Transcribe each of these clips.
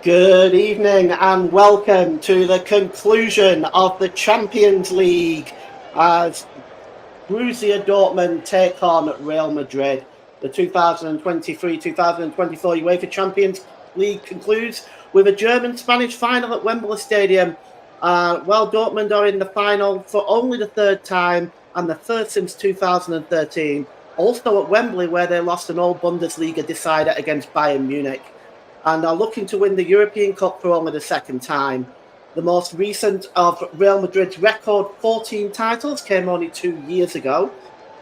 Good evening and welcome to the conclusion of the Champions League as Borussia Dortmund take on Real Madrid. The 2023-2024 UEFA Champions League concludes with a German-Spanish final at Wembley Stadium. Dortmund are in the final for only the third time and the first since 2013. Also at Wembley, where they lost an old Bundesliga decider against Bayern Munich, and are looking to win the European Cup for only the second time. The most recent of Real Madrid's record 14 titles came only 2 years ago.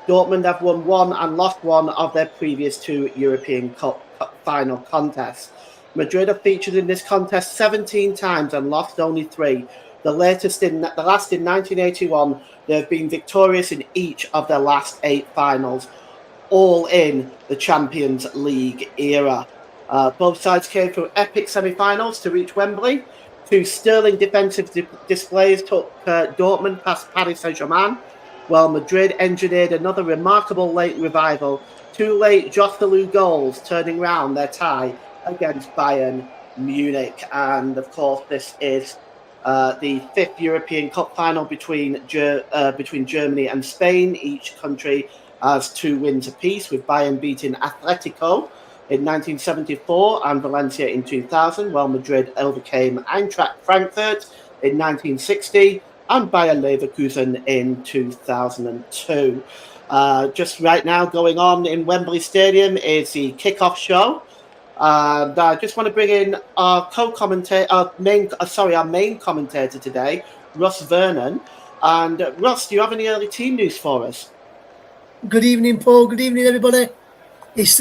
Dortmund have won one and lost one of their previous two European Cup final contests. Madrid have featured in this contest 17 times and lost only 3. The last in 1981. They have been victorious in each of their last 8 finals, all in the Champions League era. Both sides came through epic semi-finals to reach Wembley. 2 sterling defensive displays took Dortmund past Paris Saint-Germain, while Madrid engineered another remarkable late revival. 2 late Joselu goals turning round their tie against Bayern Munich. And of course, this is the 5th European Cup final between Germany and Spain. Each country has 2 wins apiece, with Bayern beating Atletico in 1974 and Valencia in 2000, while Madrid overcame Eintracht Frankfurt in 1960 and Bayer Leverkusen in 2002. Just right now going on in Wembley Stadium is the kickoff show. And I just want to bring in our main commentator today, Russ Vernon. And Russ, do you have any early team news for us? Good evening, Paul. Good evening, everybody. It's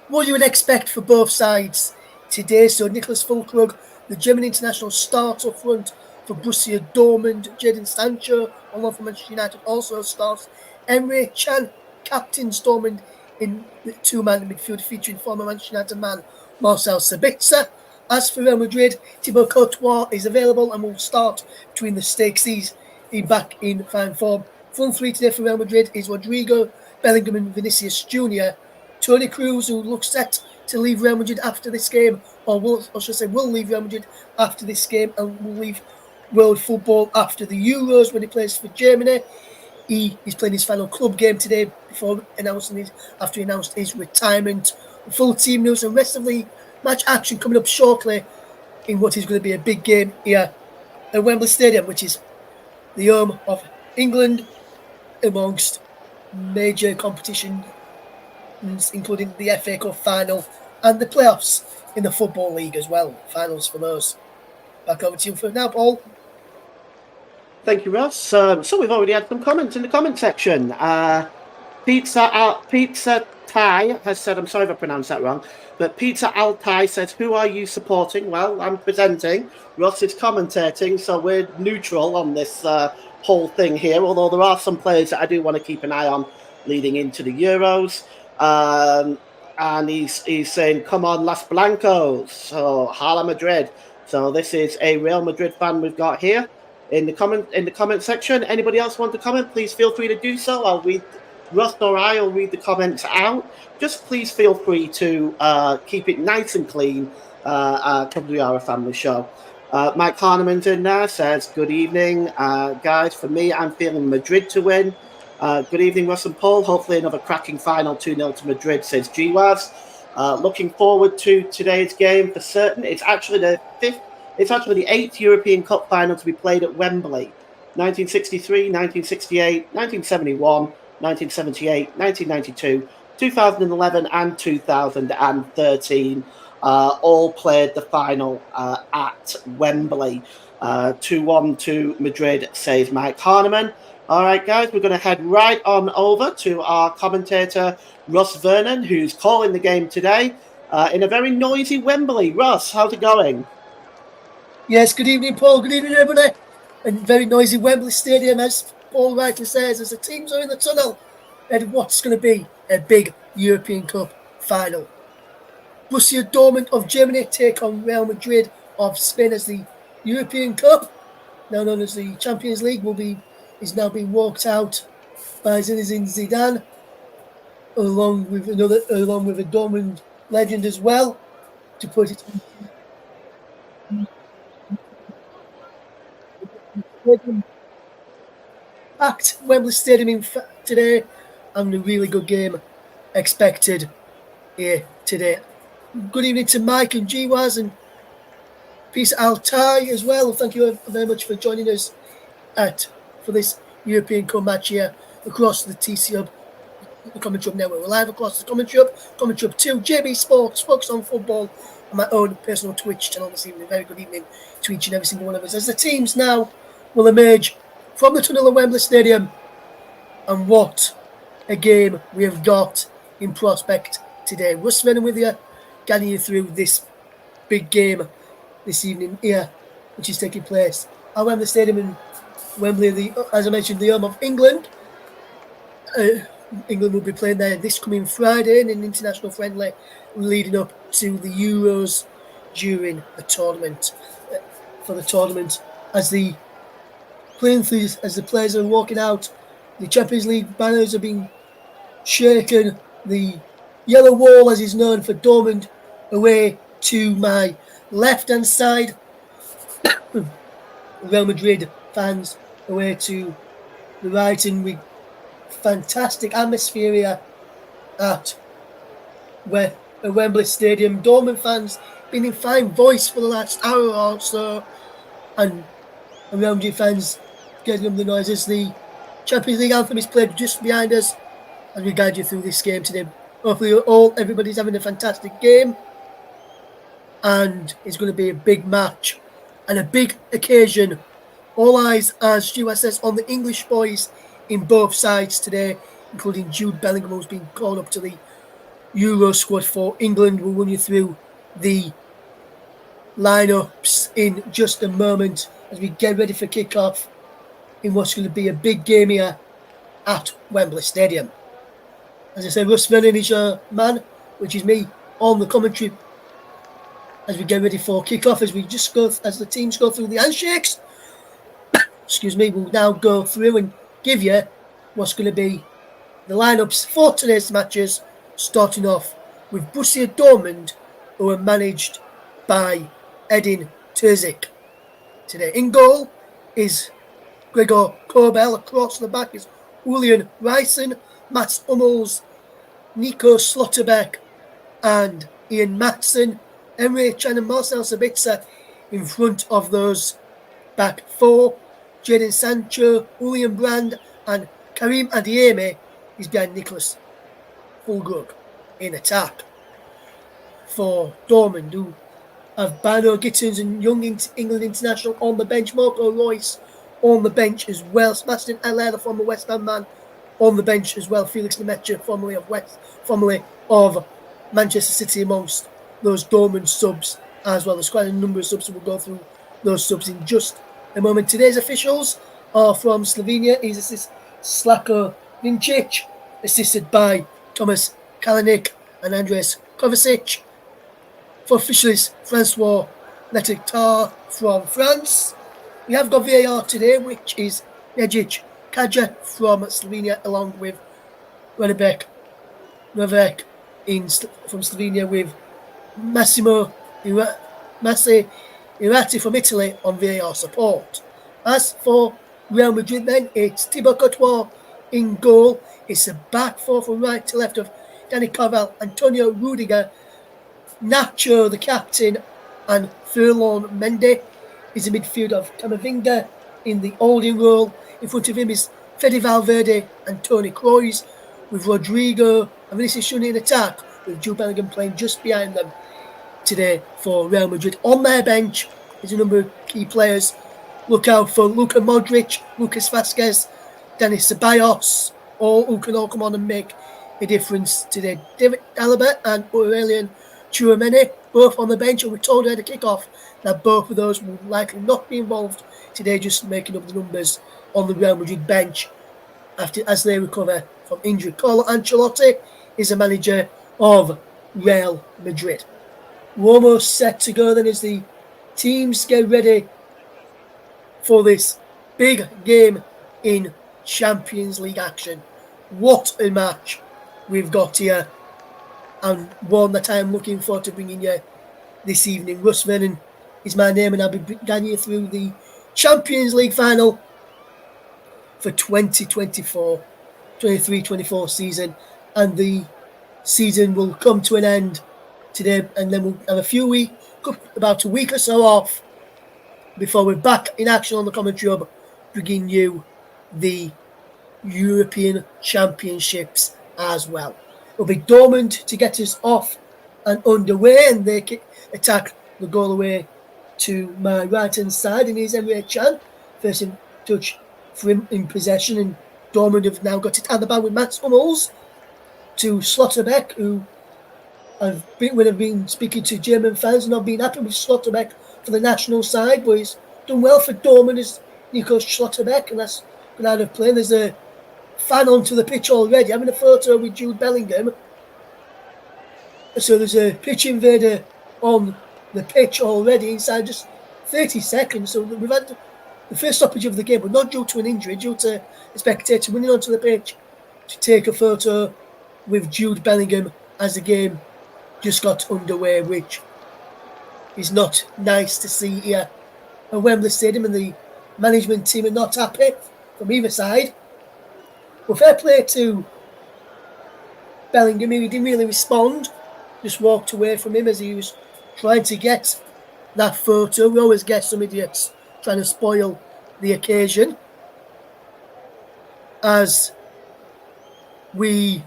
what you would expect for both sides today. So Nicholas Füllkrug, the German international, starts up front for Borussia Dortmund. Jadon Sancho, along for Manchester United, also starts. Emre Can captains Dortmund in the 2-man midfield, featuring former Manchester United man Marcel Sabitzer. As for Real Madrid, Thibaut Courtois is available and will start between the stakes. He's back in fine form. Front 3 today for Real Madrid is Rodrigo, Bellingham and Vinicius Jr. Toni Kroos, who looks set to leave Real Madrid after this game, will leave Real Madrid after this game and will leave world football after the Euros when he plays for Germany. He is playing his final club game today after he announced his retirement. Full team news and rest of the match action coming up shortly in what is going to be a big game here at Wembley Stadium, which is the home of England amongst major competition, including the FA Cup final and the playoffs in the Football League as well. Finals for those. Back over to you for now, Paul. Thank you, Ross. So we've already had some comments in the comment section. Pizza Thai has said, I'm sorry if I pronounced that wrong, but Pizza Altai says, who are you supporting? Well, I'm presenting. Ross is commentating, so we're neutral on this whole thing here, although there are some players that I do want to keep an eye on leading into the Euros. And he's saying, come on, Las Blancos. So Hala Madrid. So this is a Real Madrid fan we've got here in the comment section. Anybody else want to comment? Please feel free to do so. I'll read Russ or I will read the comments out. Just please feel free to keep it nice and clean, because we are a family show. Mike Harneman's in there, says, good evening, guys. For me, I'm feeling Madrid to win. Good evening, Russ and Paul. Hopefully another cracking final, 2-0 to Madrid, says GWAS. Looking forward to today's game for certain. It's actually the 8th European Cup final to be played at Wembley. 1963, 1968, 1971, 1978, 1992, 2011 and 2013 all played the final at Wembley. 2-1 to Madrid, says Mike Harneman. All right, guys, we're going to head right on over to our commentator, Russ Vernon, who's calling the game today in a very noisy Wembley. Russ, how's it going? Yes, good evening, Paul. Good evening, everybody. And very noisy Wembley Stadium, as Paul rightly says, as the teams are in the tunnel and what's going to be a big European Cup final. Borussia Dortmund of Germany take on Real Madrid of Spain as the European Cup, now known as the Champions League, is now being walked out by Zinedine Zidane, along with a Dortmund legend as well, to put it Packed Wembley Stadium today, and a really good game expected here today. Good evening to Mike and G-Waz and Peace Altai as well. Thank you very much for joining us for this European Cup match here across the TC Hub, the Commentary Hub Network. We're live across the Commentary Hub 2, JB Sports, focus on football, and my own personal Twitch channel this evening. Very good evening to each and every single one of us. As the teams now will emerge from the tunnel of Wembley Stadium, and what a game we have got in prospect today. Russ Venom with you, guiding you through this big game this evening here, which is taking place at Wembley Stadium in Wembley, as I mentioned, the home of England. England will be playing there this coming Friday in an international friendly leading up to the Euros during the tournament. As the players are walking out, the Champions League banners are being shaken. The yellow wall, as is known for Dortmund, away to my left-hand side. Real Madrid fans away to the right, and we fantastic atmosphere here at Wembley Stadium. Dortmund fans been in fine voice for the last hour or so, and Real Madrid fans getting up the noises. The Champions League anthem is played just behind us as we guide you through this game today. Hopefully everybody's having a fantastic game, and it's going to be a big match and a big occasion. All eyes, as Stuart says, on the English boys in both sides today, including Jude Bellingham, who's been called up to the Euro squad for England. We'll run you through the lineups in just a moment as we get ready for kick-off in what's going to be a big game here at Wembley Stadium. As I said, Russ Vernon is your man, which is me, on the commentary as we get ready for kick-off, as the teams go through the handshakes. Excuse me, we'll now go through and give you what's going to be the lineups for today's matches, starting off with Borussia Dortmund, who are managed by Edin Terzic. Today in goal is Gregor Kobel. Across the back is Julian Ryson, Mats Hummels, Nico Slotterbeck and Ian Matson. Emre Can and Marcel Sabitzer in front of those back four. Jadon Sancho, Julian Brand and Karim Adeyemi is behind Nicholas Fulgrug in attack. For Dortmund, who have Bano Gittins and young England international on the bench, Marco Reus on the bench as well, Sebastian Haller, the former West Ham man, on the bench as well, Felix Nemecha, formerly of Manchester City, amongst those Dortmund subs as well. There's quite a number of subs, so we'll go through those subs in just a moment. Today's officials are from Slovenia. Is Slavko Vincic, assisted by Thomas Kalinic and Andres Kovacic. For officials, Francois Letectar from France. We have got VAR today, which is Nejic Kaja from Slovenia, along with Radek Novak from Slovenia, with Massimo Irati from Italy on VAR support. As for Real Madrid, then it's Thibaut Courtois in goal. It's a back four from right to left of Dani Carvajal, Antonio Rudiger, Nacho, the captain, and Ferland Mendy is a midfield of Camavinga in the holding role. In front of him is Fede Valverde and Toni Kroos, with Rodrigo and Vinicius Junior in attack, with Jude Bellingham playing just behind them today for Real Madrid. On their bench is a number of key players. Look out for Luka Modric, Lucas Vazquez, Denis Ceballos, who can all come on and make a difference today. David Alaba and Aurelien Tchouameni, both on the bench, and we're told at the kick-off that both of those will likely not be involved today, just making up the numbers on the Real Madrid bench as they recover from injury. Carlo Ancelotti is the manager of Real Madrid. We're almost set to go then as the teams get ready for this big game in Champions League action. What a match we've got here, and one that I'm looking forward to bringing you this evening. Russ Vernon is my name, and I'll be guiding you through the Champions League final for 2023-24 season, and the season will come to an end today, and then we'll have about a week or so off before we're back in action on the commentary hub, bringing you the European Championships as well. It'll be Dortmund to get us off and underway, and they attack the goal away to my right-hand side, and here's Emre Can, first in touch for him in possession, and Dortmund have now got it at the back with Mats Hummels to Schlotterbeck, who have been speaking to German fans, not being happy with Schlotterbeck for the national side, but he's done well for Dortmund as Nico Schlotterbeck, and that's gone out of play. There's a fan onto the pitch already, having a photo with Jude Bellingham. So there's a pitch invader on the pitch already inside just 30 seconds. So we've had the first stoppage of the game, but not due to an injury, due to a spectator running onto the pitch to take a photo with Jude Bellingham as the game just got underway, which is not nice to see here at Wembley Stadium, and the management team are not happy from either side. Well, fair play to Bellingham. He didn't really respond, just walked away from him as he was trying to get that photo. We always get some idiots trying to spoil the occasion. As we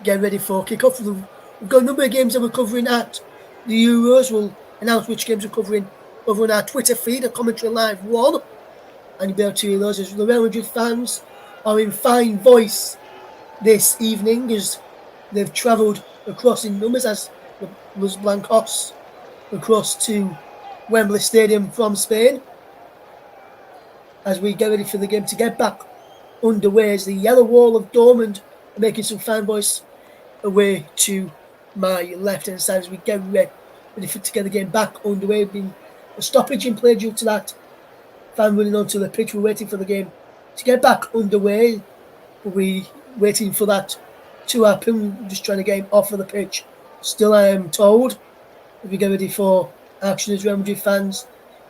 get ready for kick-off. We've got a number of games that we're covering at the Euros. We'll announce which games we're covering over on our Twitter feed at Commentary Live 1. And you'll be able to hear those as the Real Madrid fans are in fine voice this evening as they've travelled across in numbers as Los Blancos across to Wembley Stadium from Spain. As we get ready for the game to get back underway, as the yellow wall of Dortmund are making some fan voice away to my left-hand side as we get ready to get the game back underway. Been a stoppage in play due to that fan running onto the pitch. We're waiting for the game to get back underway. We're waiting for that to happen. We're just trying to get him off of the pitch. Still, I am told, if we get ready for action as Real Madrid fans,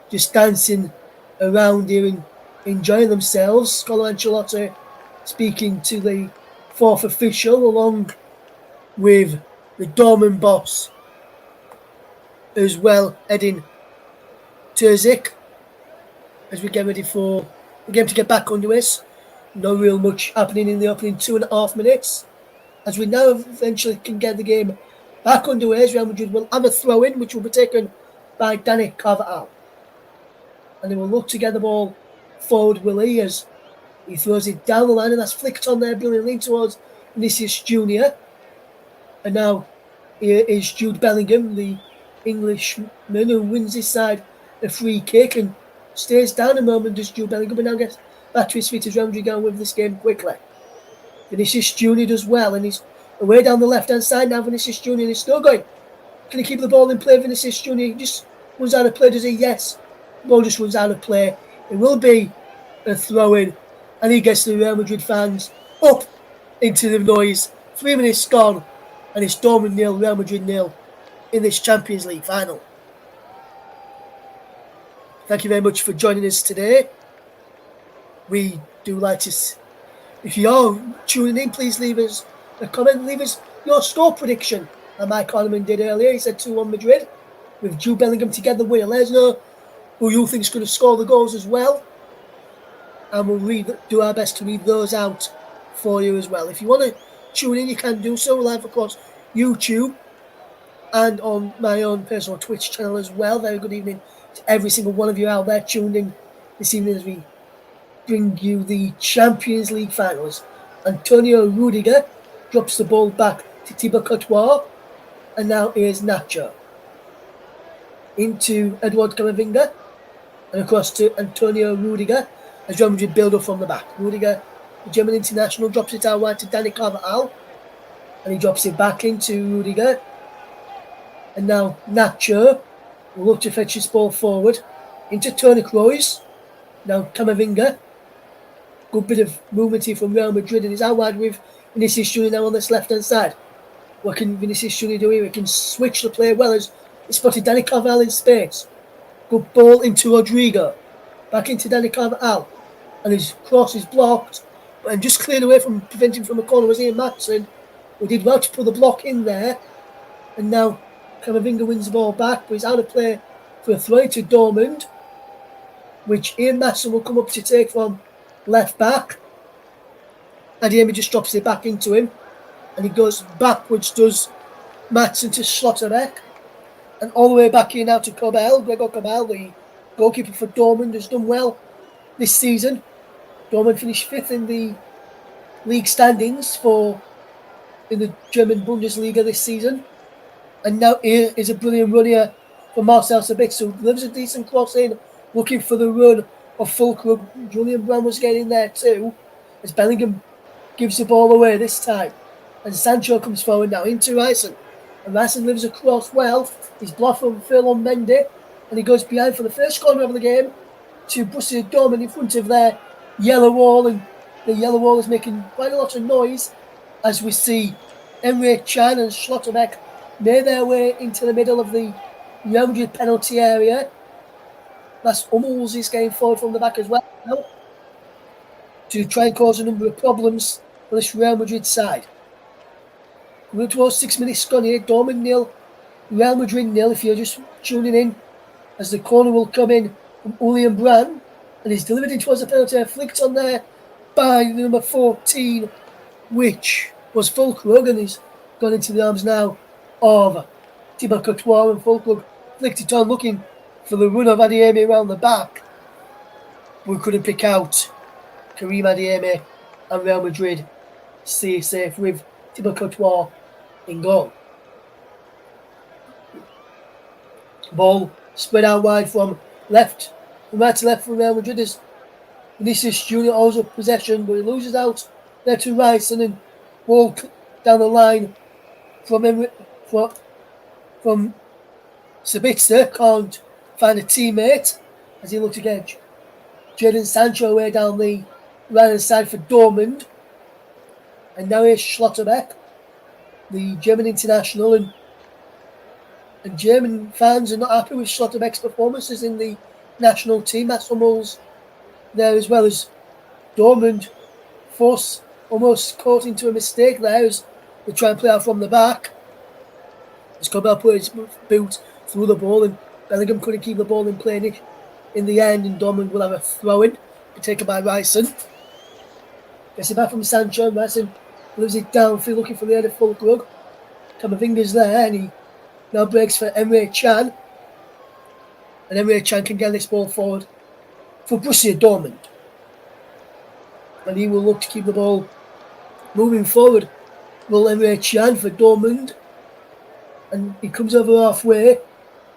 just dancing around here and enjoying themselves. Carlo Ancelotti speaking to the fourth official along with the Dortmund boss as well, Edin Terzic, as we get ready for the game to get back underway. No real much happening in the opening 2.5 minutes. As we now eventually can get the game back underway, as Real Madrid will have a throw-in, which will be taken by Dani Carvajal. And they will look to get the ball forward, Willie, as he throws it down the line, and that's flicked on there brilliantly towards Vinicius Junior. And now here is Jude Bellingham, the Englishman who wins his side a free kick and stays down a moment, does Jude Bellingham, but now gets back to his feet as Real Madrid go with this game quickly. Vinicius Junior does well, and he's away down the left-hand side now. Vinicius Junior is still going. Can he keep the ball in play? Vinicius Junior just runs out of play, does he? Yes. The ball just runs out of play. It will be a throw-in, and he gets the Real Madrid fans up into the noise. 3 minutes gone, and it's Dortmund 0, Real Madrid 0 in this Champions League final. Thank you very much for joining us today. We do like to, if you are tuning in, please leave us a comment, leave us your score prediction. And Mike Hardiman did earlier. He said 2-1 Madrid with Jude Bellingham together with winner. Let us know who you think is going to score the goals as well. And we'll do our best to read those out for you as well. If you want to tune in, you can do so live across YouTube and on my own personal Twitch channel as well. Very good evening to every single one of you out there tuned in this evening as we bring you the Champions League finals. Antonio Rudiger drops the ball back to Thibaut Courtois, and now here's Nacho into Edouard Camavinga and across to Antonio Rudiger as Real Madrid build up from the back. Rudiger, the German international, drops it out wide to Dani Carvajal, and he drops it back into Rudiger. And now Nacho will look to fetch his ball forward into Toni Kroos. Now Camavinga. Good bit of movement here from Real Madrid, and he's out wide with Vinicius Junior now on this left-hand side. What can Vinicius Junior do here? He can switch the play well as He spotted Danny Carvajal in space. Good ball into Rodrigo. Back into Danny Carvajal. And his cross is blocked. And just cleared away from preventing from a corner was Ian Matson, who did well to put the block in there. And now Camavinga wins the ball back, but he's out of play for a throw to Dortmund, which Ian Matson will come up to take from left back. Adeyemi just drops it back into him. And he goes backwards, does Matson to Schlotterbeck. And all the way back here now to Gregor Kobel, the goalkeeper for Dortmund, has done well this season. Dortmund finished 5th in the league standings in the German Bundesliga this season. And now here is a brilliant run here for Marcel Sabitzer, who delivers a decent cross in, looking for the run of Fulkrug. Julian Brown was getting there too, as Bellingham gives the ball away this time. And Sancho comes forward now into Ryerson. And Ryerson delivers a cross well. He's blocked from Ferland Mendy. And he goes behind for the first corner of the game to Borussia Dortmund in front of their yellow wall. And the yellow wall is making quite a lot of noise as we see Emre Can and Schlotterbeck made their way into the middle of the Real Madrid penalty area. That's Hummels is getting forward from the back as well now to try and cause a number of problems for this Real Madrid side. We're towards 6 minutes gone here. Dortmund 0, Real Madrid 0 if you're just tuning in, as the corner will come in from Julian Brandt, and he's delivered in towards the penalty, flicked on there by the number 14, which was Fulkrug, and he's gone into the arms now of Thibaut Courtois, and Fulkrug flicked it on, looking for the run of Adeyemi around the back. We couldn't pick out Karim Adeyemi, and Real Madrid stay safe with Thibaut Courtois in goal. Ball spread out wide from right to left from Real Madrid as Vinicius Junior holds up possession, but he loses out there to Rice, and then ball down the line from Sabitzer, can't find a teammate as he looks again. Jadon Sancho way down the right hand side for Dortmund. And now here's Schlotterbeck, the German international, and German fans are not happy with Schlotterbeck's performances in the national team. That's Hummels there as well, as Dortmund force almost caught into a mistake there as they try and play out from the back. As Kobel put his boot through the ball, and Bellingham couldn't keep the ball in play in the end, and Dortmund will have a throw-in taken by Ryerson. Gets it back from Sancho, and Ryerson leaves it downfield looking for the head of Fulkrug. Camavinga's there, and he now breaks for Emre Can. And Emre Can can get this ball forward for Borussia Dortmund. And he will look to keep the ball moving forward. Will Emre Can for Dortmund. And he comes over halfway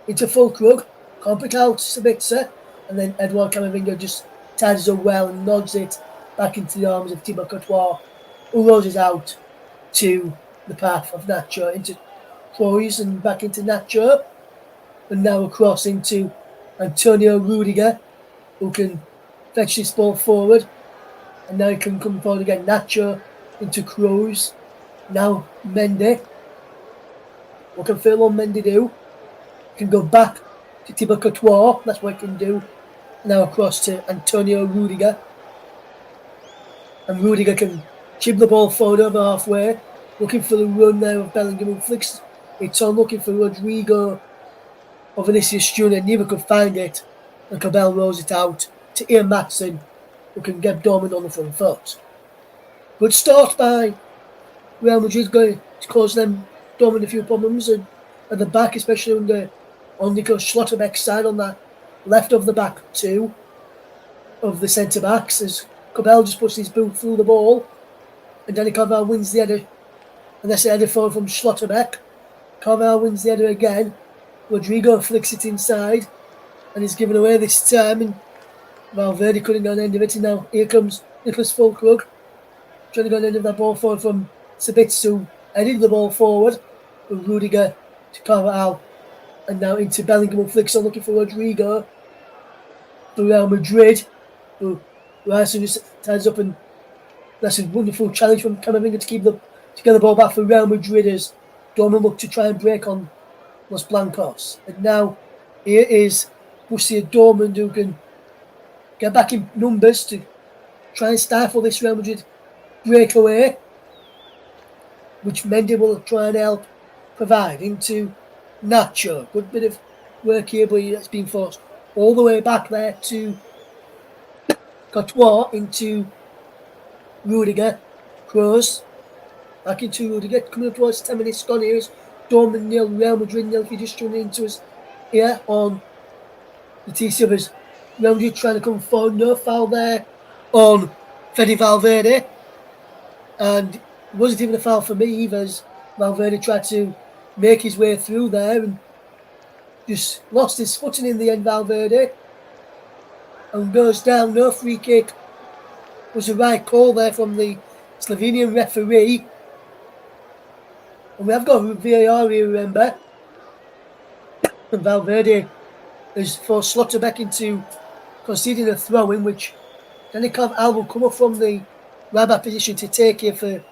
into Fulkrug. Can't pick out Sabitzer. And then Edouard Camavinga just ties up well and nods it back into the arms of Thibaut Courtois, who roses out to the path of Nacho into Kroos and back into Nacho. And now across into Antonio Rudiger, who can fetch this ball forward. And now he can come forward again. Nacho into Kroos. Now Mendy. What can Ferland Mendy do? He can go back to Thibaut Courtois. That's what he can do. Now across to Antonio Rudiger. And Rudiger can chip the ball forward over halfway. Looking for the run there of Bellingham, who flicks it on, looking for Rodrigo or Vinicius Junior. Neither could find it. And Kobel rolls it out to Ian Matson, who can get Dortmund on the front foot. Good start by Real Madrid, going to cause them Dortmund a few problems at the back, especially on Nico Schlotterbeck's side on that left of the back two of the centre backs, as Kobel just puts his boot through the ball, and Danny Carvajal wins the header, and that's the header forward from Schlotterbeck. Carvajal wins the header again. Rodrigo flicks it inside, and is given away this time, and Valverde couldn't go on the end of it, and now here comes Nicholas Fulkrug trying to go on the end of that ball forward from Sabitzer, who headed the ball forward from Rudiger to Carvajal, and now into Bellingham, who flicks on looking for Rodrigo for Real Madrid, who Ryerson just ties up, and that's a wonderful challenge from Camavinga to get the ball back for Real Madrid, as Dortmund look to try and break on Los Blancos. And now here is Borussia Dortmund, who can get back in numbers to try and stifle this Real Madrid breakaway, which Mendy will try and help provide into Nacho. Good bit of work here, but it's been forced all the way back there to Courtois, into Rudiger. Kroos back into Rudiger, coming up towards 10 minutes gone. Here is Dortmund 0, Real Madrid 0. If you're just tuning into us here on the TC of us, Real Madrid trying to come forward. No foul there on Fede Valverde, and it wasn't even a foul for me either, as Valverde tried to make his way through there and just lost his footing in the end, Valverde, and goes down. No free kick was the right call there from the Slovenian referee. And we have got VAR here, remember. And Valverde has forced Slotterbeck into conceding a throw-in, which Dani Al will come up from the right-back position to take here for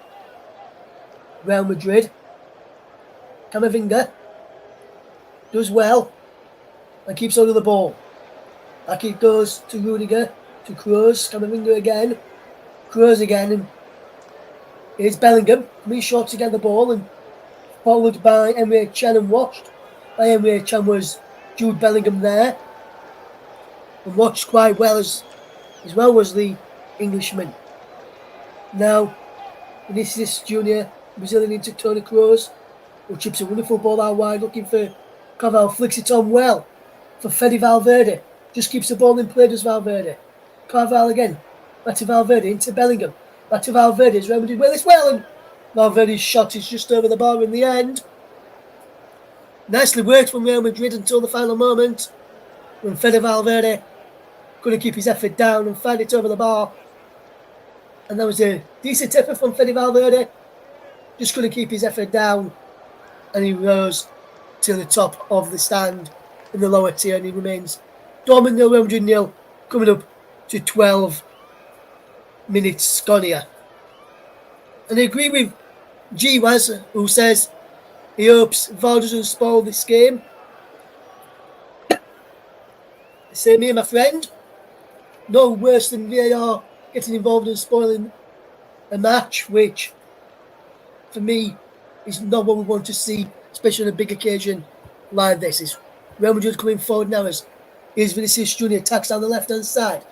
Real Madrid. Camavinga does well and keeps hold of the ball. Back it goes to Rudiger, to Kroos, Camavinga again, Kroos again, and here's Bellingham coming short to get the ball and followed by Emre Can and watched by Emre Can was Jude Bellingham there, and watched quite well as well was the Englishman. Now Vinicius Junior, Brazilian into Toni Kroos, who chips a wonderful ball out wide looking for Carvalho, flicks it on well for Fede Valverde, just keeps the ball in play, does Valverde. Carvalho again, back to Valverde, into Bellingham, back to Valverde, as Real Madrid well, and Valverde's shot is just over the bar in the end. Nicely worked from Real Madrid until the final moment, when Fede Valverde couldn't keep his effort down and find it over the bar. And that was a decent effort from Fede Valverde, just couldn't keep his effort down, and he rose to the top of the stand in the lower tier, and he remains Dortmund 0, Real Madrid 0, coming up to 12 minutes gone here. And I agree with G Waz, who says he hopes VAR doesn't spoil this game. Same here, my friend. No worse than VAR getting involved in spoiling a match, which for me is not what we want to see, especially on a big occasion like this. Is Real Madrid coming forward now as here's Vinicius Junior, attacks down the left-hand side.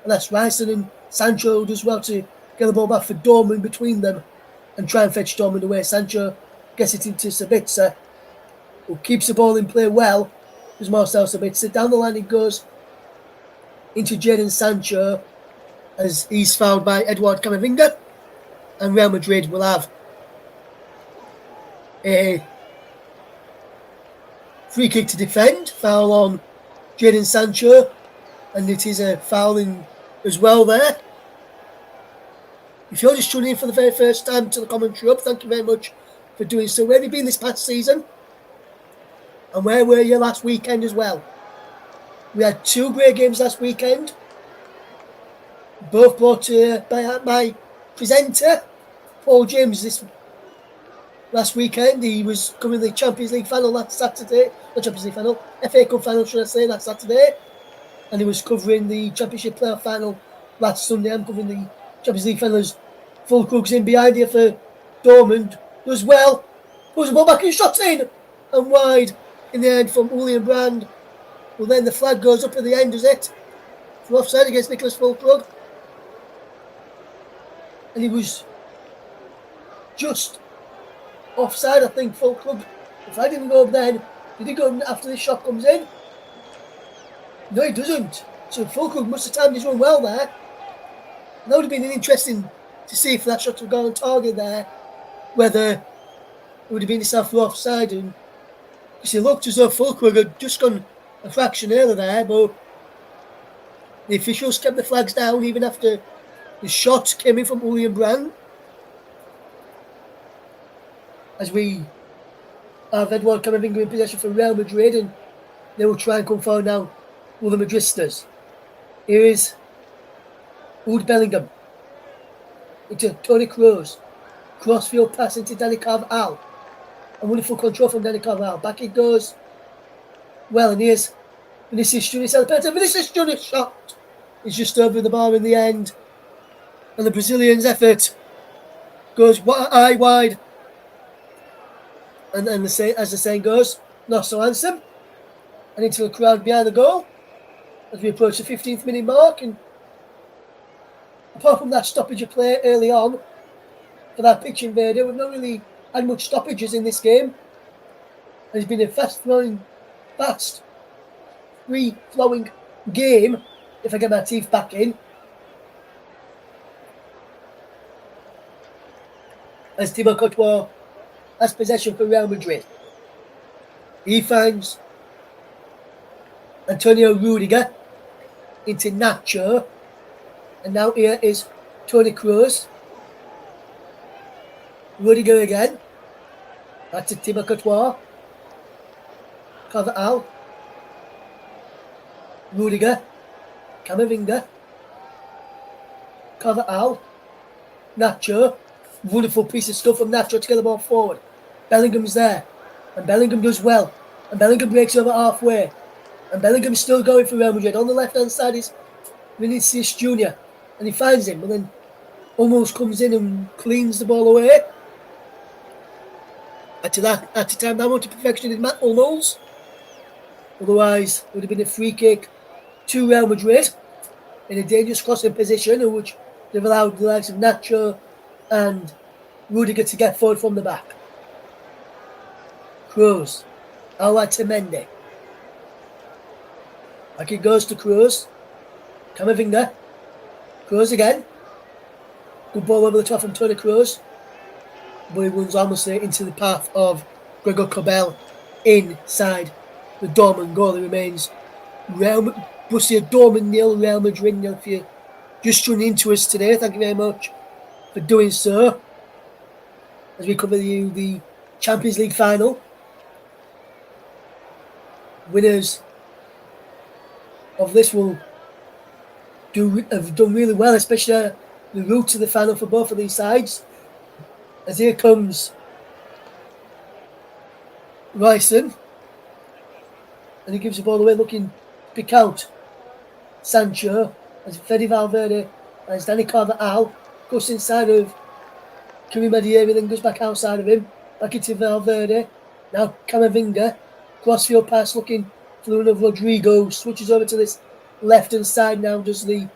And that's Ryson and Sancho who does well to get the ball back for Dortmund between them and try and fetch Dortmund away. Sancho gets it into Sabitzer, who keeps the ball in play well. There's Marcel Sabitzer. Down the line it goes into Jadon Sancho as he's fouled by Eduard Camavinga. And Real Madrid will have a free kick to defend. Foul on Jadon Sancho. And it is a foul in as well there. If you're just tuning in for the very first time to the commentary hub, thank you very much for doing so. Where have you been this past season? And where were you last weekend as well? We had two great games last weekend, both brought to by my presenter, Paul James, this last weekend. He was covering the Champions League final last Saturday, not Champions League final, FA Cup final, should I say, last Saturday. And he was covering the Championship playoff final last Sunday. I'm covering the Champions League final as Fulkrug's in behind here for Dortmund. Does well. Pulls the ball back and shots in. And wide in the end from Julian Brand. Well, then the flag goes up at the end, does it? For offside against Nicholas Fulkrug. And he was just offside, I think, Fulkrug. The flag didn't go up then. Did he go after the shot comes in? No, he doesn't. So Fulkrug must have timed his run well there. And that would have been interesting to see if that shot had gone on target there, whether it would have been himself for offside. And because it looked as though Fulkrug had just gone a fraction earlier there, but the officials kept the flags down even after the shot came in from Julian Brand. As we have Eduard Camavinga in possession for Real Madrid, and they will try and come forward now with the Madristas. Here is Jude Bellingham into Toni Kroos. Crossfield pass into Dani Carvajal. And wonderful control from Dani Carvajal. Back it goes. Well, and here's Vinicius Junior celebrating. Vinicius Junior shot. He's just over the bar in the end. And the Brazilians' effort goes wide. And as the saying goes, not so handsome. And into the crowd behind the goal as we approach the 15th minute mark. And apart from that stoppage of play early on for that pitch invader, we've not really had much stoppages in this game. And it's been a fast, free-flowing game, if I get my teeth back in. As Thibaut Courtois has possession for Real Madrid. He finds Antonio Rudiger into Nacho. And now here is Toni Kroos. Rudiger again. Back to Thibaut Courtois. Carvajal. Rudiger. Camavinga. Carvajal. Nacho. Wonderful piece of stuff from Nacho to get the ball forward. Bellingham's there. And Bellingham does well. And Bellingham breaks over halfway. And Bellingham's still going for Real Madrid. On the left-hand side is Vinicius Junior. And he finds him. And then almost comes in and cleans the ball away. At the time, that went to perfection in Matt Hummels. Otherwise, it would have been a free kick to Real Madrid in a dangerous crossing position, in which they've allowed the likes of Nacho and Rudiger to get forward from the back. Kroos. Out to Mendy. Back it goes to Kroos. Camavinga. Kroos again. Good ball over the top from Toni Kroos. But he runs almost into the path of Gregor Kobel inside the Dortmund goal. It remains Borussia Dortmund 0, Real Madrid 0. If you're just tuning into us today, thank you very much for doing so. As we cover the Champions League final. Winners of this have done really well, especially the route to the final for both of these sides. As here comes Ryson. And he gives the ball away looking to pick out Sancho. As Fede Valverde, as Dani Carvajal goes inside of Karim Adeyemi, then goes back outside of him. Back into Valverde. Now Camavinga. Crossfield pass looking for the run of Rodrigo. Switches over to this left-hand side now, does the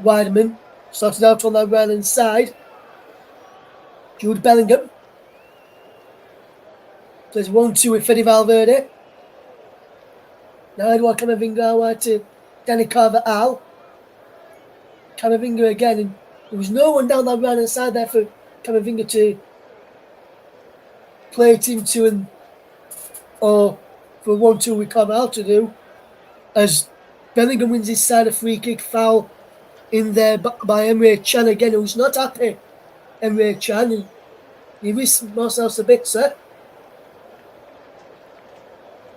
Weideman. Started out on that right-hand side. Jude Bellingham. Plays 1-2 with Fede Valverde. Now Edouard Camavinga out to Dani Carvajal. Camavinga again, and there was no one down that right-hand side there for Camavinga to play it into or for 1-2 with Carvajal to do. As Bellingham wins his side, a free kick foul in there by Emre Can again, who's not happy. Emre Can, and he was Marcel Sabitzer.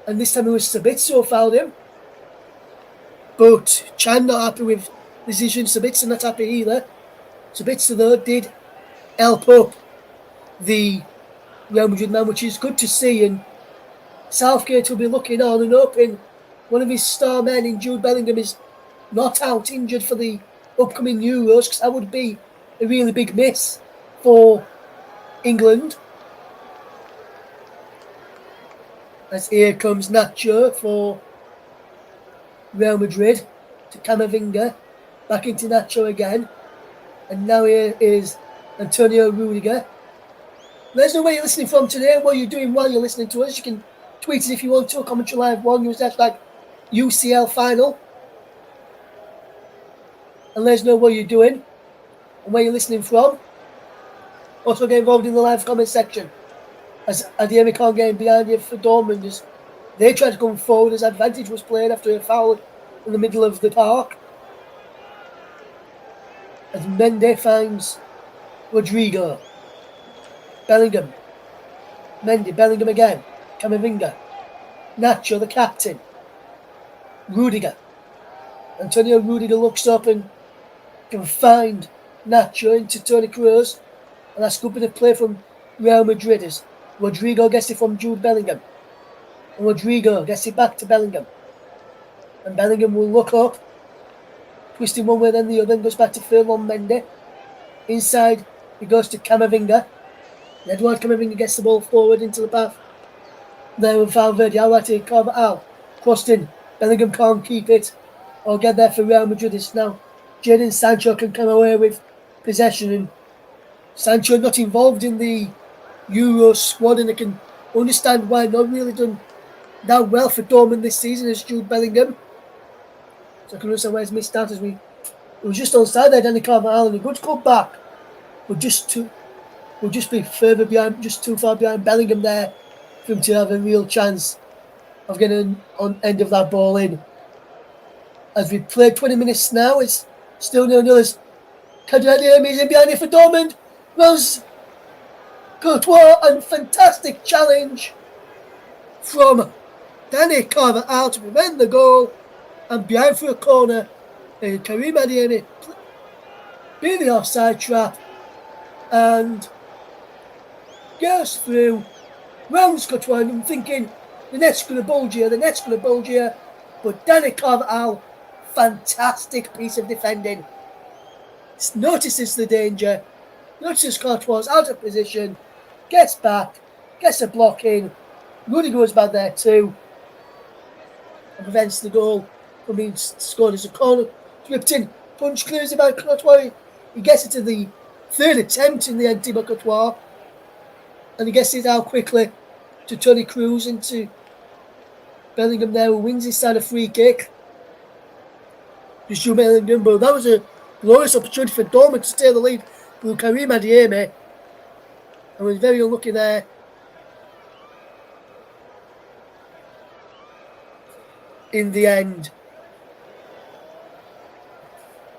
And this time it was Sabitzer who fouled him. But Can not happy with the decision. Sabitzer not happy either. Sabitzer though did help up the Real Madrid man, which is good to see. And Southgate will be looking on and hoping one of his star men in Jude Bellingham is not out injured for the upcoming Euros, because that would be a really big miss for England. As here comes Nacho for Real Madrid to Camavinga. Back into Nacho again. And now here is Antonio Rudiger. Let us know where you're listening from today and what you're doing while you're listening to us. You can tweet us if you want to, Commentary Live 1, use hashtag UCL Final. And let us know what you're doing and where you're listening from. Also get involved in the live comment section. As Adeyemi can't get in behind you for Dortmund, as they tried to come forward as advantage was played after a foul in the middle of the park. As Mendy finds Rodrigo. Bellingham. Mendy, Bellingham again. Camavinga. Nacho, the captain. Rudiger. Antonio Rudiger looks up and can find Nacho into Toni Kroos. And that's a good bit of play from Real Madrid as Rodrigo gets it from Jude Bellingham. And Rodrigo gets it back to Bellingham. And Bellingham will look up, twisting one way then the other, and goes back to Ferland Mendy. Inside, he goes to Camavinga. Eduard Camavinga gets the ball forward into the path. There with Valverde, out to Carvajal. Crossed in. Bellingham can't keep it or get there for Real Madrid. It's now Jadon Sancho can come away with possession, and Sancho not involved in the Euro squad, and I can understand why not really done that well for Dortmund this season as Jude Bellingham. So I can understand why he's missed out as it was just onside there, Danny Carvajal, and a good cut back. But just be further behind, just too far behind Bellingham there for him to have a real chance of getting on end of that ball in. As we played 20 minutes now, it's still 0-0 as Kadriademi is in behind it for Dortmund. Rose Courtois, and fantastic challenge from Danny Carvajal to prevent the goal, and behind for a corner. Karim Adeyemi being the offside trap and goes through, rounds Courtois, and I'm thinking the net's going to bulge here, but Danny Carvajal, fantastic piece of defending, notices the danger, notices Courtois out of position, gets back, gets a block in, Rudy goes back there too, and prevents the goal from being scored as a corner. Whipped in, punch clears it by Courtois. He gets it to the third attempt in the end by Courtois, and he gets it out quickly to Toni Kroos into Bellingham there, who wins his side a free kick. Just Jude Bellingham, but that was a glorious opportunity for Dortmund to take the lead through Karim Adeyemi, and was very unlucky there. In the end,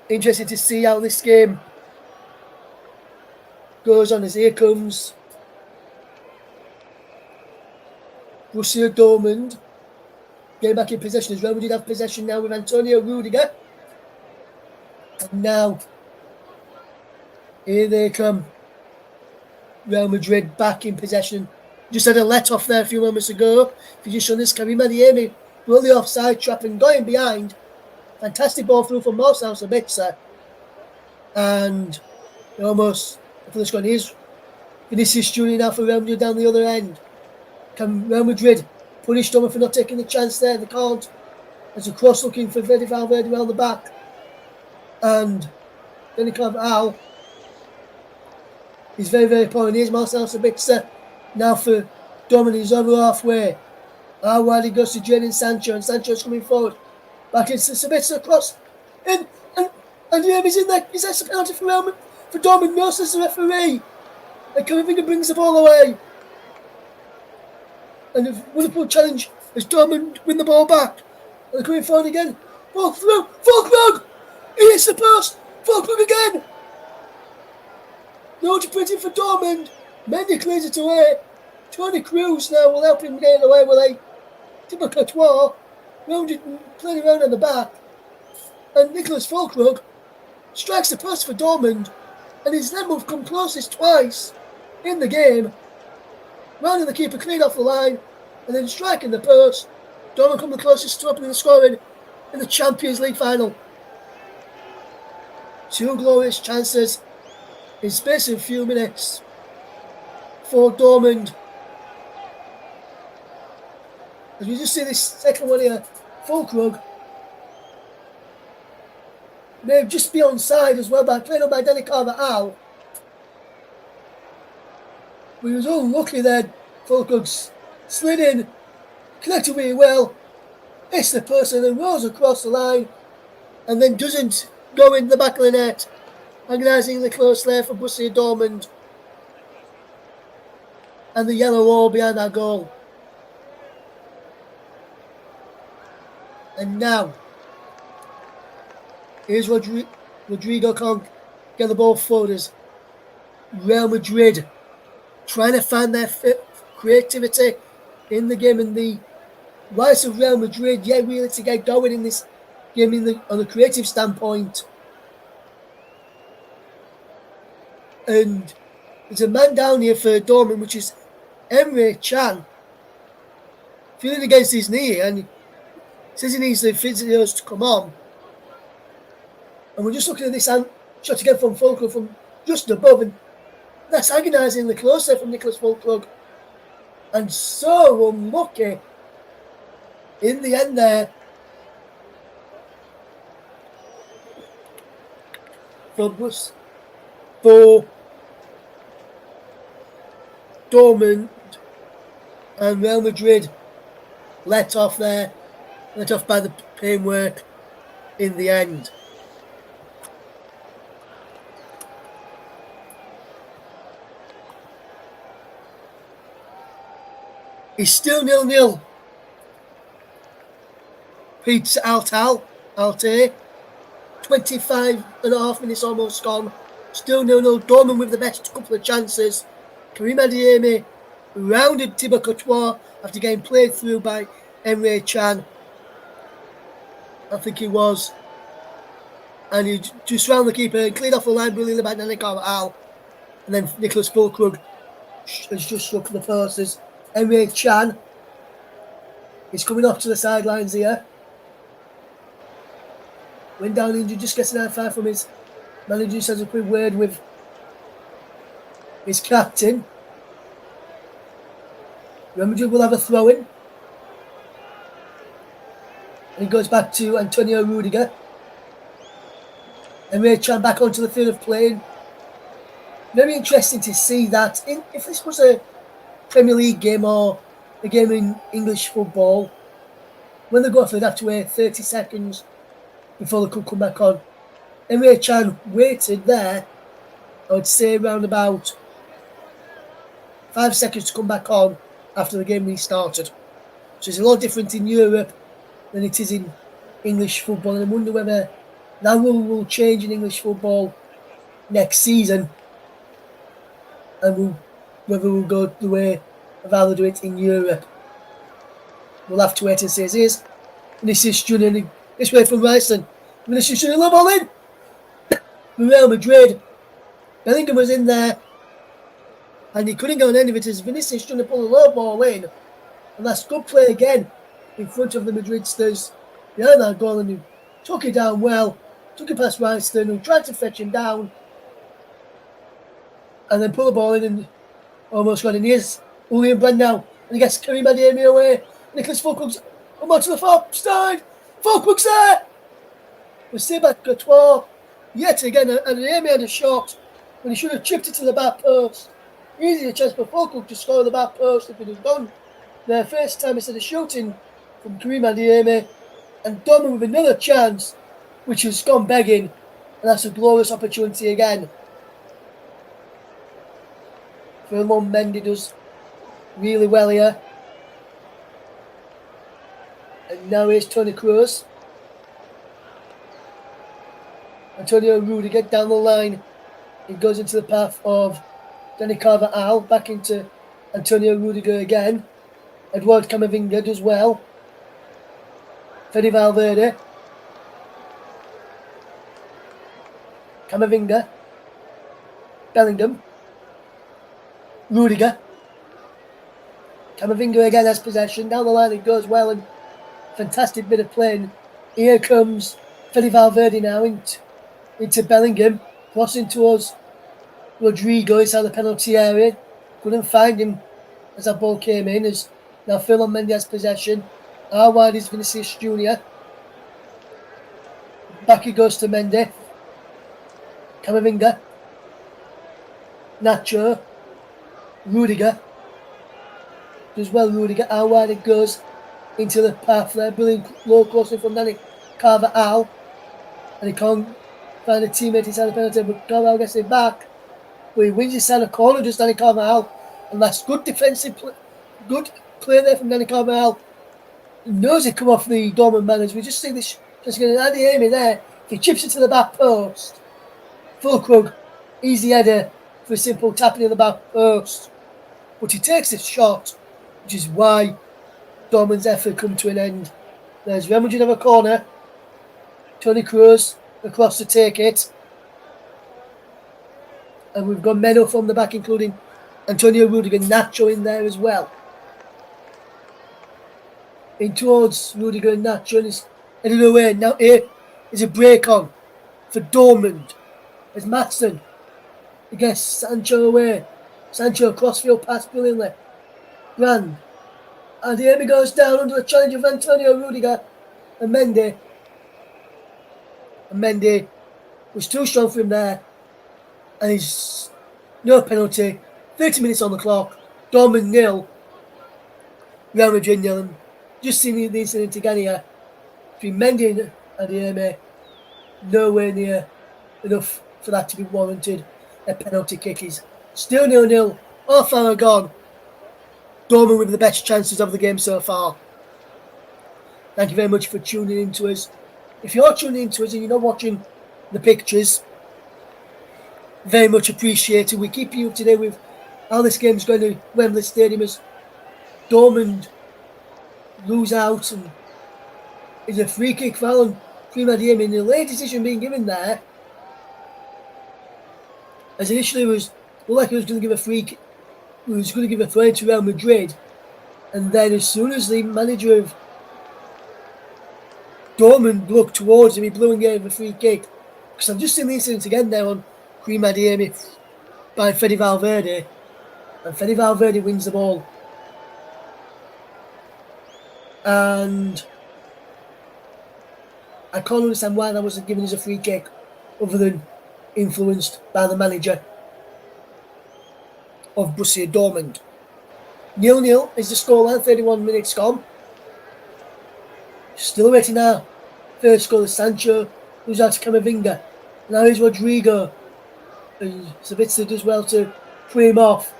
interested to see how this game goes on, as here comes Borussia Dortmund getting back in possession as Real Madrid have possession now with Antonio Rudiger. And now here they come, Real Madrid back in possession. Just had a let off there a few moments ago. If you just show this, Karim Adeyemi rolled the offside trap and going behind. Fantastic ball through from Marcel Sabitzer. And almost, for the score, here's Vinicius Junior now for Real Madrid down the other end. Can Real Madrid punish Dortmund for not taking the chance there? They can't. There's a cross looking for Valverde around the back. And Danny Carvajal is very, very poor. And here's Marcel Sabitzer now for Dortmund. He's over halfway. How wide he goes to Jadon Sancho, and Sancho's coming forward. Back into Sabitzer, across. And he's in there. Is that a penalty for Dortmund? No, says the referee. And Camavinga brings the ball away. And a wonderful challenge as Dortmund win the ball back. And they're coming forward again. Ball through. Fulkrug! He hits the post. Fulkrug again. No to put in for Dortmund. Mendy clears it away. Toni Kroos now will help him get it away with a Thibaut Courtois. Rounded and playing around on the back. And Nicholas Fulkrug strikes the post for Dortmund. And his net move come closest twice in the game. Rounding the keeper clean off the line. And then striking the post. Dortmund come the closest to opening the scoring in the Champions League final. Two glorious chances in space of a few minutes for Dortmund. As we just see this second one here, Fulkrug may just be onside as well, by played on by Danny Carvajal. But he was unlucky there. Fulkrug slid in, connected really well, hits the person and rolls across the line, and then doesn't go in the back of the net. Agonisingly close there for Borussia Dortmund. And the yellow wall behind that goal. And now, here's Rodrigo can't get the ball forward as Real Madrid trying to find their creativity in the game, and the rise of Real Madrid, really to get going in this game on a creative standpoint. And there's a man down here for Dortmund, which is Emre Can feeling against his knee and says he needs the physios to come on. And we're just looking at this shot again from Fulkrug from just above, and that's agonisingly close there from Nicholas Fulkrug. And so unlucky in the end there for Dortmund, and Real Madrid let off by the paintwork in the end. It's still 0-0. Pete Alte, 25 and a half minutes almost gone. Still 0-0. Dortmund with the best couple of chances. Karim Adeyemi rounded Thibaut Courtois after getting played through by Emre Can. I think he was. And he just round the keeper and cleared off the line brilliantly by Dani Carvajal. And then Nicholas Fulkrug has just struck the posts. Emre Can is coming off to the sidelines here. Went down injured, just gets an high five from his manager, just has a quick word with his captain. Real Madrid will have a throw-in. And he goes back to Antonio Rudiger. Emre Can back onto the field of play. Very interesting to see that. If this was a Premier League game or a game in English football, when they go off, they'd have to wait 30 seconds before they could come back on. Emre Can waited there, I would say around about 5 seconds to come back on after the game restarted. So it's a lot different in Europe than it is in English football. And I wonder whether that rule will change in English football next season, and whether we'll go the way of how they do it in Europe. We'll have to wait and see. Here's Vinicius Junior this way from Riceland. Vinicius Junior, low ball in! Real Madrid. Bellingham was in there, and he couldn't go on any of it as Vinicius Junior pulled a low ball in. And that's good play again in front of the Madridsters behind that goal, and he took it down well, took it past Riceland, who tried to fetch him down, and then pull the ball in and almost got in. Here's Julian Brand now, and he gets Karim Adeyemi away. Nicholas Fulkrug's come on to the far side. Fulkrug's there. We see back Courtois yet again, Adeyemi had a shot when he should have chipped it to the back post. Easier chance for Fulkrug to score the back post if it had gone there first time instead of shooting from Karim Adeyemi. And Dortmund with another chance, which has gone begging, and that's a glorious opportunity again. Ferland Mendy does really well here. And now here's Toni Kroos. Antonio Rudiger down the line. He goes into the path of Dani Carvajal. Back into Antonio Rudiger again. Eduard Camavinga does well. Fede Valverde. Camavinga. Bellingham. Rudiger. Camavinga again has possession. Down the line it goes well, and fantastic bit of playing. Here comes Fede Valverde now into Bellingham. Crossing towards Rodrigo inside the penalty area. Couldn't find him as that ball came in. As now Ferland Mendy has possession. How wide is Vinicius Junior? Back he goes to Mendy. Camavinga. Nacho. Rudiger. Does well Rudiger. How wide it goes into the path there. Brilliant low crossing from Dani Carvajal. And he can't find a teammate inside the penalty, but Carvajal gets it back. But he wins inside the corner, just Dani Carvajal. And that's good defensive good play there from Dani Carvajal. He knows it come off the Dortmund man, as we just see this just getting Adeyemi there. If he chips it to the back post, Fulkrug, easy header for a simple tapping in the back post. But he takes this shot, which is why Dortmund's effort come to an end. There's Real Madrid have a corner. Toni Kroos across to take it. And we've got men up from the back, including Antonio Rudiger, Nacho in there as well. In towards Rudiger and Nacho, and he's headed away. Now here is a break on for Dortmund. As Matson gets Sancho away. Sancho crossfield pass brilliantly. Grand. And here he goes down under the challenge of Antonio Rudiger and Mendy. And Mendy was too strong for him there. And he's no penalty. 30 minutes on the clock. Dortmund 0. Real Madrid 0. And just seeing the incident again here between Mendy and Adeyemi. Nowhere near enough for that to be warranted. A penalty kick is still 0-0. Half hour gone. Dortmund with the best chances of the game so far. Thank you very much for tuning in to us. If you're tuning in to us and you're not watching the pictures, very much appreciated. We keep you up to date with how this game's going to Wembley Stadium as Dortmund lose out, and it's a free kick foul on Adeyemi, and the late decision being given there, as initially was like he was going to give a free kick, he was going to give a throw to Real Madrid, and then as soon as the manager of Dortmund looked towards him, he blew and gave a free kick. Because I've just seen the incident again there on Adeyemi by Fede Valverde, and Fede Valverde wins the ball. And I can't understand why that wasn't given as a free kick, other than influenced by the manager of Borussia Dortmund. 0-0 is the scoreline, 31 minutes gone. Still waiting now. First goal is Sancho, who's out to Camavinga. Now here's Rodrigo. And Sabitzer does well to free him off.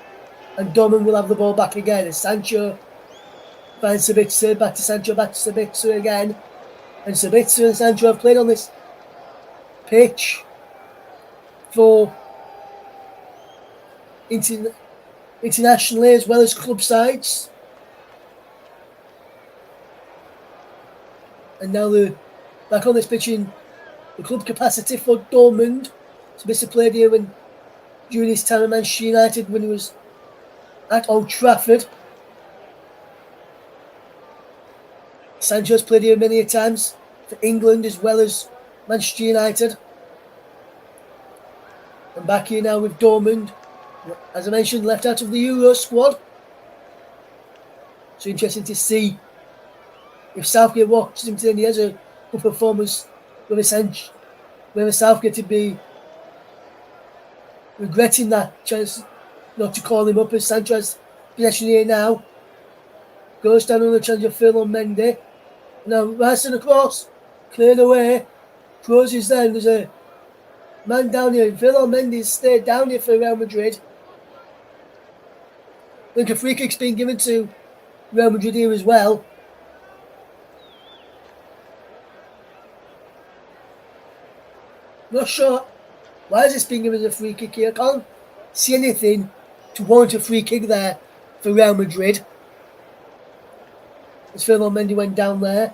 And Dortmund will have the ball back again. And Sancho finds Sabitzer, back to Sancho, back to Sabitzer again. And Sabitzer and Sancho have played on this pitch for internationally as well as club sides. And now they're back on this pitch in the club capacity for Dortmund. Sabitzer played here during his time at Manchester United when he was at Old Trafford. Sancho's played here many times for England as well as Manchester United. And back here now with Dortmund, as I mentioned, left out of the Euro squad. So interesting to see if Southgate watches him today and he has a good performance, whether Southgate to be regretting that chance not to call him up, as Sancho's possession here now. Goes down on the challenge of Phil on Mendy. Now rising across, cleared away. Closes down. There's a man down here. Phil Mendy stayed down here for Real Madrid. I think a free kick's been given to Real Madrid here as well. Not sure why is this being given a free kick here. I can't see anything to warrant a free kick there for Real Madrid. As Phil Mendy went down there.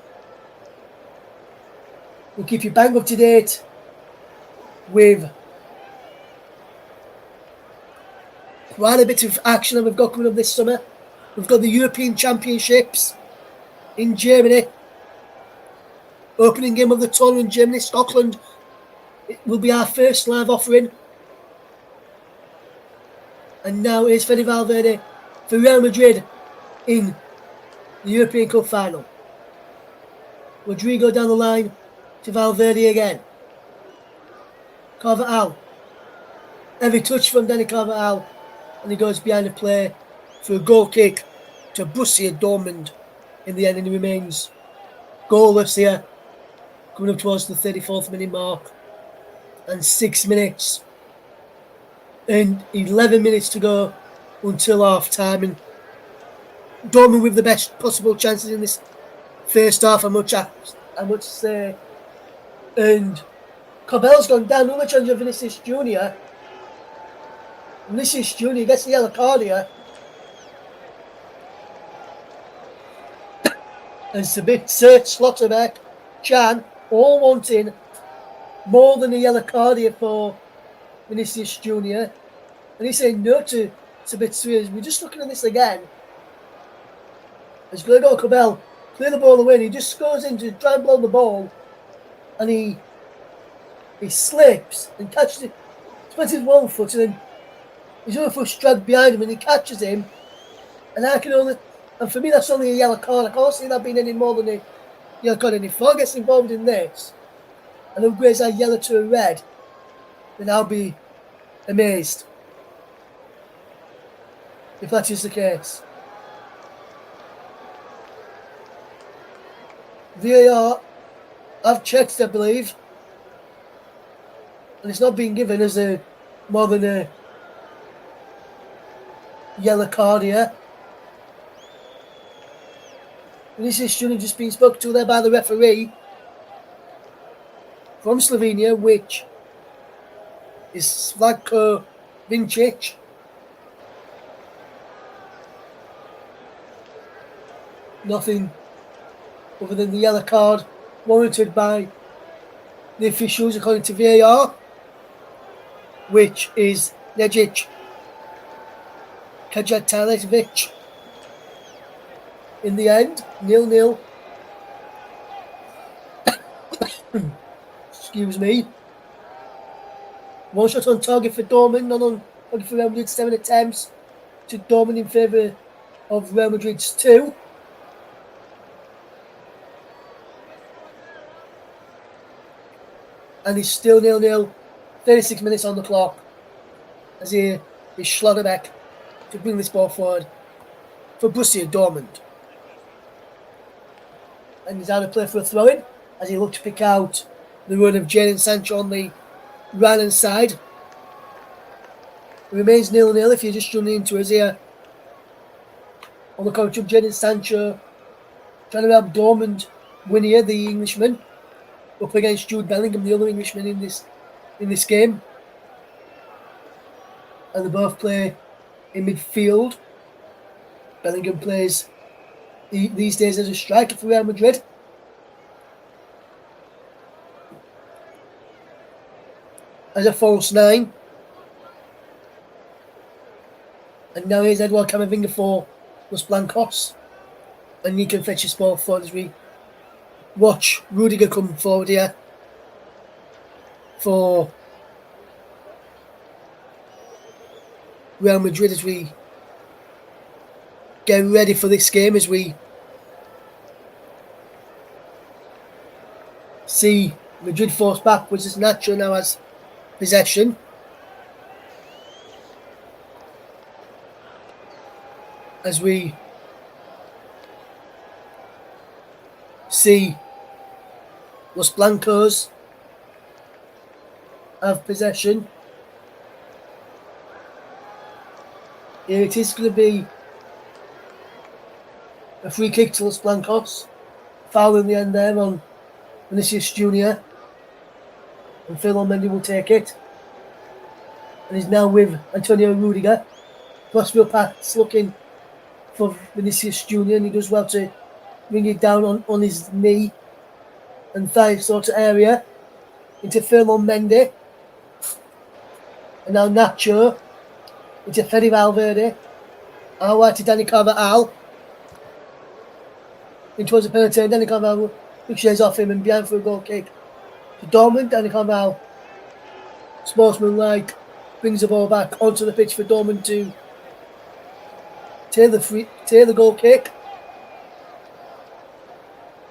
We'll keep you bang up to date with quite a bit of action that we've got coming up this summer. We've got the European Championships in Germany. Opening game of the tournament in Germany, Scotland. It will be our first live offering. And now here's Fede Valverde for Real Madrid in the European Cup final. Rodrigo down the line to Valverde again. Carvajal. Every touch from Danny Carvajal. And he goes behind the play for a goal kick to Borussia Dortmund in the end. And he remains goalless here. Coming up towards the 34th minute mark. And 6 minutes. And 11 minutes to go until half time. And Dortmund with the best possible chances in this first half, I must say. And Cobell's gone down. Another challenge of Vinicius Junior. Vinicius Junior gets the yellow card here. And Sabitzer, Slotterbeck, Chan, all wanting more than a yellow card here for Vinicius Junior. And he's saying no to it's a bit serious. We're just looking at this again. As Gregor Cabell clear the ball away, and he just goes in to try and blow the ball, and he slips and catches it. Spends his one foot, and then his other foot's dragged behind him, and he catches him. And for me, that's only a yellow card. I can't see that being any more than a yellow card. And if VAR gets involved in this, and upgrades that yellow to a red, then I'll be amazed if that is the case. VAR, I've checked, I believe, and it's not being given as more than a yellow card here. Vinicius Junior just been spoken to there by the referee from Slovenia, which is Slavko Vincic. Nothing other than the yellow card warranted by the officials according to VAR, which is Nejic Kajatalevic. In the end, 0-0. Excuse me. One shot on target for Dortmund, none on target for Real Madrid. 7 attempts to Dortmund in favour of Real Madrid's 2. And it's still 0-0. 36 minutes on the clock as he is Schlotterbeck to bring this ball forward for Borussia Dortmund. And he's out of play for a throw-in as he looked to pick out the run of Jadon Sancho on the right-hand side. It remains 0-0 if you're just tuning into us here. On the coach of Jadon Sancho trying to help Dortmund win here, the Englishman, up against Jude Bellingham, the other Englishman in this game. And they both play in midfield. Bellingham plays these days as a striker for Real Madrid. As a false 9. And now here's Edouard Camavinga for Los Blancos. And he can fetch his ball forward as we watch Rudiger come forward here for Real Madrid as we get ready for this game, as we see Madrid forced backwards as Nacho now has possession. As we see Los Blancos have possession. Here it is going to be a free kick to Los Blancos. Foul in the end there on Vinicius Junior. And Phil Mendy will take it. And he's now with Antonio Rudiger. Crossfield pass looking for Vinicius Junior, and he does well to bring it down on his knee and thigh sort of area into Ferland Mendy. And now Nacho into Fede Valverde. Out wide to Dani Carvajal. In towards the penalty, and Dani Carvajal ricochets off him and behind for a goal kick to Dortmund. Dani Carvajal, sportsmanlike, brings the ball back onto the pitch for Dortmund to take the goal kick.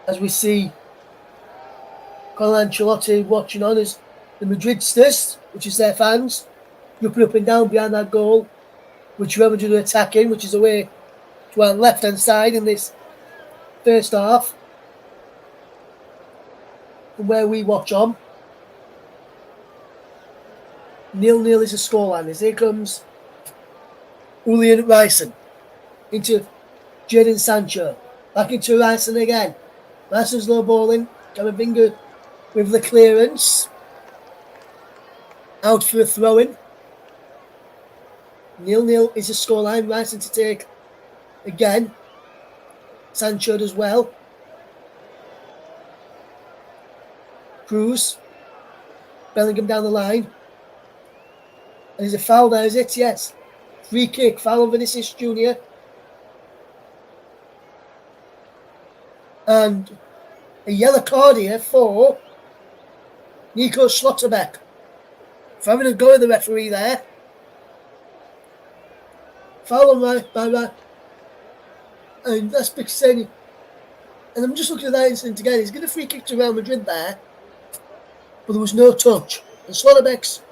As we see Carlo Ancelotti watching on as the Madridsters, which is their fans, looking up and down behind that goal, which Real Madrid are attacking, which is away to our left-hand side in this first half, from where we watch on. 0-0 is the scoreline. As here comes Julian Ryson into Jadon Sancho. Back into Ryson again. Ryson's low balling. Camavinga with the clearance. Out for a throw-in. 0-0 is the scoreline. Ryson to take again. Sancho as well. Cruz. Bellingham down the line. And there's a foul there, is it? Yes. free kick, foul on Vinicius Jr. And a yellow card here for Nico Schlotterbeck for having a go at the referee there. Foul on by and that's big saying. And I'm just looking at that incident again. He's getting a free kick to Real Madrid there, but there was no touch. And Schlotterbeck's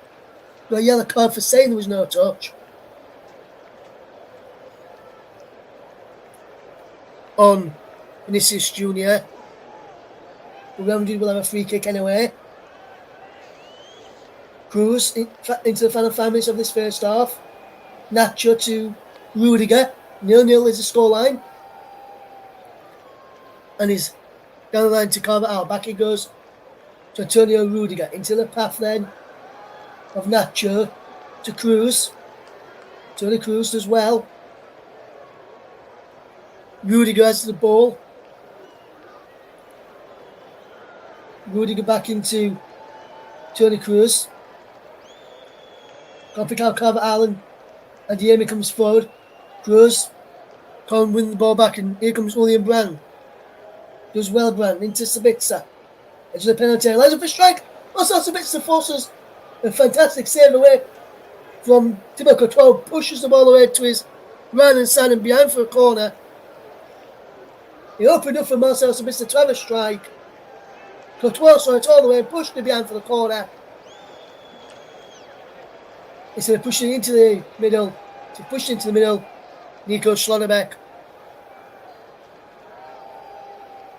got a yellow card for saying there was no touch on Vinicius Jr. Real Madrid will have a free kick anyway. Cruz into the final 5 minutes of this first half. Nacho to Rudiger. 0-0 is the scoreline. And he's down the line to Carvajal. Back he goes to Antonio Rudiger. Into the path then of Nacho to Cruz. Toni Kroos as well. Rudiger has the ball. Rudiger back into Toni Kroos. Can't pick out Carvajal and Diemi comes forward. Kroos can't win the ball back, and here comes Julian Brand. Does well, Brand into Sabitzer. Edge of the penalty. Lines up for strike. Also Sabitzer forces a fantastic save away from Thibaut Courtois. Pushes the ball away to his right-hand side and behind for a corner. He opened up for Marcel Sabitzer to have a strike. Courtois saw it all the way and pushed it behind for the corner. Instead of pushing into the middle, he pushed into the middle. Nico Schlotterbeck.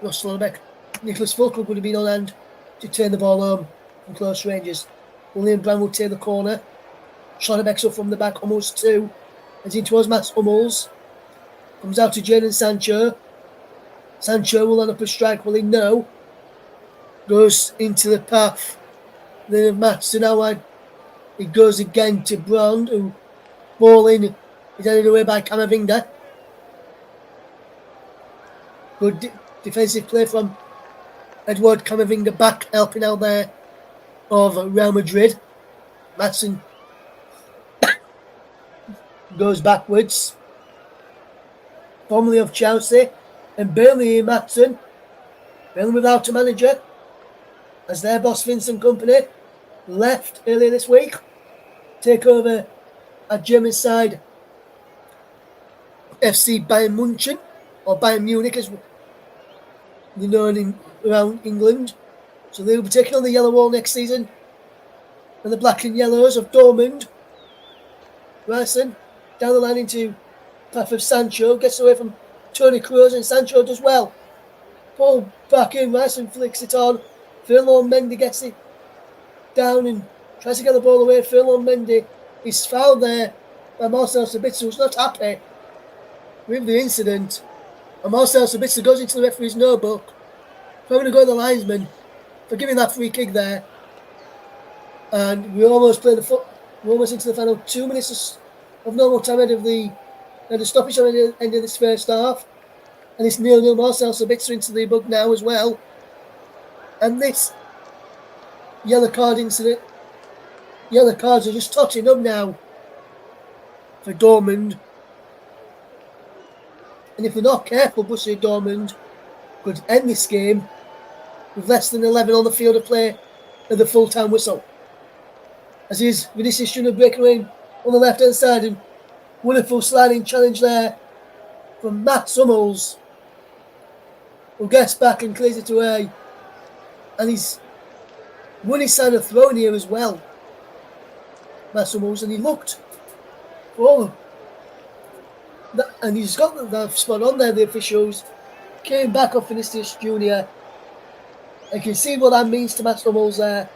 Not Schlotterbeck. Nicholas Fulkrug would have been on hand to turn the ball home from close ranges. William Brand will take the corner. Schlotterbeck's up from the back, almost two. As in towards Mats Hummels. Comes out to Jadon Sancho. Sancho will line up a strike, will he? No. Goes into the path. Then Mats, so now it goes again to Brand, who ball in is headed away by Camavinga. Good defensive play from Edward Camavinga, back helping out there of Real Madrid. Maatsen goes backwards. Formerly of Chelsea. And Burnley in Maatsen. Burnley without a manager, as their boss Vincent Kompany left earlier this week. Take over at German side FC Bayern München, or Bayern Munich as they're known around England. So they will be taking on the yellow wall next season. And the black and yellows of Dortmund. Ryerson down the line into path of Sancho, gets away from Toni Kroos, and Sancho does well. Ball back in, Ryerson flicks it on. Ferland Mendy gets it down and tries to get the ball away. Ferland Mendy is fouled there by Marcel Sabitzer, who's not happy with the incident. And Marcel Sabitzer goes into the referee's notebook, having to go to the linesman for giving that free kick there. And we're almost we're almost into the final 2 minutes of normal time end of the stoppage at the end of this first half. And it's 0-0. Marcel Sabitzer into the book now as well. And this yellow card incident, yellow cards are just totting up now for Dortmund. And if they're not careful, Borussia Dortmund could end this game with less than 11 on the field of play at the full-time whistle. As is Vinicius Jr. breaking away on the left-hand side, and wonderful sliding challenge there from Mats Hummels, who gets back and clears it away. And he's won his side of throwing here as well, Mats Hummels, and he looked and he's got the spot on there. The officials came back off Vinicius Jr. I can see what that means to Mats Hummels there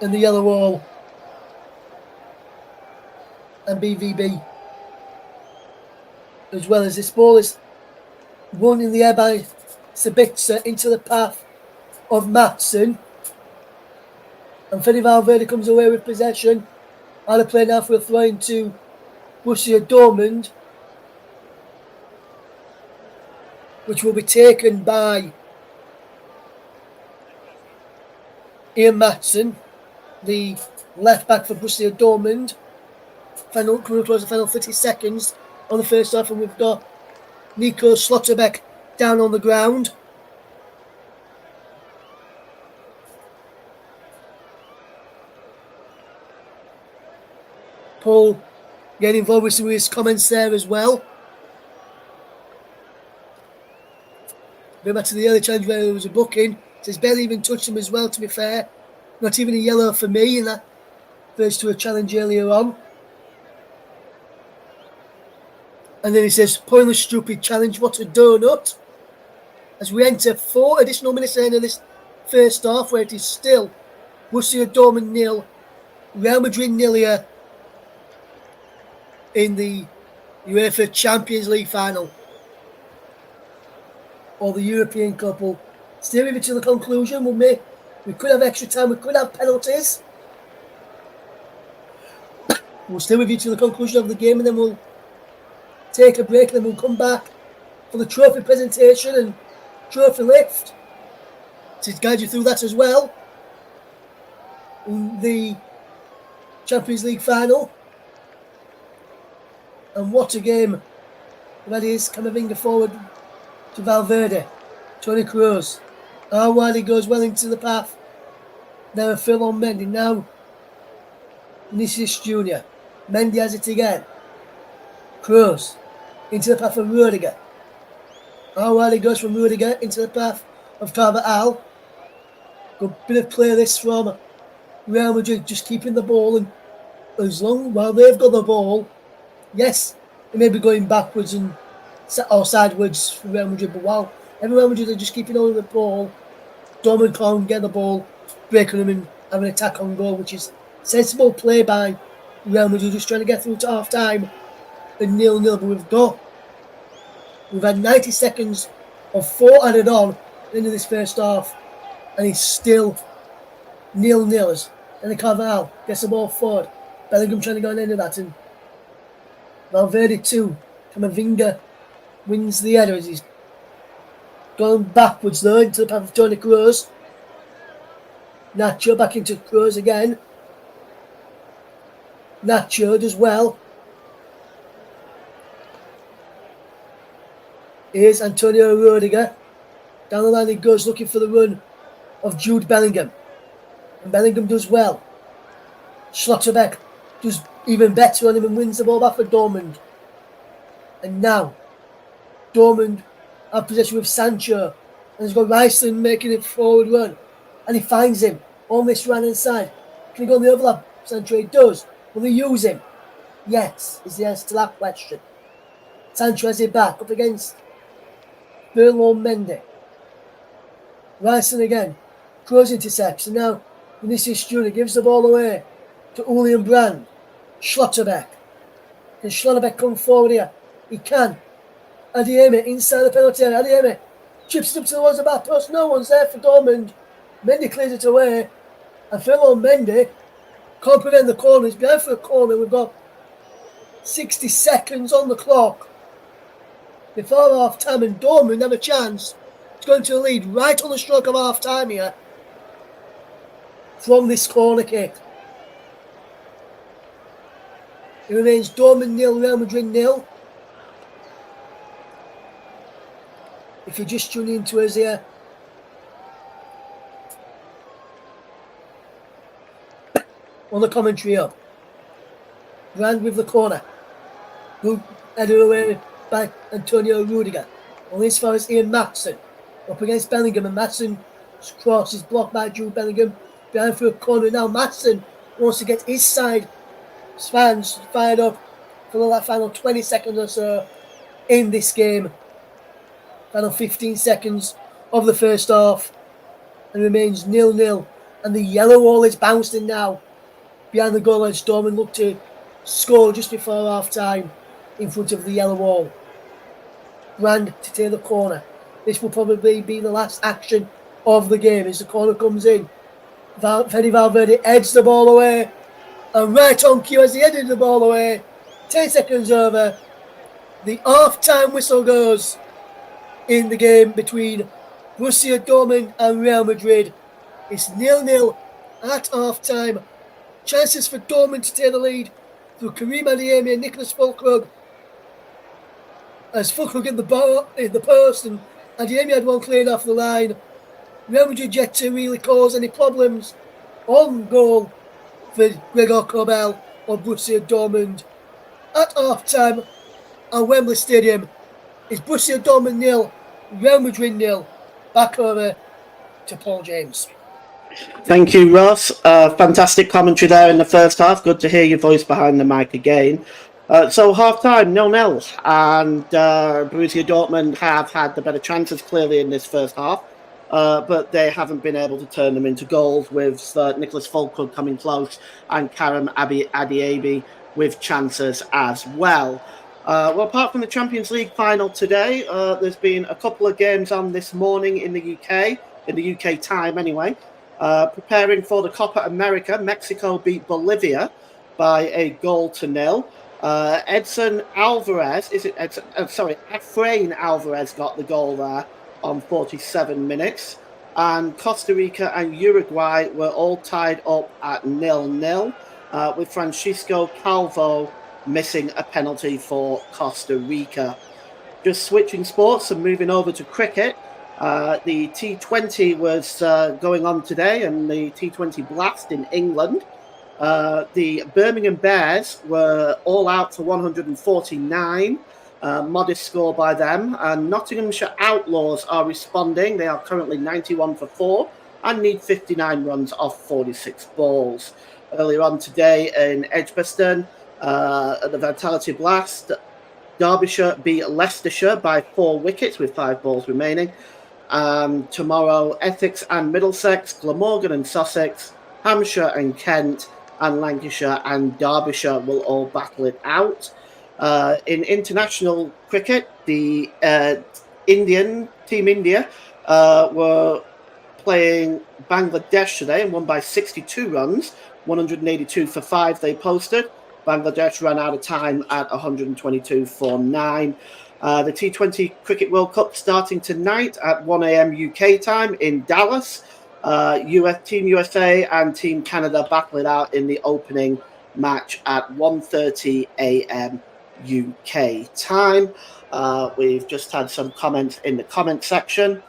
in the yellow wall and BVB, as well as this ball is won in the air by Sabitzer into the path of Maatsen, and Fede Valverde comes away with possession. Out of play now for a throw into Borussia Dortmund, which will be taken by Ian Maatsen, the left back for Borussia Dortmund. Coming towards the final 30 seconds on the first half, and we've got Nico Schlotterbeck down on the ground. Paul getting involved with some of his comments there as well. Going back to the early challenge where there was a booking. Says barely even touched him as well, to be fair. Not even a yellow for me in that first to a challenge earlier on. And then he says, pointless, stupid challenge, what a donut. As we enter 4 additional minutes into this first half, where it is still Borussia Dortmund 0, Real Madrid 0 here in the UEFA Champions League final. Or the European Cup. Will stay with it to the conclusion. We could have extra time, we could have penalties. We'll stay with you to the conclusion of the game, and then we'll take a break, and then we'll come back for the trophy presentation and trophy lift to guide you through that as well. In the Champions League final. And what a game that is. Camavinga forward to Valverde. Toni Kroos. How wide he goes well into the path. Now Phil on Mendy. Now Vinicius Jr. Mendy has it again. Kroos into the path of Rudiger. How wide he goes from Rudiger into the path of Carvajal. Good bit of play this from Real Madrid, just keeping the ball, and as long while they've got the ball, yes, they may be going backwards or sideways for Real Madrid, but while Real Madrid are just keeping hold of the ball, Dortmund can't get the ball, breaking them and have an attack on goal, which is sensible play by Real Madrid, just trying to get through to half time and 0-0. But we've had 90 seconds of 4 added on into this first half, and it's still 0-0. And the Carvajal gets the ball forward. Bellingham trying to go into that, and Valverde too. Camavinga wins the header as he's going backwards though into the path of Toni Kroos. Nacho back into Kroos again. Nacho does well. Here's Antonio Rudiger. Down the line he goes, looking for the run of Jude Bellingham. And Bellingham does well. Schlotterbeck does even better on him and wins the ball back for Dortmund. And now, Dortmund have possession with Sancho. And he's got Riceland making a forward run. And he finds him on this right hand side. Can he go on the overlap? Sancho, he does. Will he use him? Yes, is the answer to that question. Sancho has it back up against Ferland Mendy. Riceland again. Kroos intercepts. And now Vinicius Jr. gives the ball away to Julian Brand. Schlotterbeck. Can Schlotterbeck come forward here? He can. Adiemi inside the penalty area. Adiemi chips it up towards the back post. No one's there for Dortmund. Mendy clears it away. And Ferland Mendy can't prevent the corner. He's behind for a corner. We've got 60 seconds on the clock before half time, and Dortmund have a chance to go into the lead right on the stroke of half time here from this corner kick. It remains Dortmund 0, Real Madrid 0. If you're just tuning into us here, on the commentary up. Brand with the corner. Headed away by Antonio Rudiger. Only as far as Ian Matson. Up against Bellingham, and Matson's cross is blocked by Jude Bellingham. Behind for a corner now. Matson wants to get his side fans fired up for that final 20 seconds or so in this game. Final 15 seconds of the first half. And remains 0-0. And the yellow wall is bouncing now. Behind the goal edge, Dortmund look to score just before half time in front of the yellow wall. Brand to take the corner. This will probably be the last action of the game as the corner comes in. Fede Valverde heads the ball away. And right on cue as he headed the ball away. 10 seconds over. The half-time whistle goes in the game between Borussia Dortmund and Real Madrid. It's 0-0 at half-time. Chances for Dortmund to take the lead through Karim Adeyemi and Nicholas Fulkrug. As Fulkrug in the post, and Adeyemi had one cleared off the line. Real Madrid yet to really cause any problems on goal for Gregor Kobel or Borussia Dortmund. At half-time at Wembley Stadium, is Borussia Dortmund 0, Real Madrid 0. Back over to Paul James. Thank you, Ross. Fantastic commentary there in the first half. Good to hear your voice behind the mic again. So half-time, 0-0. And Borussia Dortmund have had the better chances, clearly, in this first half. But they haven't been able to turn them into goals, with Nicholas Fulkrug coming close and Karim Adeyemi with chances as well. Well, apart from the Champions League final today, there's been a couple of games on this morning in the UK time anyway. Preparing for the Copa America, Mexico beat Bolivia by 1-0. Edson Alvarez, Efrain Alvarez got the goal there on 47 minutes. And Costa Rica and Uruguay were all tied up at 0-0, with Francisco Calvo missing a penalty for Costa Rica. Just switching sports and moving over to cricket. The T20 was going on today, and the T20 Blast in England. The Birmingham Bears were all out for 149. Modest score by them. And Nottinghamshire Outlaws are responding. They are currently 91 for 4 and need 59 runs off 46 balls. Earlier on today in Edgbaston, at the Vitality Blast, Derbyshire beat Leicestershire by 4 wickets with 5 balls remaining. Tomorrow, Essex and Middlesex, Glamorgan and Sussex, Hampshire and Kent, and Lancashire and Derbyshire will all battle it out. In international cricket, the Team India were playing Bangladesh today and won by 62 runs, 182 for 5 they posted. Bangladesh ran out of time at 122 for 9. The T20 Cricket World Cup starting tonight at 1 a.m. UK time in Dallas. Team USA and Team Canada battle it out in the opening match at 1:30 a.m. UK time. We've just had some comments in the comment section.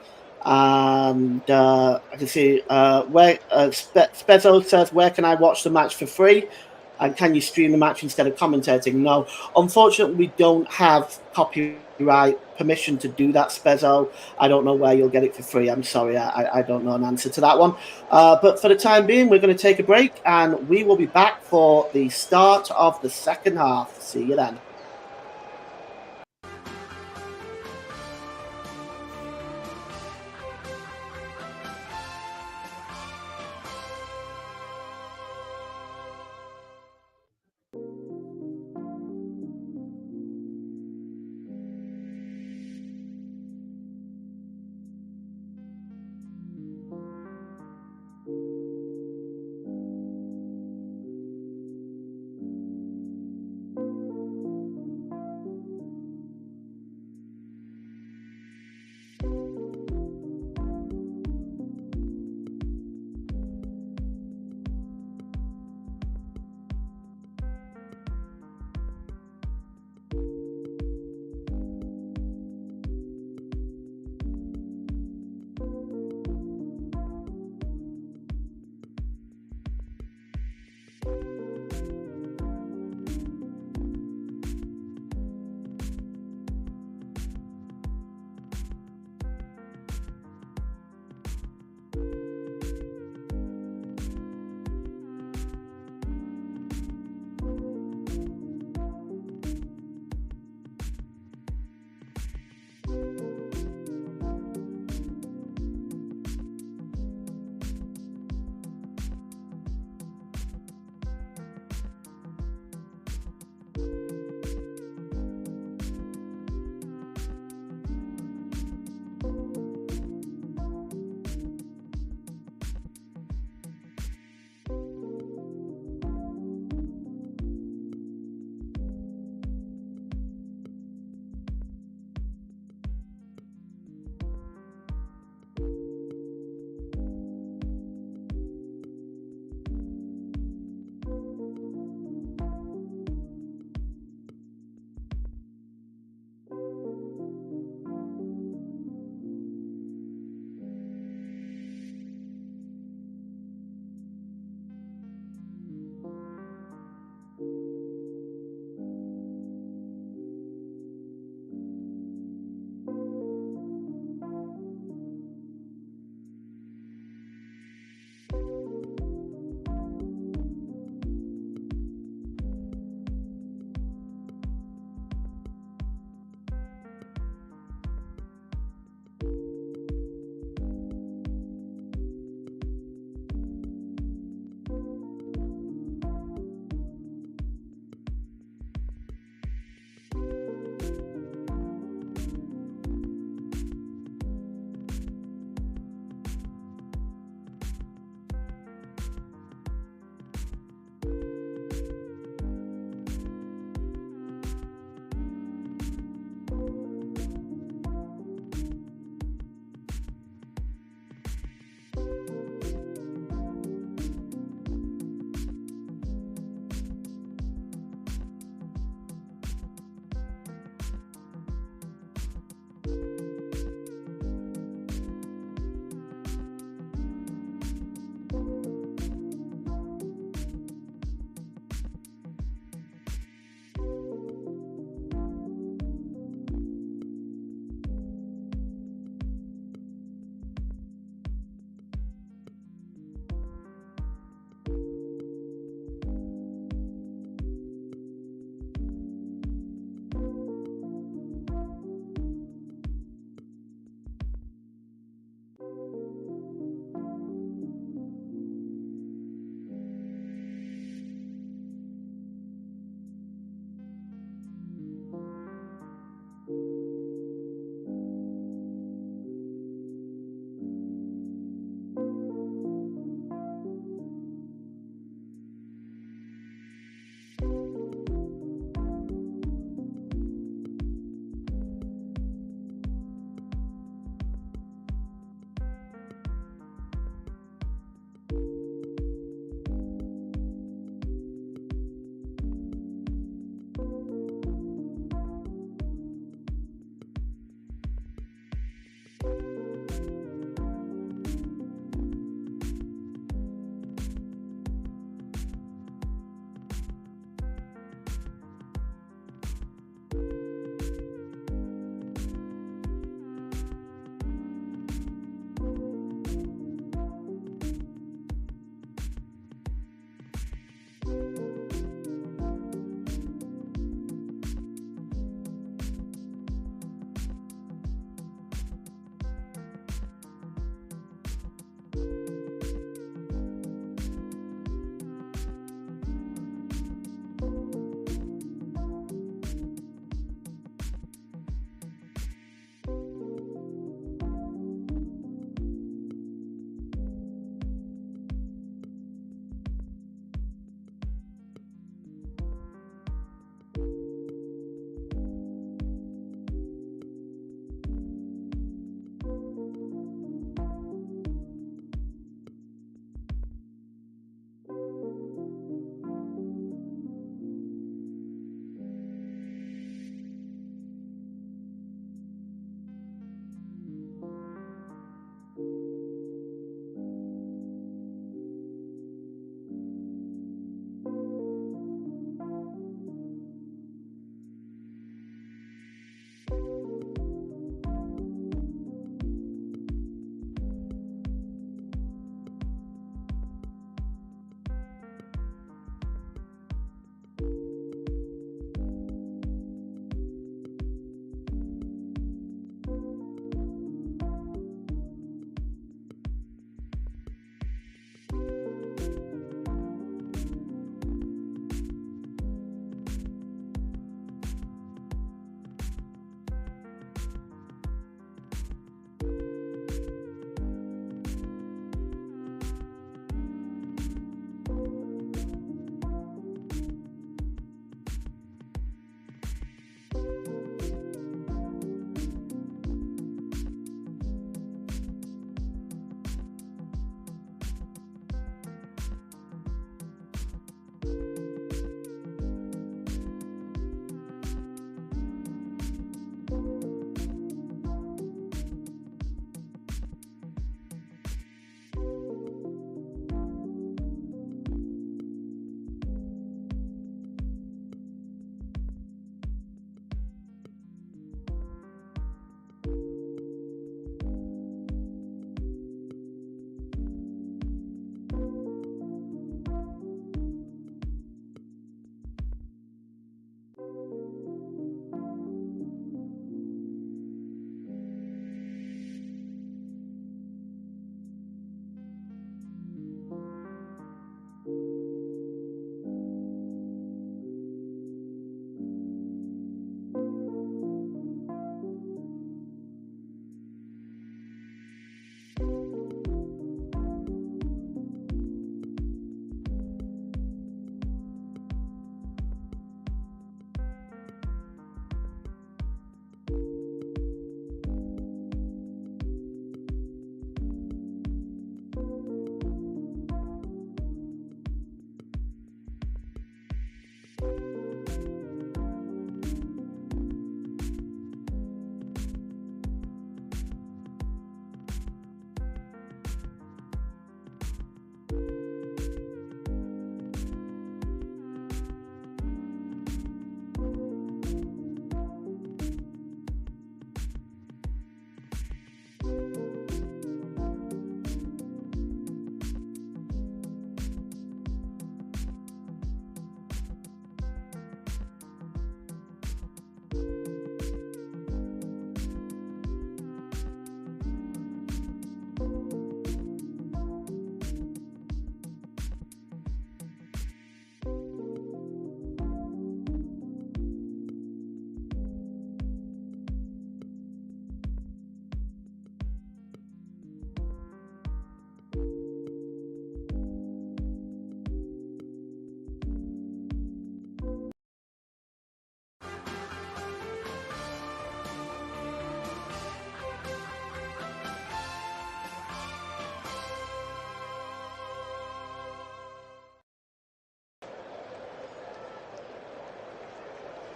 And I can see where Spezzo says, where can I watch the match for free? And can you stream the match instead of commentating? No. Unfortunately, we don't have copyright permission to do that, Spezzo. I don't know where you'll get it for free. I'm sorry, I don't know an answer to that one. But for the time being, we're going to take a break, and we will be back for the start of the second half. See you then.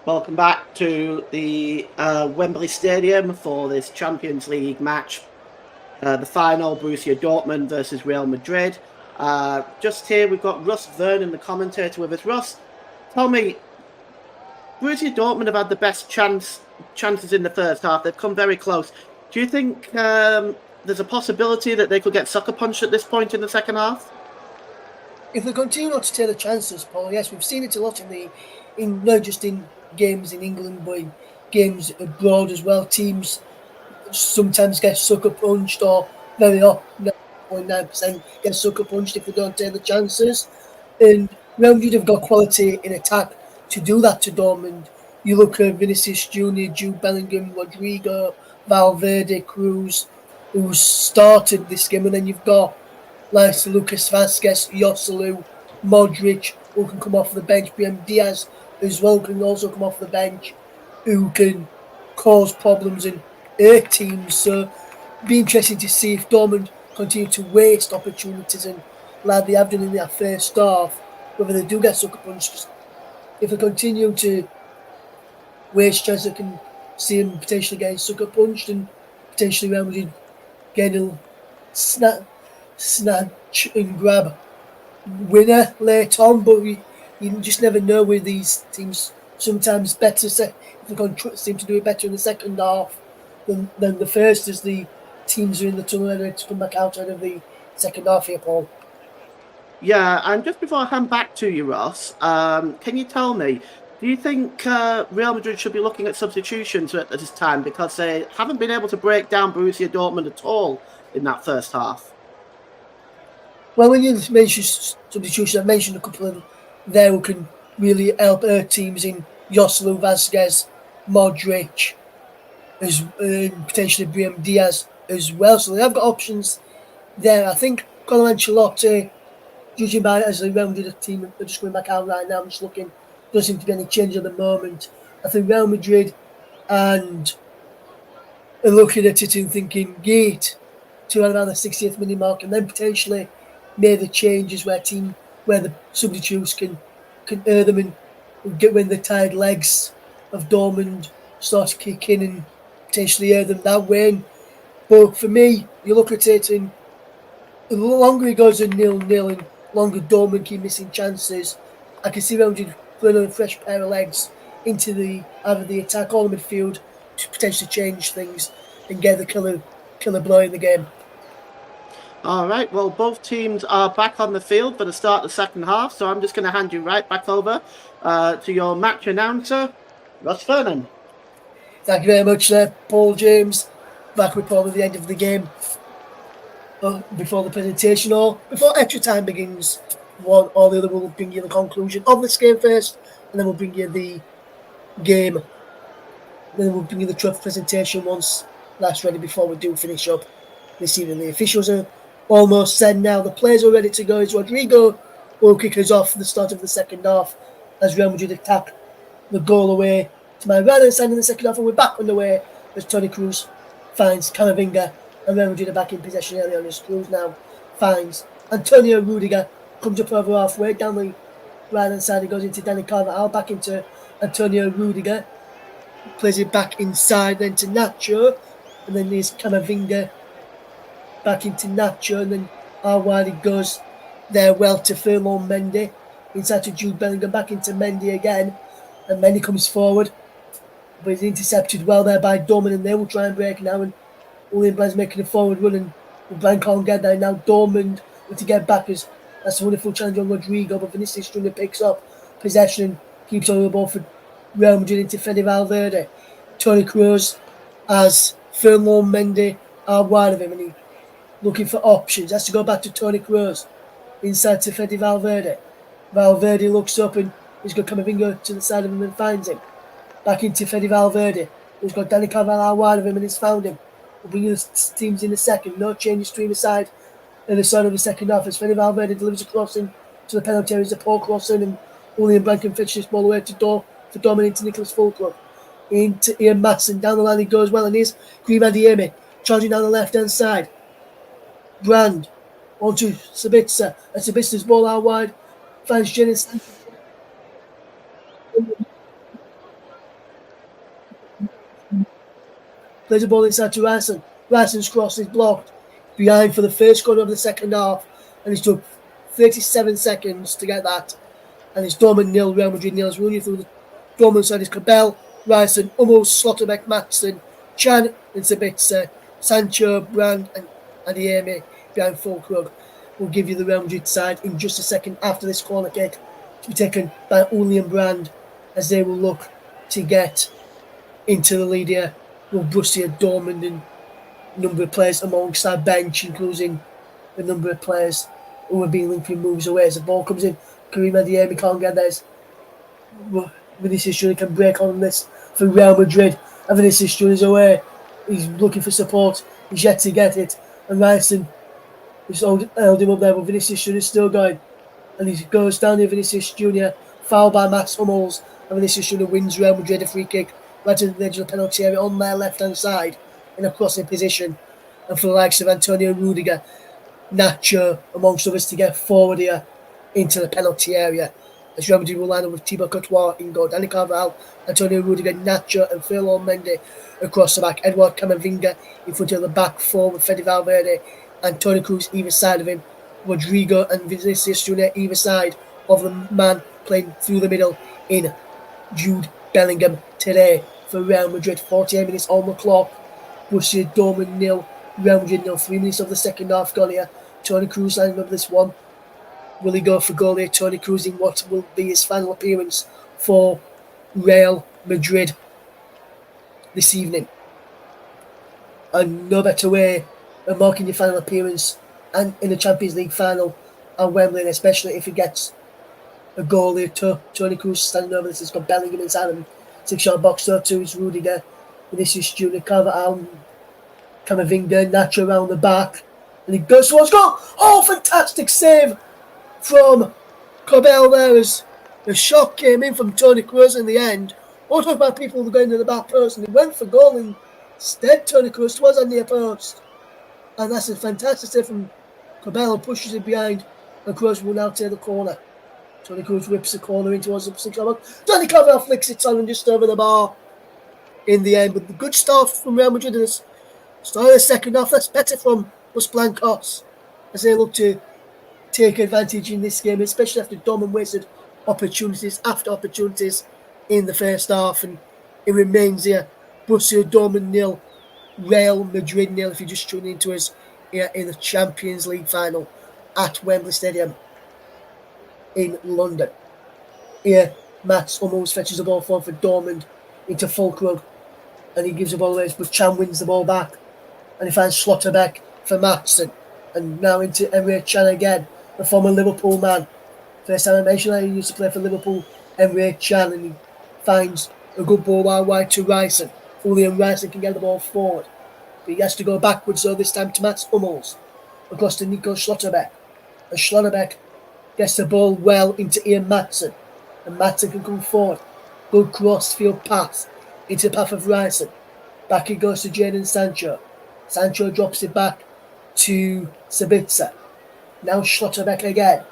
Welcome back to the Wembley Stadium for this Champions League match. The final, Borussia Dortmund versus Real Madrid. Just here, we've got Russ Vernon, the commentator, with us. Russ, tell me, Borussia Dortmund have had the best chances in the first half. They've come very close. Do you think there's a possibility that they could get sucker punched at this point in the second half? If they continue not to take the chances, Paul, yes, we've seen it a lot in not just in games in England, but in games abroad as well. Teams sometimes get sucker punched, or very often, 9.9% get sucker punched if they don't take the chances. And Real Madrid have got quality in attack to do that to Dortmund. You look at Vinicius Junior, Jude Bellingham, Rodrigo, Valverde, Cruz, who started this game, and then you've got like Lucas Vazquez, Joselu, Modric, who can come off the bench. BM Diaz as well can also come off the bench, who can cause problems in 8 teams. So it'd be interesting to see if Dortmund continue to waste opportunities, and like they have done in their first half, whether they do get sucker punched. If they continue to waste chances, they can see them potentially getting sucker punched, and potentially Real Madrid getting a snatch and grab winner late on. But you just never know with these teams. Sometimes better if they seem to do it better in the second half than the first, as the teams are in the tunnel ready to come back out of the second half here, Paul. Yeah, and just before I hand back to you, Ross, can you tell me, do you think Real Madrid should be looking at substitutions at this time, because they haven't been able to break down Borussia Dortmund at all in that first half? Well, when you mention substitutions, I mentioned a couple of there who can really help our teams in Joselu, Vazquez, Modric, potentially BM Diaz as well. So they have got options there. I think Carlo Ancelotti, judging by it as the Real Madrid team, are just going back out right now. I'm just looking. Doesn't seem to be any change at the moment. I think Real Madrid and are looking at it and thinking, gate to around the 60th minute mark, and then potentially make the changes where the substitutes can earn them and get when the tired legs of Dortmund start to kick in and potentially earn them that way. But for me, you look at it, and the longer it goes in 0-0 and longer Dortmund keep missing chances, I can see Real Madrid putting a fresh pair of legs into either the attack or the midfield to potentially change things and get the killer blow in the game. All right, well, both teams are back on the field for the start of the second half, so I'm just going to hand you right back over to your match announcer, Russ Vernon. Thank you very much, Paul James. Back with Paul at the end of the game. Before the presentation or before extra time begins, one or the other will bring you the conclusion of this game first, and then we'll bring you the game. Then we'll bring you the trophy presentation once that's ready before we do finish up this evening. The officials are almost said now. The players are ready to go. It's Rodrigo will kick us off for the start of the second half as Real Madrid attack the goal away to my right hand side in the second half, and we're back underway as Toni Kroos finds Camavinga, and Real Madrid are back in possession early on as Kroos now finds Antonio Rudiger, comes up over halfway down the right hand side. He goes into Dani Carvajal, back into Antonio Rudiger, plays it back inside then to Nacho, and then there's Camavinga back into Nacho, and then how wide it goes there well to Ferland Mendy, inside to Jude Bellingham, back into Mendy again, and Mendy comes forward, but he's intercepted well there by Dortmund, and they will try and break now, and William Bland's making a forward run, and Bland can't get there. Now Dortmund need to get back, as that's a wonderful challenge on Rodrigo, but Vinicius Junior picks up possession, keeps on the ball for Real Madrid into Fede Valverde. Toni Kroos as Ferland Mendy are wide of him, and he looking for options. Has to go back to Toni Kroos inside to Fede Valverde. Valverde looks up, and he's got Camavinga to the side of him and finds him. Back into Fede Valverde. He's got Dani Carvajal wide of him, and he's found him. We'll bring the teams in a second. No changes between the side and the side of the second half as Fede Valverde delivers a crossing to the penalty area. It's a poor crossing, and William Bland can fetch this ball away to dominate to Nicholas Fulcrum. Into Ian Matson. Down the line he goes well, and here's Grima Diemi charging down the left hand side. Brand onto Sabitzer, and Sabitzer's ball out wide finds Jennings. plays the ball inside to Ryerson. Ryerson's cross is blocked behind for the first corner of the second half, and it took 37 seconds to get that. And it's Dortmund 0, Real Madrid 0. It's running through the Dortmund side is Cabell, Ryerson, Hummels, Slotterbeck, Matson, Chan and Sabitzer, Sancho, Brand and Adiemi behind Fulkrug. We'll give you the Real Madrid side in just a second after this corner kick to be taken by Uli and Brand as they will look to get into the lead here. Will Borussia Dortmund and number of players alongside bench, including the number of players who are being linked with moves away as the ball comes in. Karim Adiemi can't get this. Vinicius Junior can break on this for Real Madrid. And Vinicius Junior's away. He's looking for support. He's yet to get it. And Ryerson has held him up there, but Vinicius Junior's still going. And he goes down to Vinicius Junior, fouled by Mats Hummels. And Vinicius Junior wins Real Madrid a free kick right to the edge of the penalty area on their left-hand side in a crossing position. And for the likes of Antonio Rudiger, Nacho, amongst others, to get forward here into the penalty area. As Real Madrid will line up with Thibaut Courtois in goal, Dani Carvajal, Antonio Rudiger, Nacho and Ferland Mendy across the back. Edouard Camavinga in front of the back four with Fede Valverde and Toni Kroos either side of him. Rodrigo and Vinicius Junior either side of the man playing through the middle in Jude Bellingham today for Real Madrid. 48 minutes on the clock. Borussia Dortmund 0, Real Madrid 0. 3 minutes of the second half gone here. Toni Kroos lining up this one. Will he go for goal here? Toni Kroos in what will be his final appearance for Real Madrid this evening. And no better way of marking your final appearance and in the Champions League final at Wembley, especially if he gets a goal here. Toni Kroos standing over this. He's got Bellingham inside him. 6-yard box throw to his Rudiger. Vinicius Junior, Carvajal, Camavinga, Nacho around the back. And he goes towards goal. Oh, fantastic save from Cabell there as the shot came in from Toni Kroos in the end. All talk about people going to the back post, and he went for goal instead. Toni Kroos was on the near post. And that's a fantastic save from Cabell, pushes it behind, and Kroos will now take the corner. Toni Kroos whips the corner in towards the 6-yard box. Dani Carvajal flicks it on and just over the bar in the end. But the good start from Real Madrid in the start of the second half. That's better from Los Blancos as they look to take advantage in this game, especially after Dortmund wasted opportunities after opportunities in the first half. And it remains here. Borussia Dortmund 0, Real Madrid 0 if you're just tuning into us here in the Champions League final at Wembley Stadium in London. Here, Mats Hummels fetches the ball forward for Dortmund into Fulkrug, and he gives the ball away, but Chan wins the ball back, and he finds Slotterbeck for Matson, and now into Emre Can again, the former Liverpool man. First time I mentioned that he used to play for Liverpool, Emre Can, and he finds a good ball wide to Ryerson. Julian Ryerson can get the ball forward, but he has to go backwards, so this time to Mats Hummels, across to Nico Slotterbeck, and Slotterbeck gets the ball well into Ian Matson, and Matson can come forward. Good cross-field pass into the path of Ryerson. Back it goes to Jadon Sancho. Sancho drops it back to Sabitzer. Now Slotterbeck again.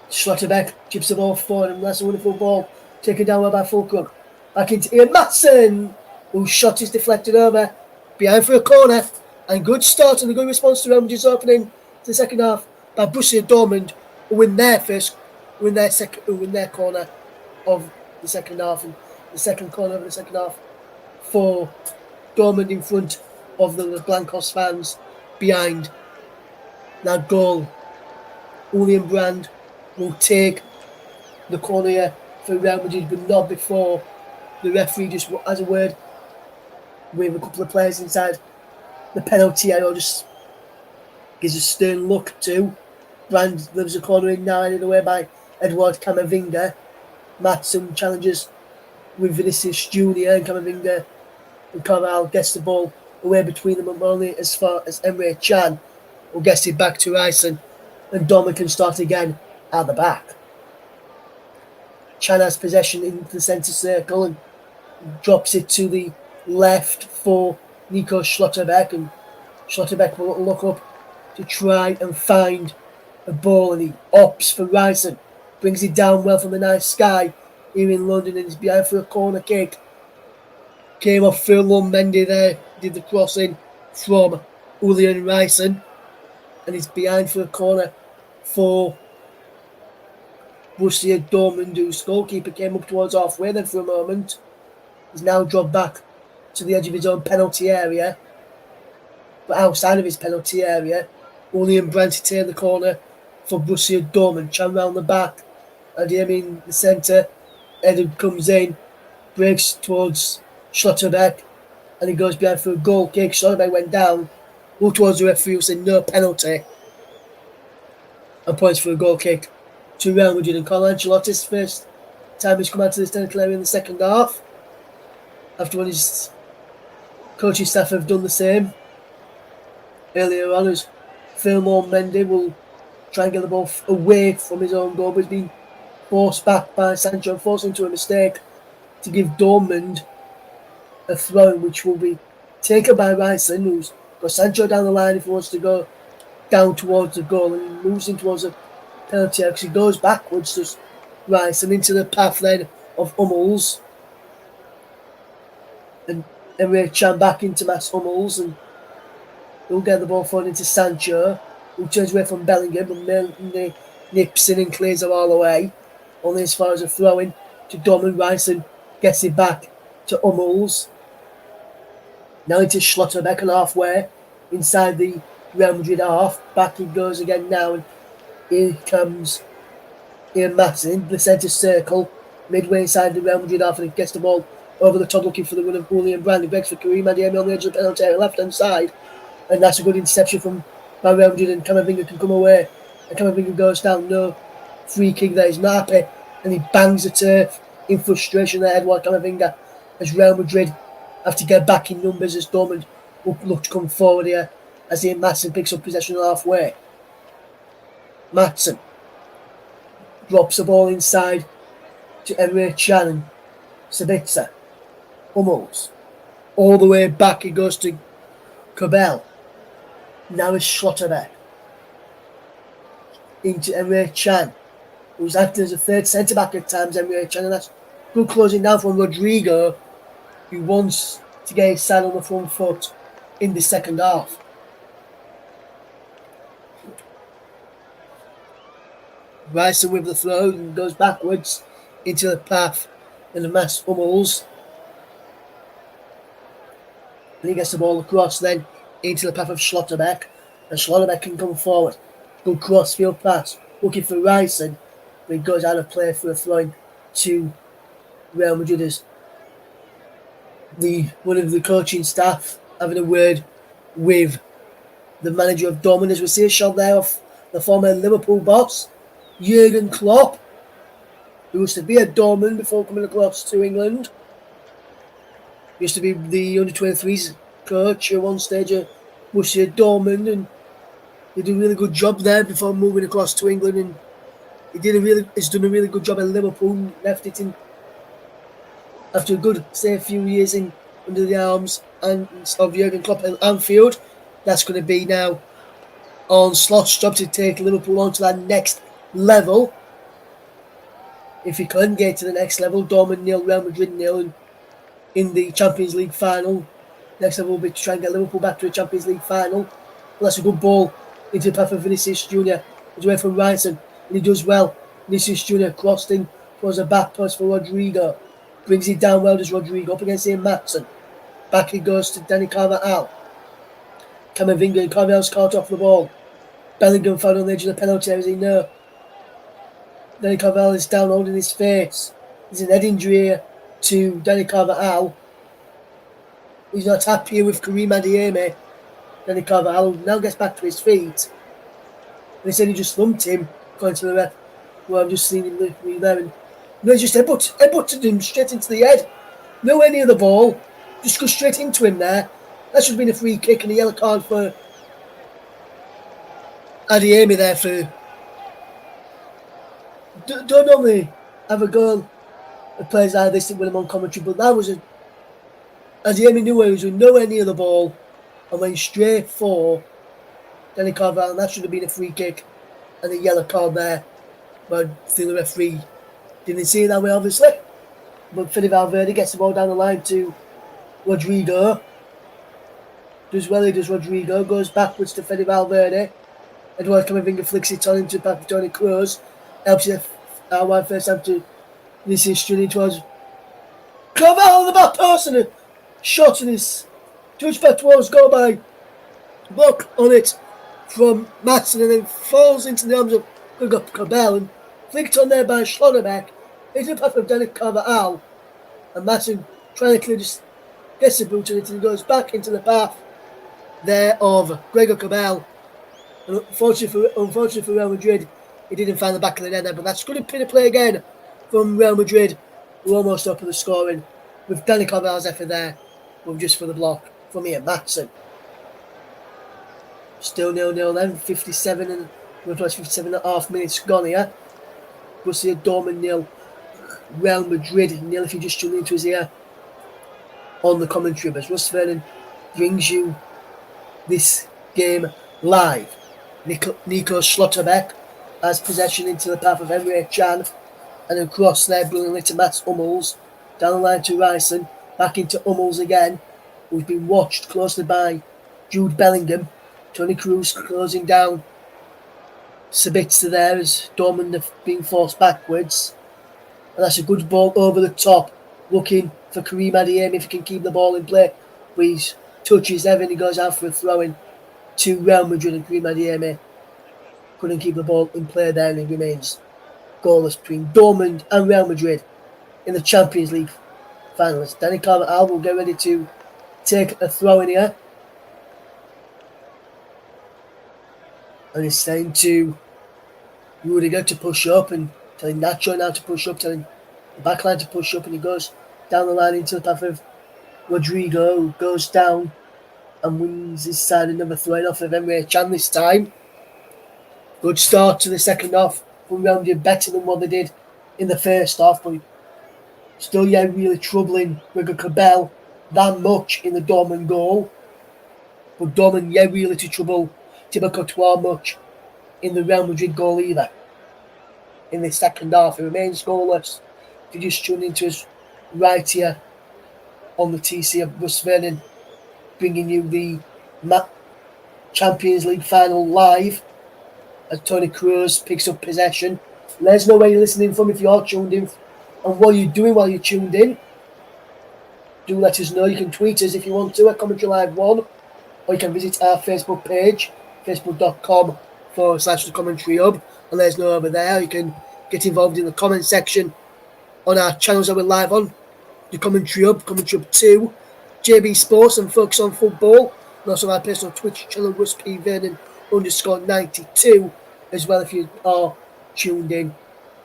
Slotterbeck chips the ball forward, and that's a wonderful ball taken down by Fulkrug. Back into Ian Matson, whose shot is deflected over behind for a corner. And good start and a good response to Real Madrid's opening to the second half by Borussia Dortmund, who win their corner of the second half, and the second corner of the second half for Dortmund in front of the Blancos fans behind that goal. Julian Brand will take the corner here for Real Madrid, but not before the referee just has a word with a couple of players inside the penalty area, or just gives a stern look to. Brand lives a corner in now, headed away by Edouard Camavinga. Matson challenges with Vinicius Junior, and Camavinga and Carvajal gets the ball away between them, and only as far as Emre Can, who gets it back to Ryerson, and Dortmund can start again at the back. Can has possession into the centre circle and drops it to the left for Nico Slotterbeck, and Slotterbeck will look up to try and find a ball, and he opts for Ryerson. Brings it down well from the night sky here in London, and he's behind for a corner kick. Came off Furlong Mendy there, did the crossing from Julian Ryson, and he's behind for a corner for Borussia Dortmund, whose goalkeeper came up towards halfway then for a moment. He's now dropped back to the edge of his own penalty area. But outside of his penalty area, Julian Brandt to take the corner for Borussia Dortmund. Chan round the back, and him in the centre. Eden comes in, breaks towards Schlotterbeck, and he goes behind for a goal kick. Schlotterbeck went down, looked towards the referee, who said no penalty, and points for a goal kick to Real Madrid. And Carlo Ancelotti's first time he's come out to this technical area in the second half, after when his coaching staff have done the same earlier on, as Furlong Mendy will try and get the ball away from his own goal, but he's been forced back by Sancho and forced into a mistake to give Dortmund a throw, which will be taken by Ryson, who's got Sancho down the line if he wants to go down towards the goal, and he moves in towards the penalty area because he goes backwards to Ryson into the path then of Hummels, and Emre Can back into Mats Hummels, and he'll get the ball forward into Sancho, who turns away from Bellingham, and nips in and clears them all away, only as far as a throw-in to Dortmund. Ryson gets it back to Hummels, now into Schlotterbeck and halfway inside the Real Madrid half. Back he goes again now, and here comes Ian Masson, the centre circle, midway inside the Real Madrid half, and he gets the ball over the top looking for the run of Julian Brandt. He breaks for Karim Adeyemi on the edge of the penalty area, left hand side, and that's a good interception from Real Madrid, and Camavinga can come away, and Camavinga goes down, no free kick there, he's not happy, and he bangs the turf in frustration there, Edouard Camavinga, as Real Madrid have to get back in numbers, as Dortmund will look to come forward here as Ian Maatsen picks up possession halfway. Maatsen drops the ball inside to Emre Can and Sabitzer. Hummels all the way back, he goes to Kobel. Now it's Schlotterbeck into Emre Can, who's acting as a third centre back at times. Emre Can, and that's good closing down from Rodrigo, who wants to get his side on the front foot in the second half. Ryson with the throw and goes backwards into the path in the Mats Hummels. And he gets the ball across then into the path of Schlotterbeck, and Schlotterbeck can come forward. Good cross-field pass, looking for Ryson, but he goes out of play for a throw-in to Real Madrid, as one of the coaching staff having a word with the manager of Dortmund, as we see a shot there of the former Liverpool boss, Jurgen Klopp, who used to be at Dortmund before coming across to England. Used to be the under-23s coach at one stage at Borussia Dortmund, and he did a really good job there before moving across to England, and he's done a really good job at Liverpool. Left it in after a good, say, few years in under the arms and of Jurgen Klopp at Anfield. That's going to be now on Sloth's job to take Liverpool on to that next level. If he can get to the next level, Dortmund 0, Real Madrid 0, and in the Champions League final. Next level will be to try and get Liverpool back to a Champions League final. Well, that's a good ball into the path of Vinicius Junior. He's away from Ryson, and he does well. Vinicius Junior crossed in towards the back post for Rodrigo. Brings it down well, does Rodrigo, up against Ian Maatsen. Back he goes to Dani Carvajal. Camavinga, and Carvajal's caught off the ball. Bellingham found on the edge of the penalty area, as he know. Dani Carvajal is down holding his face. There's an head injury here to Dani Carvajal. He's not happy with Karim Adeyemi. Dani Carvajal now gets back to his feet. They said he just thumped him, according to the ref. Well, I'm just seeing him there, and no, he just headbutted him straight into the head. Nowhere near the ball. Just goes straight into him there. That should have been a free kick and a yellow card for Adeyemi there for... Don't normally have a goal that plays like this with him on commentary, but that was Adeyemi knew he was nowhere near the ball and went straight for Dani Carvajal, and that should have been a free kick and a yellow card there. But I think the referee didn't see it that way, obviously. But Fede Valverde gets the ball down the line to Rodrigo. Does well, he does Rodrigo. Goes backwards to Fede Valverde. Eduardo Camavinga flicks it on into the back of Toni Kroos. Helps you wide first time to this is straight towards Carvalho on the back post and a shot in his touch back towards goal by block on it from Matson and then falls into the arms of Gregor Kobel and flicked on there by Schlotterbeck into the path of Danny Carvalho and Matson trying to just gets the boot on it and goes back into the path there of Gregor Kobel. And unfortunately for Real Madrid, he didn't find the back of the net there, but that's good bit of play again from Real Madrid, who almost up with the scoring with Danny Carvalho's effort there, with just for the block from Ian Matson. Still 0-0 then, 57 and 57.5 minutes gone here. Borussia Dortmund 0, Real Madrid 0 if you just tuned into us here on the commentary. As Russ Vernon brings you this game live. Nico Schlotterbeck has possession into the path of Emre Can and across there brilliantly to Mats Hummels, down the line to Ryson, back into Hummels again, who's been watched closely by Jude Bellingham. Toni Kroos closing down Sabitzer there as Dortmund have been forced backwards. And that's a good ball over the top, looking for Karim Adeyemi if he can keep the ball in play. But he touches Evan, he goes out for a throw-in to Real Madrid and Karim Adeyemi couldn't keep the ball in play there and it remains goalless between Dortmund and Real Madrid in the Champions League finals. Danny Carvalho will get ready to take a throw-in here. And he's saying to Rudiger to push up and telling Nacho now to push up, telling the backline to push up, and he goes down the line into the path of Rodrigo, who goes down and wins his side another throw off of Emre Can this time. Good start to the second half from Real Madrid, better than what they did in the first half, but still really troubling Gregor Kobel that much in the Dortmund goal. But Dortmund really to trouble Thibaut Courtois much in the Real Madrid goal either. In the second half, it remains goalless. If you just tune into us right here on the TC of Russ Vernon, bringing you the Champions League final live as Toni Kroos picks up possession. Let us know where you're listening from if you are tuned in and what you're doing while you're tuned in. Do let us know. You can tweet us if you want to at Commentary Live 1, or you can visit our Facebook page, facebook.com/the Commentary Hub, and let us know over there. You can get involved in the comment section on our channels that we're live on, the Commentary Hub 2, JB Sports and Focus on Football, and also our personal Twitch channel, Russ P. Vernon _92, as well if you are tuned in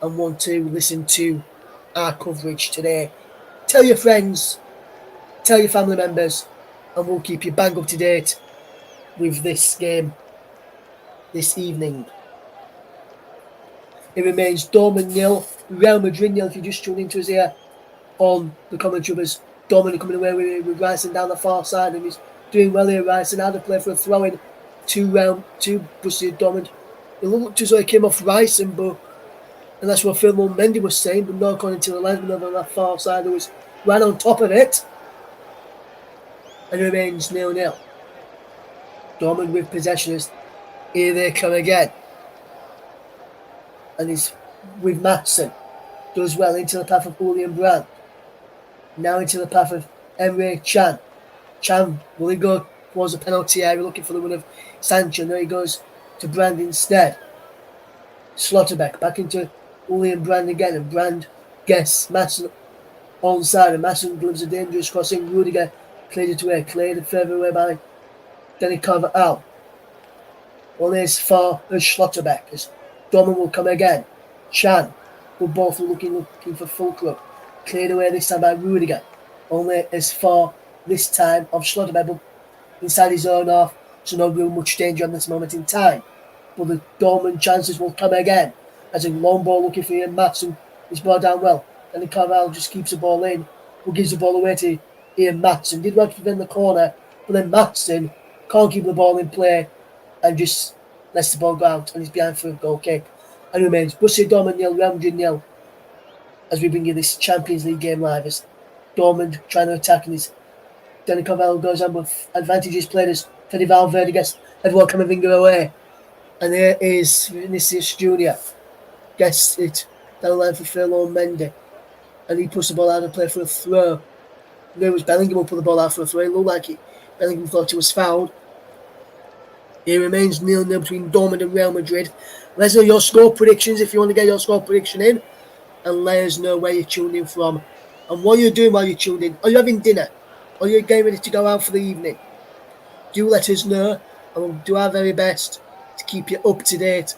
and want to listen to our coverage today. Tell your friends, tell your family members, and we'll keep you bang up to date with this game this evening. It remains Dortmund 0, Real Madrid 0 if you just tuned into us here on the commentary. Dortmund coming away with Ryson down the far side, and he's doing well here. Ryson had to play for a throw-in to Borussia Dortmund. It looked as though he came off Ryson, and that's what Phil Mendy was saying, but not according to the linesman over on that far side who was right on top of it. And it remains 0-0. Dortmund with possession as here they come again. And he's with Matson. Does well into the path of Julian Brandt. Now into the path of Emre Can. Can, will he go towards the penalty area looking for the one of Sancho? There he goes to Brand instead. Schlotterbeck back into Julian Brand again, and Brand gets Matson onside, and Matson delivers a dangerous crossing. Rudiger cleared it away, cleared further away by Danny Carvalho. Well, there's far as Schlotterbeck as Dortmund will come again. Can, who both looking for Fulcrum, cleared away this time by Rudiger. Only as far this time of Schlotterbeck, but inside his own half, so no real much danger on this moment in time. But the Dortmund chances will come again as a long ball looking for Ian Matson is brought down well. And then Carvalho just keeps the ball in, who gives the ball away to Ian Matson. Did well to prevent the corner, but then Matson can't keep the ball in play and just lets the ball go out, and he's behind for a goal kick. And remains Borussia Dortmund 0, Real Madrid 0 as we bring you this Champions League game live as Dortmund trying to attack in this Danny Carvalho goes on with advantages played as Fede Valverde gets Edouard Camavinga away. And there is Vinicius Jr. Gets it down the line for Ferland Mendy. And he puts the ball out of play for a throw. No, it was Bellingham who put the ball out for a throw. It looked like Bellingham thought it was fouled. It remains 0-0 between Dortmund and Real Madrid. Let us know your score predictions if you want to get your score prediction in. And let us know where you're tuned in from. And what you're doing while you're tuned in. Are you having dinner? Are you getting ready to go out for the evening? Do let us know. And we'll do our very best to keep you up to date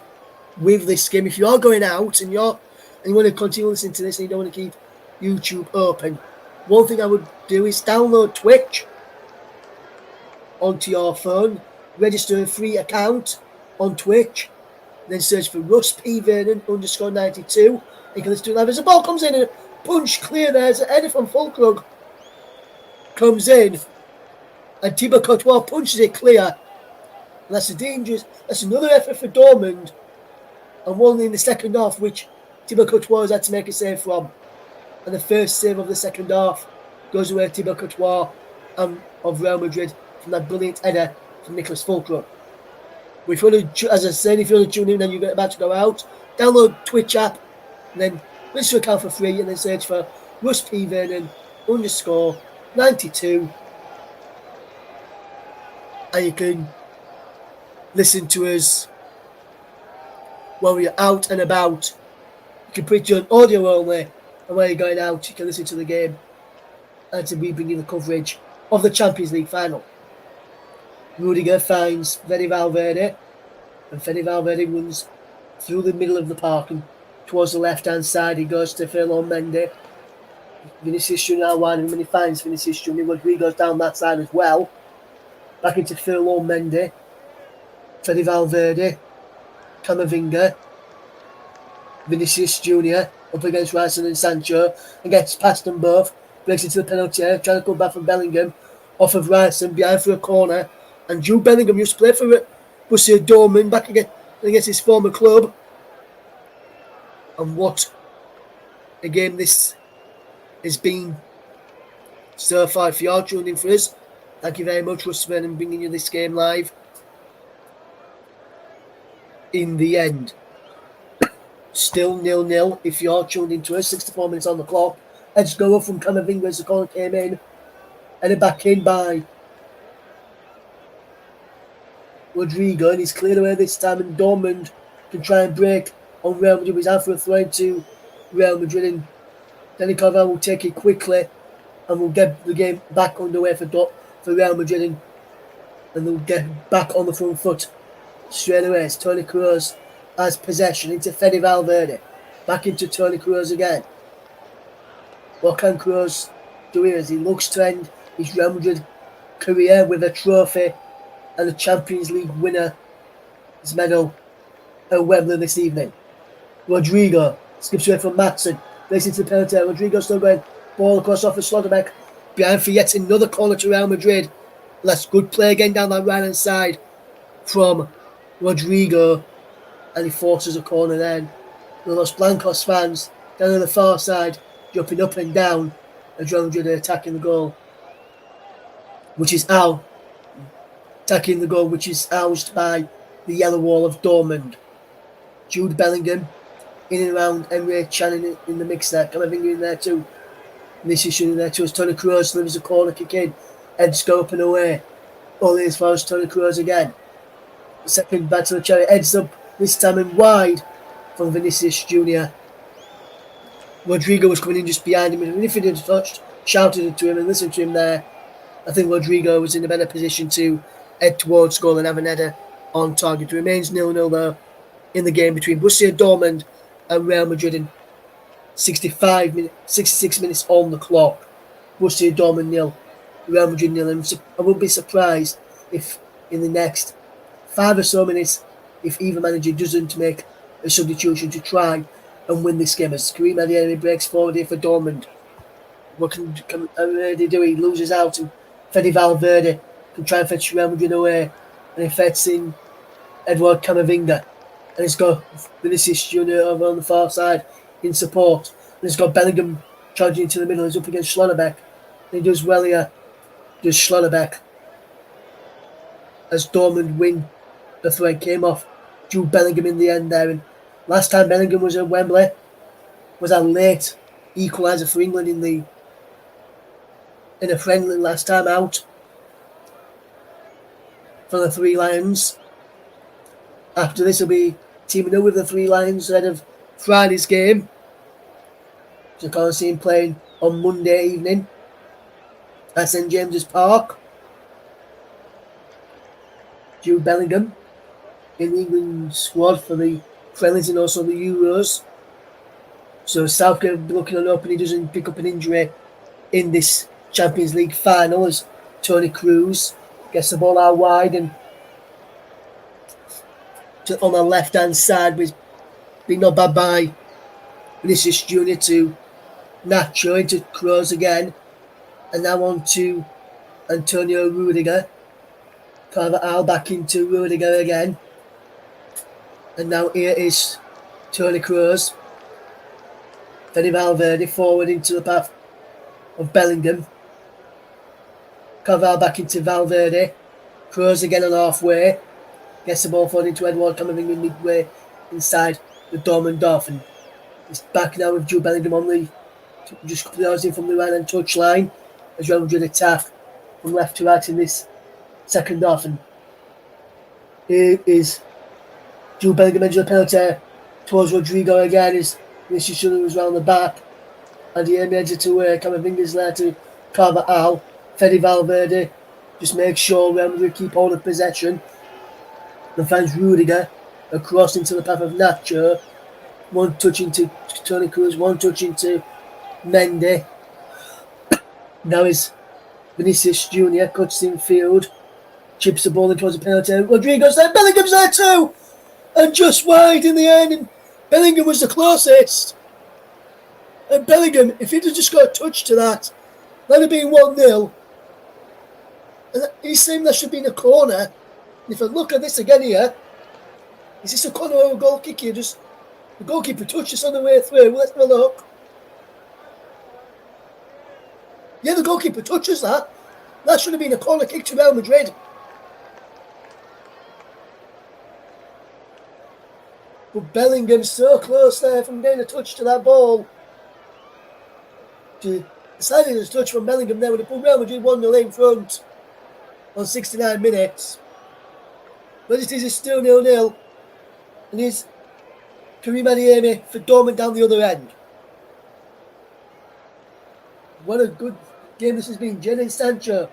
with this game. If you are going out and you want to continue listening to this and you don't want to keep YouTube open, one thing I would do is download Twitch onto your phone, register a free account on Twitch, then search for Russ P. Vernon _92. You can listen to it live as the ball comes in and punch clear there as the header from Fulkrug comes in and Thibaut Courtois punches it clear. And that's another effort for Dortmund, and one in the second half which Thibaut Courtois has had to make a save from. And the first save of the second half goes away to Thibaut Courtois of Real Madrid from that brilliant header from Nicholas Fulkrug. But if you want to, as I said, if you want to tune in and you're about to go out, download Twitch app, and then register an account for free, and then search for Russ P. Vernon _92. And you can listen to us while you're out and about. You can put it on audio only, and while you're going out, you can listen to the game. And to be bringing the coverage of the Champions League final. Rudiger finds Fede Valverde, and Fede Valverde runs through the middle of the park and towards the left-hand side. He goes to Ferland Mendy. Vinicius Jr. now winding when he finds Vinicius Jr. Rodrigo's down that side as well. Back into Ferland Mendy. Fede Valverde. Camavinga. Vinicius Jr. up against Ryerson and Sancho and gets past them both. Breaks into the penalty area, trying to come back from Bellingham. Off of Ryerson, behind for a corner. And Jude Bellingham used to play for Borussia Dortmund back against his former club. And what a game this has been so far. If you are tuning in for us, thank you very much, Russ Vernon, bringing you this game live. In the end, still 0-0 if you are tuned into us. 64 minutes on the clock. Let's go up from Camavinga as the corner came in. Headed back in by Rodrigo, and he's cleared away this time, and Dortmund can try and break on Real Madrid. He's out for a throw into Real Madrid, and Danny Carvalho will take it quickly and will get the game back underway for Real Madrid, and they'll get back on the front foot straight away. It's Toni Kroos has possession into Fede Valverde, back into Toni Kroos again. What can Kroos do here as he looks to end his Real Madrid career with a trophy and a Champions League winner's medal at Wembley this evening? Rodrigo skips away from Maatsen, plays into the penalty. Rodrigo still going, ball across off of Slotterbeck, behind for yet another corner to Real Madrid. That's good play again down that right hand side from Rodrigo, and he forces a corner then. The Los Blancos fans down on the far side jumping up and down as Real Madrid are attacking the goal, which is housed by the yellow wall of Dortmund. Jude Bellingham in and around Emre Can in the mix there. Camavinga in there too. Vinicius in there too as Toni Kroos delivers a corner kick in. Heads go up and away. Only as far as Toni Kroos again. The second back to the cherry. Heads up this time and wide from Vinicius Jr. Rodrigo was coming in just behind him, and if he did touched, shouted it to him and listened to him there. I think Rodrigo was in a better position to head towards goal and have an header on target. It remains 0-0 though in the game between Borussia Dortmund and Real Madrid in 66 minutes on the clock. Borussia Dortmund 0, Real Madrid 0. And I wouldn't be surprised if in the next 5 or so minutes, if either manager doesn't make a substitution to try and win this game, as Karim Adeyemi breaks forward here for Dortmund. What can Adeyemi do? He loses out, and Fede Valverde can try and fetch Real Madrid away, and he fetches in Edouard Camavinga, and it's got Vinicius Jr. over on the far side in support, and it's got Bellingham charging into the middle. He's up against Schlotterbeck, and he does well here does Schlotterbeck as Dortmund win the thread. Came off Jude Bellingham in the end there. And last time Bellingham was at Wembley was a late equaliser for England in a friendly last time out for the Three Lions. After this will be teaming up with the Three Lions ahead of Friday's game. So I can't see him playing on Monday evening at St James's Park. Jude Bellingham in the England squad for the friendlies and also the Euros. So Southgate will be looking on hoping he doesn't pick up an injury in this Champions League final as Toni Kroos gets the ball out wide and on the left hand side was being knocked back by Vinicius Junior to Nacho into Kroos again, and now on to Antonio Rudiger. Carvajal back into Rudiger again, and now here is Toni Kroos. Fede Valverde forward into the path of Bellingham. Carvajal back into Valverde. Kroos again on halfway. Gets the ball forward into Edouard Camavinga midway inside the Dortmund Dolphin. He's back now with Jude Bellingham on the just a couple of yards in from the right hand touchline as Real Madrid attack from left to right in this second half. And here is Jude Bellingham into the penalty towards Rodrigo again as Vinicius Junior was round the back, and he heads it to Camavinga's there to Carvajal. Fede Valverde just makes sure Real Madrid keep hold of possession. And finds Rudiger across into the path of Nacho. One touch into Toni Kroos, one touch into Mendy. Now is Vinicius Junior cuts in field, chips the ball in towards the penalty. Rodrigo's there, Bellingham's there too, and just wide in the end. And Bellingham was the closest. And Bellingham, if he'd have just got a touch to that, that'd have been 1-0. And he's saying there should be in a corner. And if I look at this again here, is this a corner or a goal kick here? Just the goalkeeper touched us on the way through. Well, let's have a look. Yeah, the goalkeeper touches that. That should have been a corner kick to Real Madrid. But Bellingham's so close there from getting a touch to that ball. Deciding a touch from Bellingham there would have put Real Madrid 1-0 in front on 69 minutes. But it is still 0-0. And here's Karim Adeyemi for Dortmund down the other end. What a good game this has been. Jadon Sancho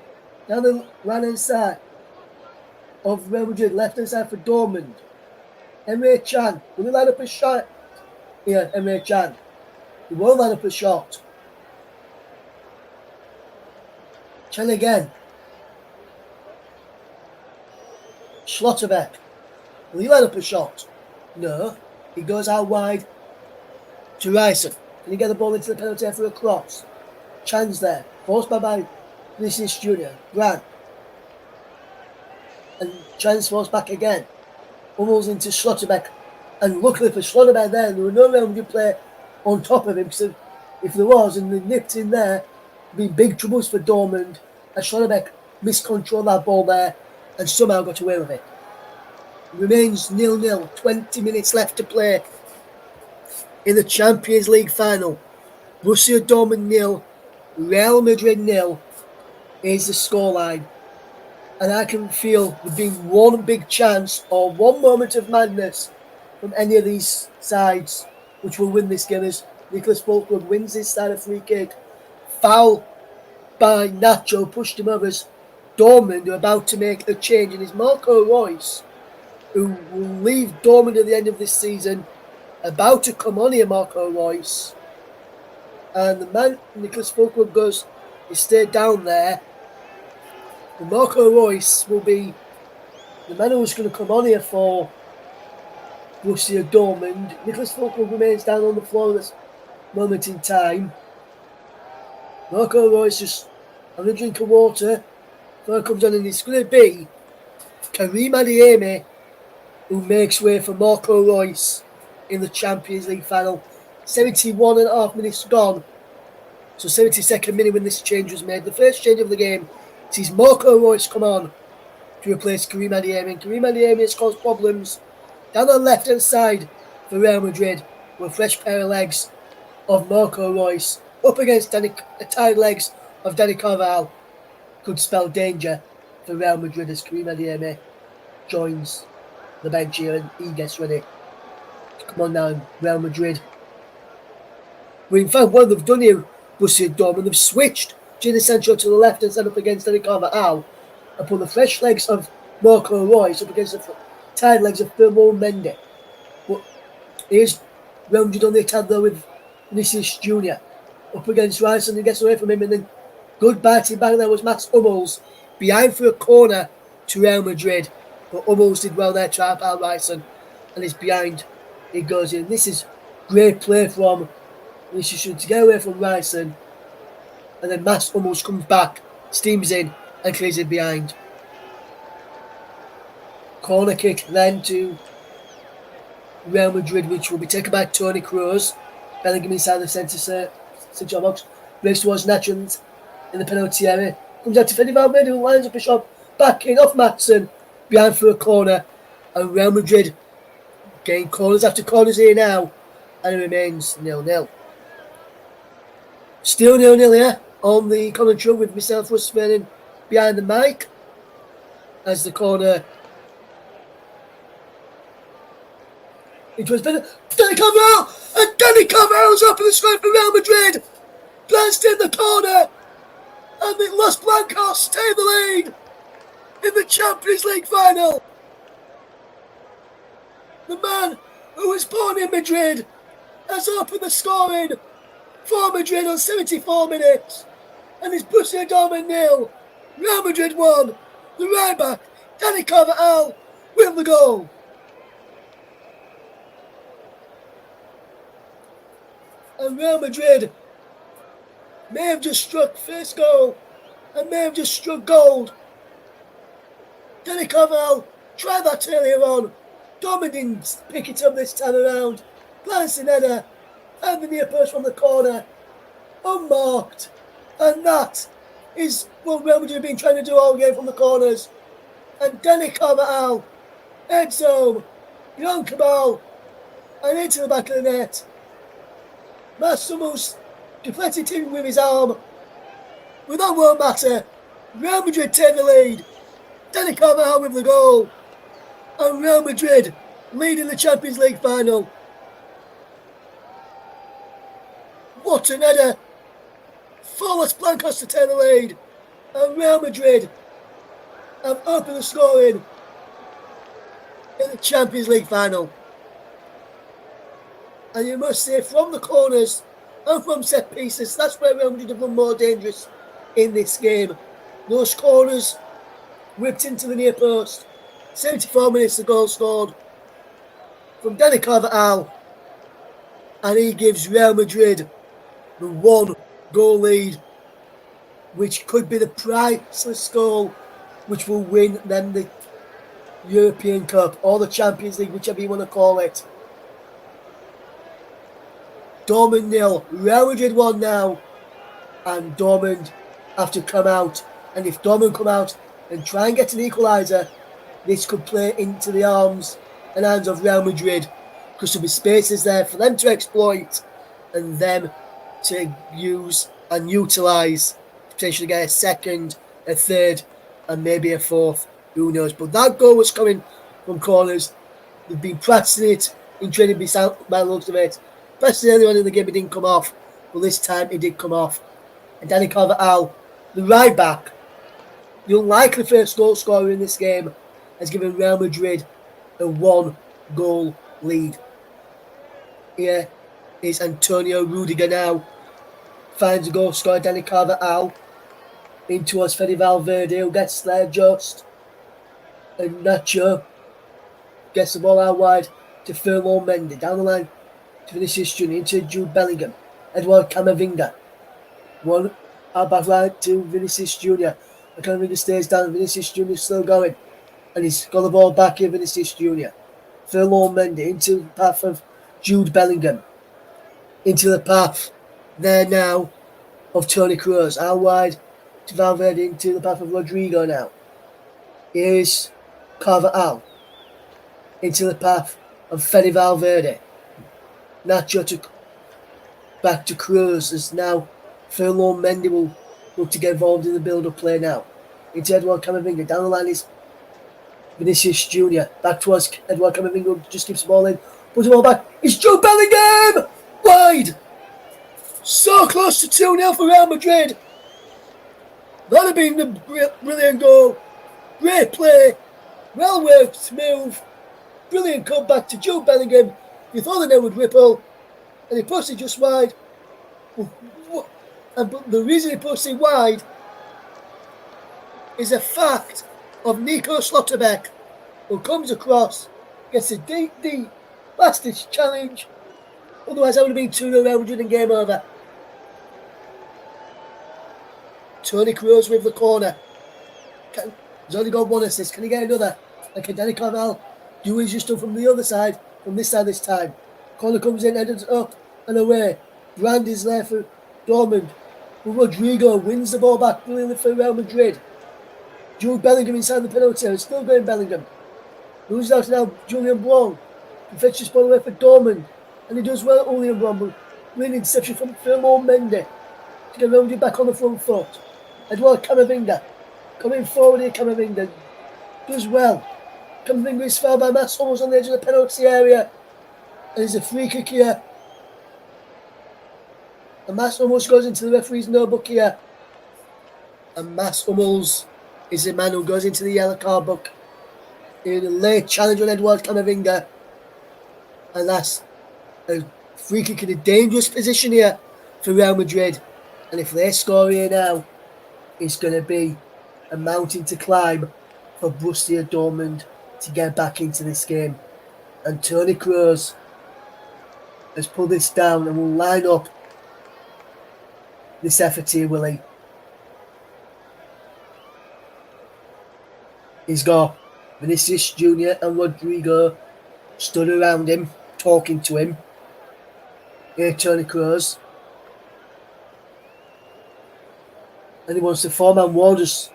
down the right hand side of Real Madrid, left hand side for Dortmund. Emre Can, will he line up a shot? Yeah, Emre Can. He won't line up a shot. Can again. Schlotterbeck. Will he line up a shot? No. He goes out wide to Ryerson. Can he get the ball into the penalty area for a cross? Chan's there. Forced by Vinicius Junior. Grant. And Chan's forced back again. Hummels into Schlotterbeck. And luckily for Schlotterbeck there were no Real Madrid player on top of him. Because if there was and they nipped in there, there'd be big troubles for Dortmund. And Schlotterbeck miscontrolled that ball there and somehow got away with it. Remains 0-0. 20 minutes left to play in the Champions League final. Borussia Dortmund 0, Real Madrid 0 is the scoreline. And I can feel there being one big chance or one moment of madness from any of these sides which will win this game as Nicholas Fulkrug wins this side of free kick. Foul by Nacho pushed him over as Dortmund are about to make a change, and it's Marco Reus who will leave Dortmund at the end of this season, about to come on here, Marco Reus. And the man, Nicholas Fulkrug, goes, he stayed down there. And Marco Reus will be the man who's going to come on here for Borussia Dortmund. Nicholas Fulkrug remains down on the floor at this moment in time. Marco Reus just having a drink of water before it comes on, and it's going to be Karim Adeyemi who makes way for Marco Reus in the Champions League final. 71.5 minutes gone. So 72nd minute when this change was made. The first change of the game Sees Marco Reus come on to replace Karim Adeyemi. And Karim Adeyemi has caused problems down the left-hand side for Real Madrid with a fresh pair of legs of Marco Reus up against the tired legs of Dani Carvajal. Could spell danger for Real Madrid as Karim Adeyemi joins the bench here and he gets ready to come on now. Real Madrid. We in fact what they've done here, Borussia Dortmund, they've switched Jadon Sancho to the left and set up against Dani Carvajal and put the fresh legs of Marco Reus up against the tired legs of Ferland Mendy. But here's Real Madrid on the attack though with Vinicius Jr. up against Rice and he gets away from him and then good biting back there was Mats Hummels behind for a corner to Real Madrid. But Hummels did well there, try to out Ryerson, and he's behind. He goes in. This is great play from Vinicius to get away from Ryerson. And then Mats Hummels comes back, steams in, and clears it behind. Corner kick then to Real Madrid, which will be taken by Toni Kroos. Bellingham inside the centre box. Race towards Nacho in the penalty area. Comes out to Fede Valverde, who lines up a shot back in off Matson. Behind for a corner. And Real Madrid getting corners after corners here now. And it remains 0-0. Still 0-0 here on the commentary with myself, Russ Vernon, behind the mic. As the corner. It was better. Dani Carvajal! And Dani Carvajal's up in the square for Real Madrid! Glanced in the corner! And the Los Blancos stay the lead in the Champions League final. The man who was born in Madrid has opened the scoring for Madrid on 74 minutes. And it's Borussia Dortmund 0, Real Madrid 1. The right back, Dani Carvajal, with the goal. And Real Madrid may have just struck first goal and may have just struck gold. Dani Carvajal tried that earlier on. Dortmund didn't pick it up this time around. Glancing header and the near post from the corner. Unmarked. And that is what Real Madrid have been trying to do all game from the corners. And Dani Carvajal heads home. Young Cabal and into the back of the net. Mats Hummels deflected him with his arm. But that won't matter. Real Madrid take the lead. Dani Carvajal with the goal. And Real Madrid leading the Champions League final. What an header. For Los Blancos to take the lead. And Real Madrid have opened the scoring in the Champions League final. And you must say, from the corners and from set pieces, that's where Real Madrid have been more dangerous in this game. Those corners whipped into the near post. 74 minutes, the goal scored from Dani Carvajal. And he gives Real Madrid the 1-goal lead, which could be the priceless goal which will win them the European Cup or the Champions League, whichever you want to call it. Dortmund 0, Real Madrid 1 now, and Dortmund have to come out. And if Dortmund come out and try and get an equaliser, this could play into the arms and hands of Real Madrid, because there'll be spaces there for them to exploit and them to use and utilise, potentially get a second, a third, and maybe a fourth. Who knows? But that goal was coming from corners. They've been practicing it in training by the looks of it. Practicing earlier on in the game, it didn't come off, but this time it did come off. And Dani Carvajal, the right back, the unlikely first goal scorer in this game, has given Real Madrid a 1-goal lead. Here is Antonio Rudiger now. Finds a goal scorer, Dani Carvajal. In towards Fede Valverde, who gets there just. And Nacho gets the ball out wide to Ferland Mendy. Down the line to Vinicius Jr. into Jude Bellingham. Edouard Camavinga. One out back right to Vinicius Jr. And Camavinga stays down. Vinicius Jr. still going. And he's got the ball back here, Vinicius Jr. Ferland Mendy into the path of Jude Bellingham. Into the path there now of Toni Kroos. Out wide to Valverde into the path of Rodrigo now. Here's Carvajal into the path of Fede Valverde. Nacho back to Cruz as now Ferland Mendy will look to get involved in the build-up play now. Into Edouard Camavinga. Down the line is Vinicius Jr. Back towards Edouard Camavinga. Just keeps the ball in. Puts the ball back. It's Jude Bellingham! Wide! So close to 2-0 for Real Madrid. That would have been the brilliant goal. Great play. Well worked move. Brilliant comeback to Jude Bellingham. You thought the net would ripple. And he pushed it just wide. And the reason he pushed it wide is a fact of Nico Schlotterbeck, who comes across, gets a deep last-ditch challenge. Otherwise, that would have been 2-0 Real Madrid and game over. Toni Kroos with the corner. He's only got one assist. Can he get another? And can Dani Carvajal do what he's just done from the other side, from this side this time? Corner comes in, headed up and away. Brand is there for Dortmund. But Rodrigo wins the ball back brilliantly for Real Madrid. Jude Bellingham inside the penalty area. Still going Bellingham. Moves out now Julian Blanc. He fetches the ball away for Dortmund. And he does well, Julian Blanc. But really interception from Ferland Mendy to get Real Madrid back on the front foot. Edouard Camavinga. Coming forward here, Camavinga. Does well. Camavinga is fouled by Mass Hummels on the edge of the penalty area. And there's a free kick here. And Mass Hummels goes into the referee's no book here. And Mass Hummels is the man who goes into the yellow card book in a late challenge on Edouard Camavinga. And that's a free kick in a dangerous position here for Real Madrid. And if they score here now, it's going to be a mountain to climb for Borussia Dortmund to get back into this game. And Toni Kroos has pulled this down and will line up this effort here, will he? He's got Vinicius Jr. and Rodrigo stood around him, talking to him. Here, Toni Kroos. And he wants a 4-man wall. Just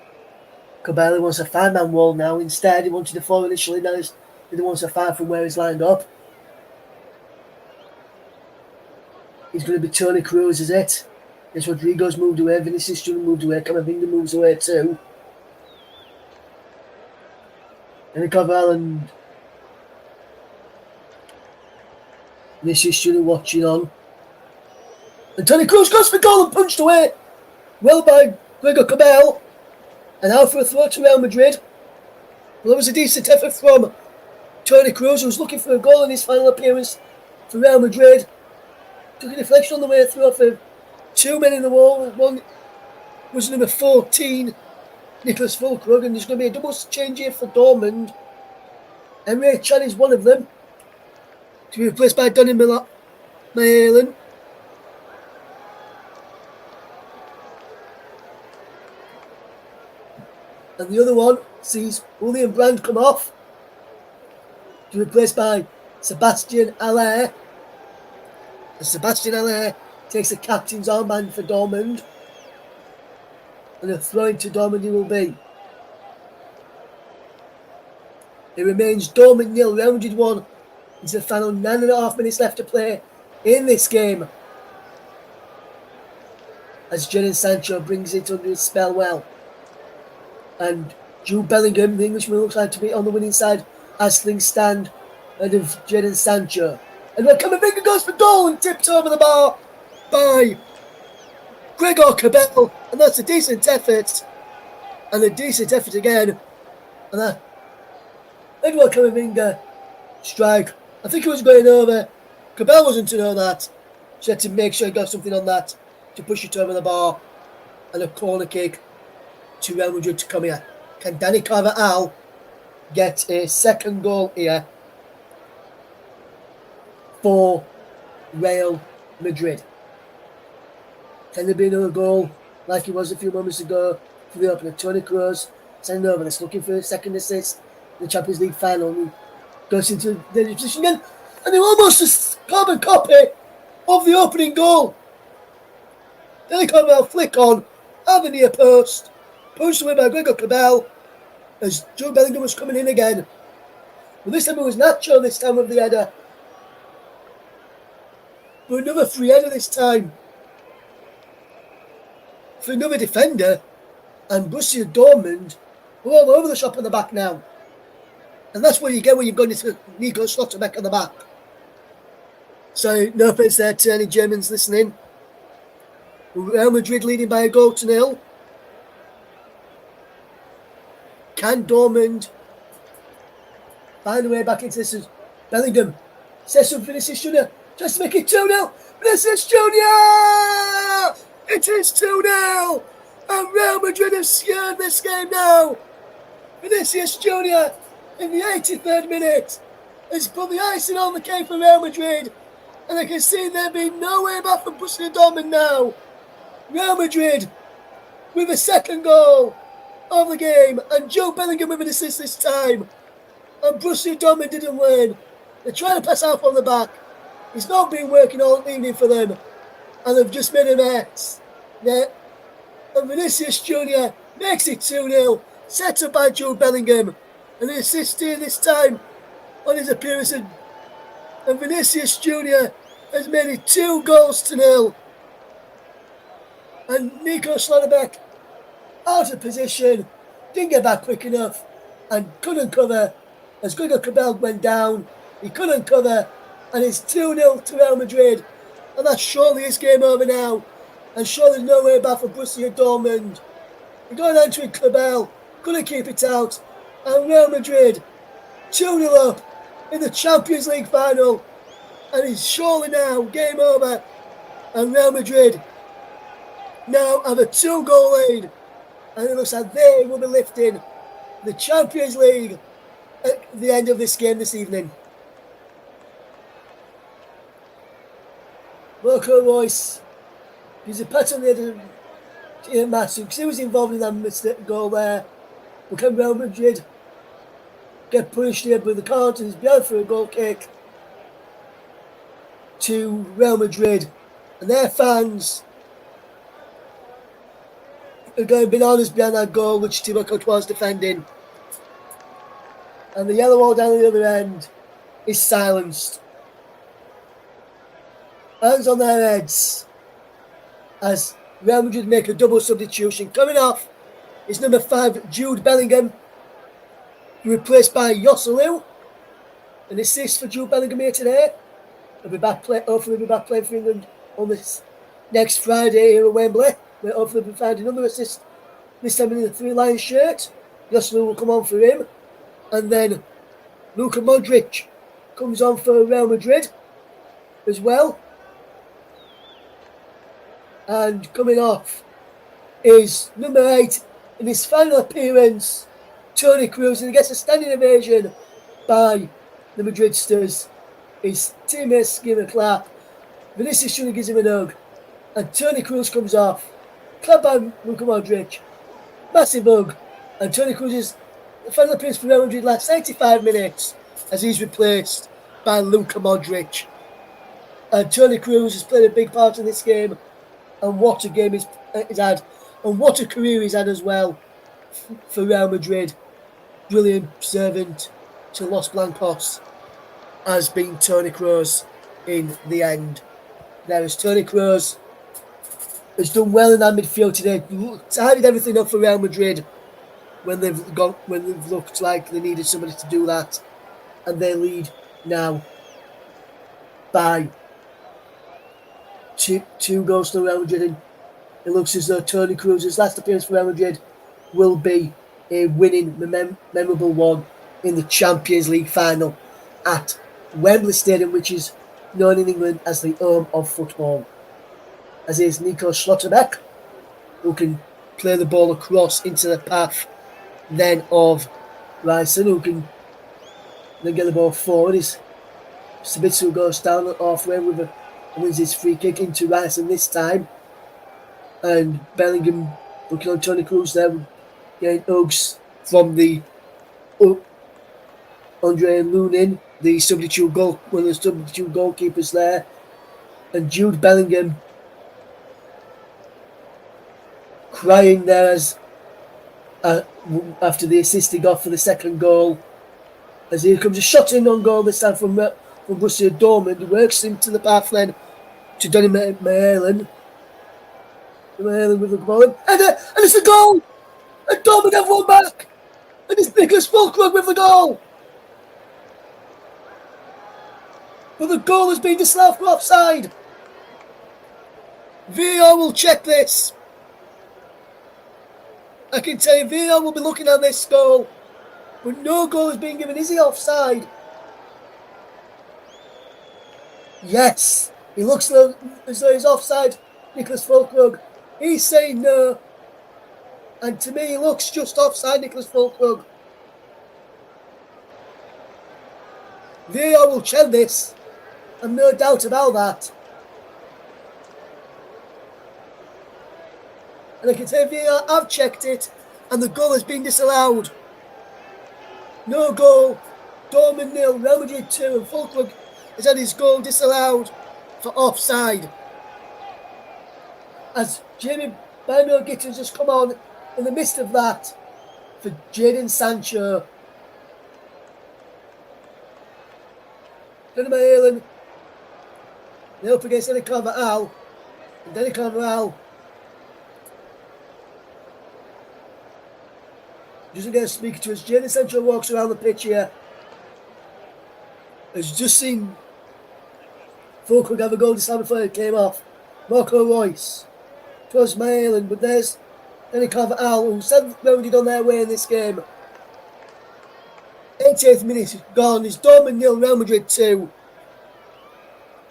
Cabelli wants a 5-man wall now. Instead, he wanted a 4 initially. Now he wants a 5 from where he's lined up. He's going to be Toni Kroos, is it? Yes, Rodrigo's moved away. Vinicius Jr. moved away. Camavinga moves away too. And Carvajal and Vinicius Jr. watching on. And Toni Kroos goes for goal and punched away. Well by Gregor Cabell. And out for a throw to Real Madrid. Well, that was a decent effort from Toni Kroos, who was looking for a goal in his final appearance for Real Madrid. Took a deflection on the way through for 2 men in the wall. One was number 14, Nicholas Fulkrug, and there's going to be a double change here for Dortmund. Emre Can is one of them, to be replaced by Donny Malen. And the other one sees William Brand come off, to be replaced by Sebastian Haller. And Sebastian Haller takes the captain's armband for Dortmund. And a throw into Dortmund he will be. It remains Dortmund 0, Real Madrid 1. Into the final 9.5 minutes left to play in this game. As Jadon Sancho brings it under his spell well. And Jude Bellingham, the Englishman, looks like to be on the winning side as things stand ahead of Jadon Sancho. And then Camavinga goes for goal and tipped over the bar by Gregor Cabell. And that's a decent effort. And a decent effort again. And that Edouard Camavinga strike. I think it was going over. Cabell wasn't to know that. So he had to make sure he got something on that to push it over the bar. And a corner kick to Real Madrid to come here. Can Dani Carvajal get a second goal here for Real Madrid? Can there be another goal like it was a few moments ago for the opener? Toni Kroos sending over this, looking for a second assist in the Champions League final. And he goes into the position again, and they're almost a carbon copy of the opening goal. Dani Carvajal flick on, at the near post, pushed away by Gregor Cabell as Jude Bellingham was coming in again. But this time it was Nacho this time with the header. But another free header this time for another defender, and Borussia Dortmund were all over the shop on the back now. And that's what you get when you've gone into Nico Schlotterbeck on the back. So, no offence there to any Germans listening. Real Madrid leading by a goal to nil. Can Dortmund find a way back into this? Bellingham says to Vinicius Junior, tries to make it 2-0. Vinicius Junior! It is 2-0! And Real Madrid have secured this game now. Vinicius Junior in the 83rd minute has put the icing on the cake for Real Madrid. And I can see there being no way back from Borussia Dortmund now. Real Madrid with the second goal of the game, and Jude Bellingham with an assist this time. And Borussia Dortmund didn't win. They're trying to pass out on the back. It's not been working all evening for them, and they've just made a mess. And Vinicius Junior makes it 2-0, set up by Jude Bellingham, and an assist here this time on his appearance. And Vinicius Junior has made it 2-0. And Nico Schlotterbeck out of position, didn't get back quick enough, and couldn't cover. As Gregor Cabell went down, he couldn't cover, and it's 2-0 to Real Madrid. And that's surely his game over now. And surely there's no way back for Borussia Dortmund. They're going on to Cabell, couldn't keep it out. And Real Madrid 2-0 up in the Champions League final. And it's surely now game over. And Real Madrid now have a 2-goal lead. And it looks like they will be lifting the Champions League at the end of this game this evening. Marco Reus gives a pat on the head to Matthew because he was involved in that mistake goal there. But can Real Madrid get punished here with the counter? He's beyond for a goal kick to Real Madrid. And their fans are going bananas behind that goal which Thibaut Courtois was defending. And the yellow wall down the other end is silenced. Hands on their heads as Real Madrid make a double substitution. Coming off is number 5, Jude Bellingham, replaced by Joselu. An assist for Jude Bellingham here today. Hopefully he'll be back playing for England on this next Friday here at Wembley. We'll hopefully find another assist, this time in the 3-line shirt. Joselu will come on for him. And then Luka Modric comes on for Real Madrid as well. And coming off is number 8 in his final appearance, Toni Kroos, and he gets a standing ovation by the Madridsters. His teammates give him a clap. Vinicius Junior gives him a hug. And Toni Kroos comes off. Clap by Luka Modric. Massive hug. And Toni Kroos' final appearance for Real Madrid lasts 85 minutes as he's replaced by Luka Modric. And Toni Kroos has played a big part in this game. And what a game he's had. And what a career he's had as well for Real Madrid. Brilliant servant to Los Blancos has been Toni Kroos in the end. There is Toni Kroos has done well in that midfield today. Tidied everything up for Real Madrid when they've looked like they needed somebody to do that. And they lead now by two goals to Real Madrid, and it looks as though Toni Kroos' last appearance for Real Madrid will be a winning, memorable one in the Champions League final at Wembley Stadium, which is known in England as the home of football. As is Nico Schlotterbeck, who can play the ball across into the path then of Ryerson, who can then get the ball forward. Sabitzer goes down halfway with a wins his free kick into Ryerson this time. And Bellingham looking on Toni Kroos there, getting hugs from the Andre Lunin, the substitute one of the substitute goalkeepers there. And Jude Bellingham crying there as after the assist he got for the second goal. As here comes a shot in on goal this time from Borussia Dortmund. He works into the path then to Donny Malen. Malen with the ball in. And it's a goal! And Dortmund have one back! And it's Nicholas Fulkrug with the goal! But the goal has been disallowed for offside. VAR will check this. I can tell you, VAR will be looking at this goal. But no goal has been given. Is he offside? Yes. He looks as though he's offside, Nicholas Fulkrug. He's saying no. And to me, he looks just offside, Nicholas Fulkrug. VAR will check this. I've no doubt about that. And I can tell you, VAR have checked it. And the goal has been disallowed. No goal. Dortmund 0, Real Madrid 2, and Fulkrug has had his goal disallowed for offside. As Jamie Bynoe-Gittens just come on in the midst of that for Jadon Sancho. Donny Malen. They're up against Danny Carvajal. And Danny Carvajal doesn't get a speaker to us. Jadon Sancho walks around the pitch here. Has just seen Fulkrug have a goal this time before it came off. Marco Reus. Towards Malen, but there's Danny Carvajal, who said rounded on their way in this game. 88th minute gone. It's Dortmund 0, Real Madrid 2.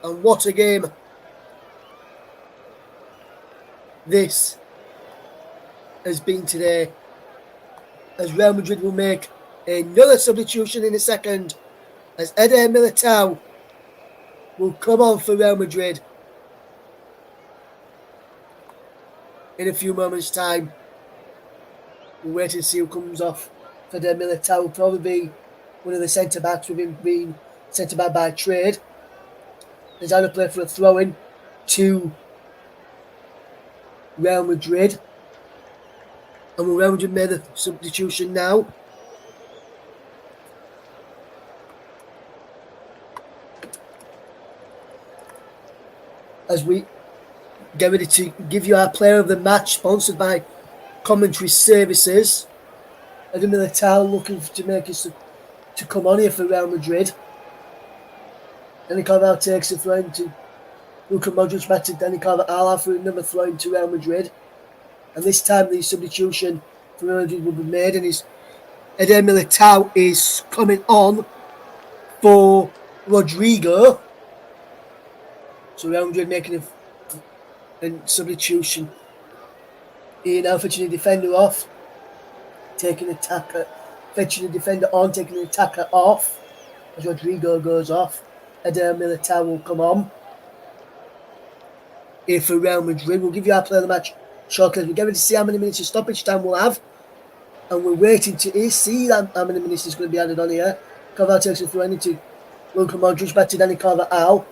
And what a game this has been today. As Real Madrid will make another substitution in a second, as Eder Militao will come on for Real Madrid in a few moments' time. We'll wait and see who comes off for Eder Militao. Will probably be one of the centre-backs, with him being centre-back by trade. He's either play for a throw-in to Real Madrid. And will Real Madrid make the substitution now? As we get ready to give you our player of the match, sponsored by Commentary Services. Eder Militao looking to make us to come on here for Real Madrid. Danny Carvajal takes a throw into Luka Modric, back to Danny Carvajal for another throw into Real Madrid. And this time the substitution for Real Madrid will be made, and Eder Militao is coming on for Rodrigo. So Real Madrid making a substitution. Here now fetching a defender off. Taking an attacker. Fetching a defender on, taking an attacker off. As Rodrigo goes off. Eder Militao will come on. Here for Real Madrid. We'll give you our player of the match shortly. We're going to see how many minutes of stoppage time we'll have. And we're waiting to see how many minutes is going to be added on here. Carvajal takes a throw into Luka Modric, back to Danny Carvajal.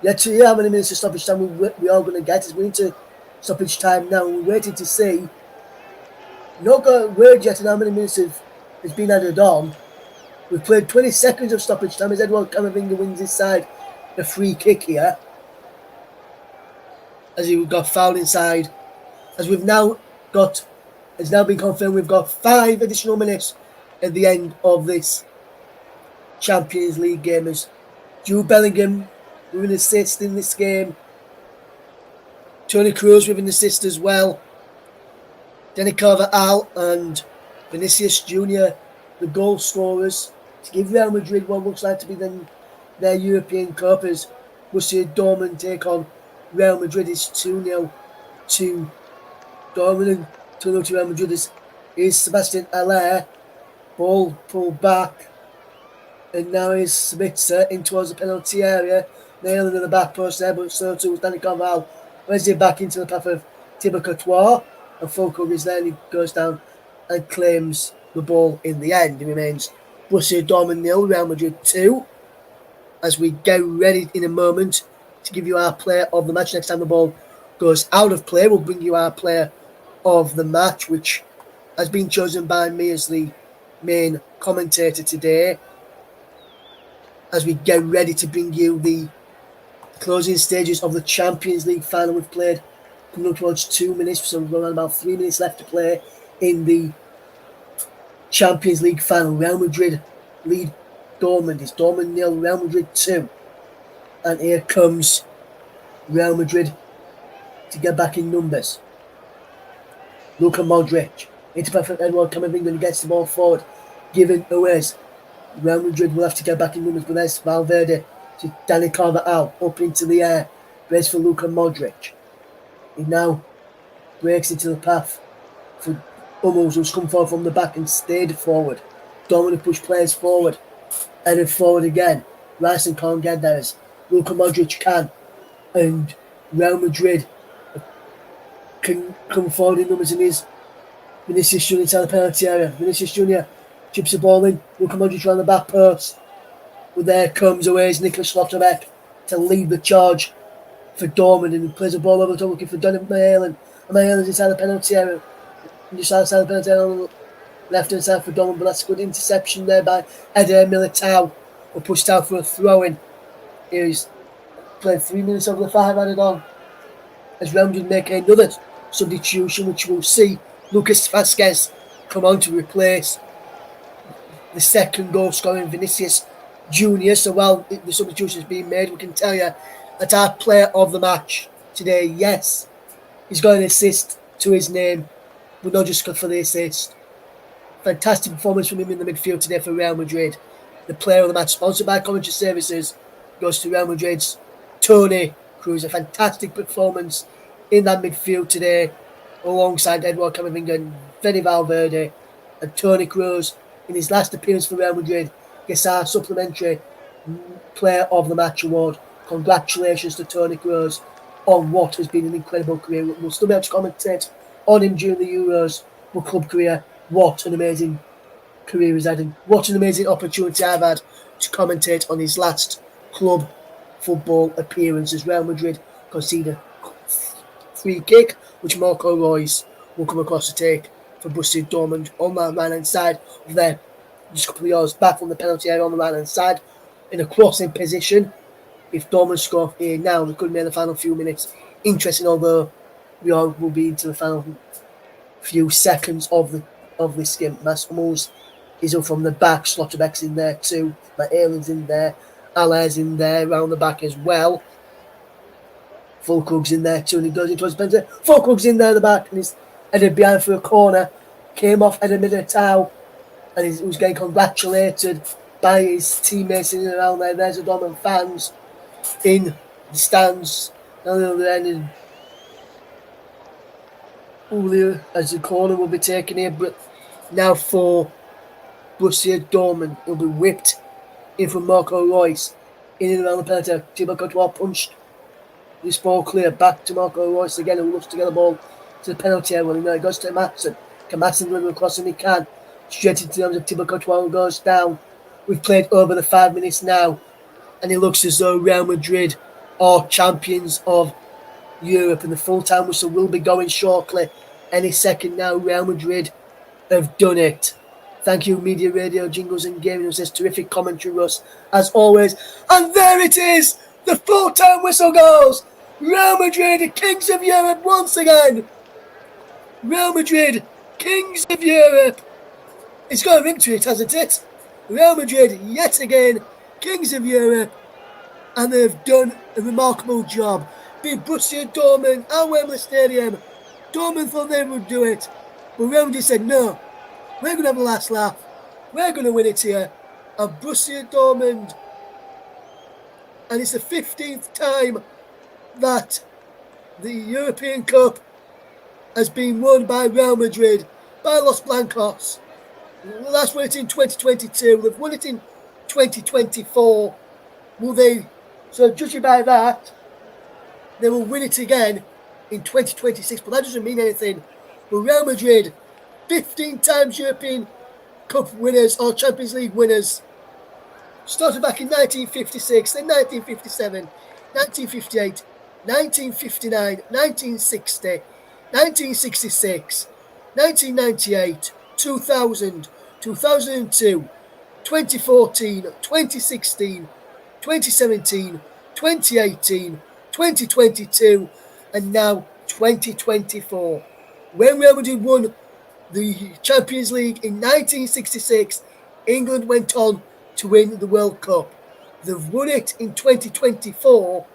Yet to hear how many minutes of stoppage time we are going to get. As we're into stoppage time now, and we're waiting to see. Not got a word yet on how many minutes has been added on. We've played 20 seconds of stoppage time as Edouard Camavinga wins his side a free kick here. As he got fouled inside. As we've now got, it's now been confirmed, we've got 5 additional minutes at the end of this Champions League game. As Jude Bellingham with an assist in this game. Toni Kroos with an assist as well. Danny Carvajal and Vinicius Jr., the goal scorers, to give Real Madrid what looks like to be their European Cup, as Borussia Dortmund take on Real Madrid. Is 2-0 to Dortmund, and 2-0 to Real Madrid is Sebastian Haller. Ball pulled back, and now is Sabitzer in towards the penalty area, nailing in the back post there, but so too was Danny Carvajal. Wednesday back into the path of Thibaut Courtois, and Fulkrug is there, and he goes down and claims the ball in the end. It remains Borussia Dortmund 0, Real Madrid 2. As we get ready in a moment to give you our player of the match. Next time the ball goes out of play, we'll bring you our player of the match, which has been chosen by me as the main commentator today, as we get ready to bring you the closing stages of the Champions League final. We've played coming up towards 2 minutes, so we've got about 3 minutes left to play in the Champions League final. Real Madrid lead Dortmund. It's Dortmund 0, Real Madrid 2. And here comes Real Madrid to get back in numbers. Luka Modric into perfect Edward Camavinga, and gets the ball forward, given away. Real Madrid will have to get back in numbers, but there's Valverde to Dani Carvajal up into the air. Race for Luka Modric. He now breaks into the path for Hummels, who's come forward from the back and stayed forward. Don't want to push players forward. Headed forward again. Ryerson can't get there as Luka Modric can. And Real Madrid can come forward in numbers in his Vinicius Junior inside the penalty area. Vinicius Junior chips the ball in. Luka Modric around the back post. But there comes away is Niklas Schlotterbeck to lead the charge for Dortmund, and he plays the ball over the top looking for Donny Malen. And Malen's inside the penalty area. And just outside the penalty area on the left hand side for Dortmund, but that's a good interception there by Eder Militao, who pushed out for a throw in. He's played 3 minutes over the 5 added on as Real Madrid make another substitution, which we'll see Lucas Vazquez come on to replace the second goal scoring Vinicius Junior. So while the substitution is being made, we can tell you that our player of the match today, yes, he's got an assist to his name, but not just for the assist. Fantastic performance from him in the midfield today for Real Madrid. The player of the match, sponsored by Commentary Services, goes to Real Madrid's Toni Kroos. A fantastic performance in that midfield today, alongside Edouard Camavinga and Fede Valverde. And Toni Kroos, in his last appearance for Real Madrid, gets our supplementary player of the match award. Congratulations to Toni Kroos on what has been an incredible career. We'll still be able to commentate on him during the Euros, but club career, what an amazing career he's had, and what an amazing opportunity I've had to commentate on his last club football appearance as Real Madrid concede a free kick, which Marco Reus will come across to take for Borussia Dortmund on that right-hand side of there, just a couple of yards back from the penalty area on the right-hand side, in a crossing position. If Dortmund score here now, they could be in the final few minutes. Interesting, although we all will be into the final few seconds of this game. Mats Hummels is up from the back. Schlotterbeck's in there too. Mahelen's in there. Aller's in there around the back as well. Fulkrug's in there too, and he goes into his penalty. Fulkrug's in there at the back, and he's headed behind for a corner. Came off Eder Militao, and he was getting congratulated by his teammates in and around there. There's the Dortmund fans in the stands on the other end, and Julio as the corner will be taken here, but now for Borussia Dortmund, he'll be whipped in from Marco Reus in and around the penalty. Thibaut Courtois punched this ball clear back to Marco Reus again, who looks to get the ball to the penalty area. Well, it goes to Matson. Can Matson run across, and he can straight into the arms of Thibaut Courtois, who goes down. We've played over the 5 minutes now, and it looks as though Real Madrid are champions of Europe, and the full-time whistle will be going shortly. Any second now, Real Madrid have done it. Thank you, Media Radio, Jingles and Gaming, who says terrific commentary, Russ, as always. And there it is! The full-time whistle goes! Real Madrid, kings of Europe once again! Real Madrid, kings of Europe! It's got a ring to it, hasn't it? Real Madrid, yet again, kings of Europe, and they've done a remarkable job. Beat Borussia Dortmund at Wembley Stadium. Dortmund thought they would do it, but Real Madrid said, no, we're going to have a last laugh. We're going to win it here at Borussia Dortmund. And it's the 15th time that the European Cup has been won by Real Madrid, by Los Blancos. Last won it in 2022. They've won it in 2024. Will they? So judging by that, they will win it again in 2026. But that doesn't mean anything. But Real Madrid, 15 times European Cup winners or Champions League winners. Started back in 1956, then 1957, 1958, 1959, 1960. 1966, 1998, 2000, 2002, 2014, 2016, 2017, 2018, 2022, and now 2024. When Real Madrid won the Champions League in 1966, England went on to win the World Cup. They've won it in 2024.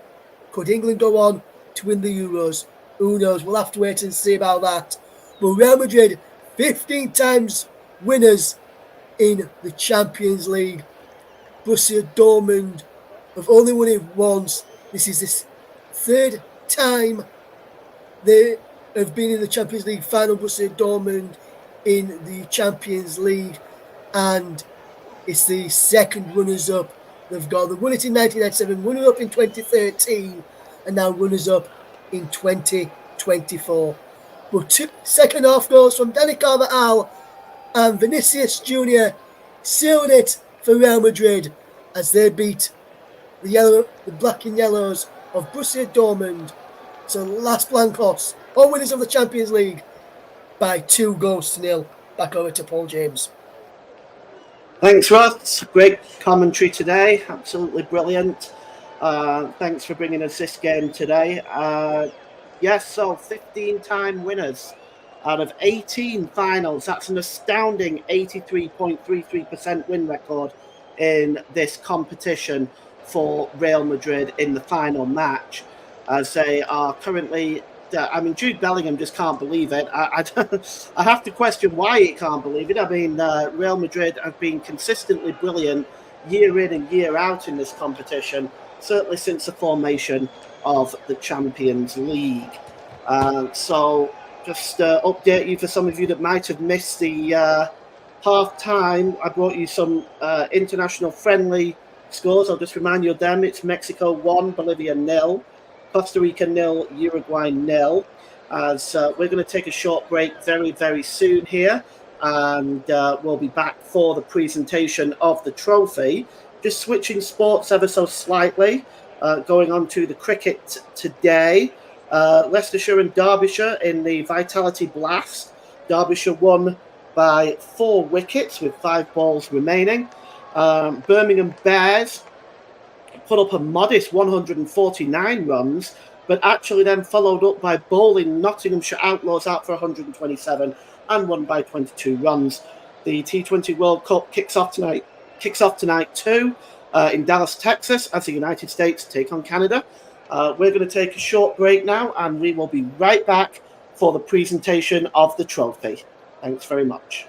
Could England go on to win the Euros? Who knows? We'll have to wait and see about that. But Real Madrid, 15 times winners in the Champions League. Borussia Dortmund have only won it once. This is the third time they have been in the Champions League final. Borussia Dortmund in the Champions League, and it's the second runners-up they've got. They won it in 1997, runner-up in 2013, and now runners-up in 2024. But second half goals from Dani Carvajal and Vinicius Jr. sealed it for Real Madrid as they beat the black and yellows of Borussia Dortmund. So Las Blancos, all winners of the Champions League, by 2-0. Back over to Paul James. Thanks, Ross. Great commentary today. Absolutely brilliant. Thanks for bringing us this game today. Yes, so 15-time winners out of 18 finals. That's an astounding 83.33% win record in this competition for Real Madrid in the final match, as they are currently... I mean, Jude Bellingham just can't believe it. I have to question why he can't believe it. I mean, Real Madrid have been consistently brilliant year in and year out in this competition, certainly since the formation of the Champions League. So just update you for some of you that might have missed the half-time. I brought you some international friendly scores. I'll just remind you of them. It's Mexico 1, Bolivia 0. Costa Rica 0, Uruguay 0. As we're going to take a short break very, very soon here, and we'll be back for the presentation of the trophy. Just switching sports ever so slightly, going on to the cricket today. Leicestershire and Derbyshire in the Vitality Blast. Derbyshire won by 4 wickets with 5 balls remaining. Birmingham Bears put up a modest 149 runs, but actually then followed up by bowling Nottinghamshire Outlaws out for 127 and won by 22 runs. The T20 World Cup kicks off tonight too in Dallas, Texas, as the United States take on Canada. We're going to take a short break now, and we will be right back for the presentation of the trophy. Thanks very much.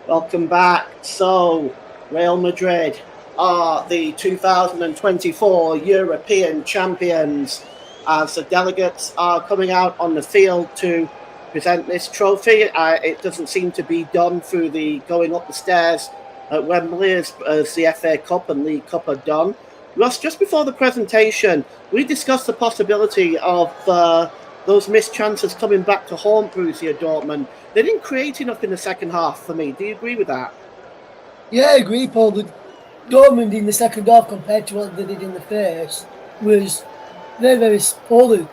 Welcome back. So, Real Madrid are the 2024 European champions as the delegates are coming out on the field to present this trophy. It doesn't seem to be done through the going up the stairs at Wembley as the FA Cup and League Cup are done. Ross, just before the presentation, we discussed the possibility of those missed chances coming back to haunt Borussia Dortmund. They didn't create enough in the second half for me. Do you agree with that? Yeah, I agree, Paul. The Dortmund in the second half compared to what they did in the first was very, very poorly.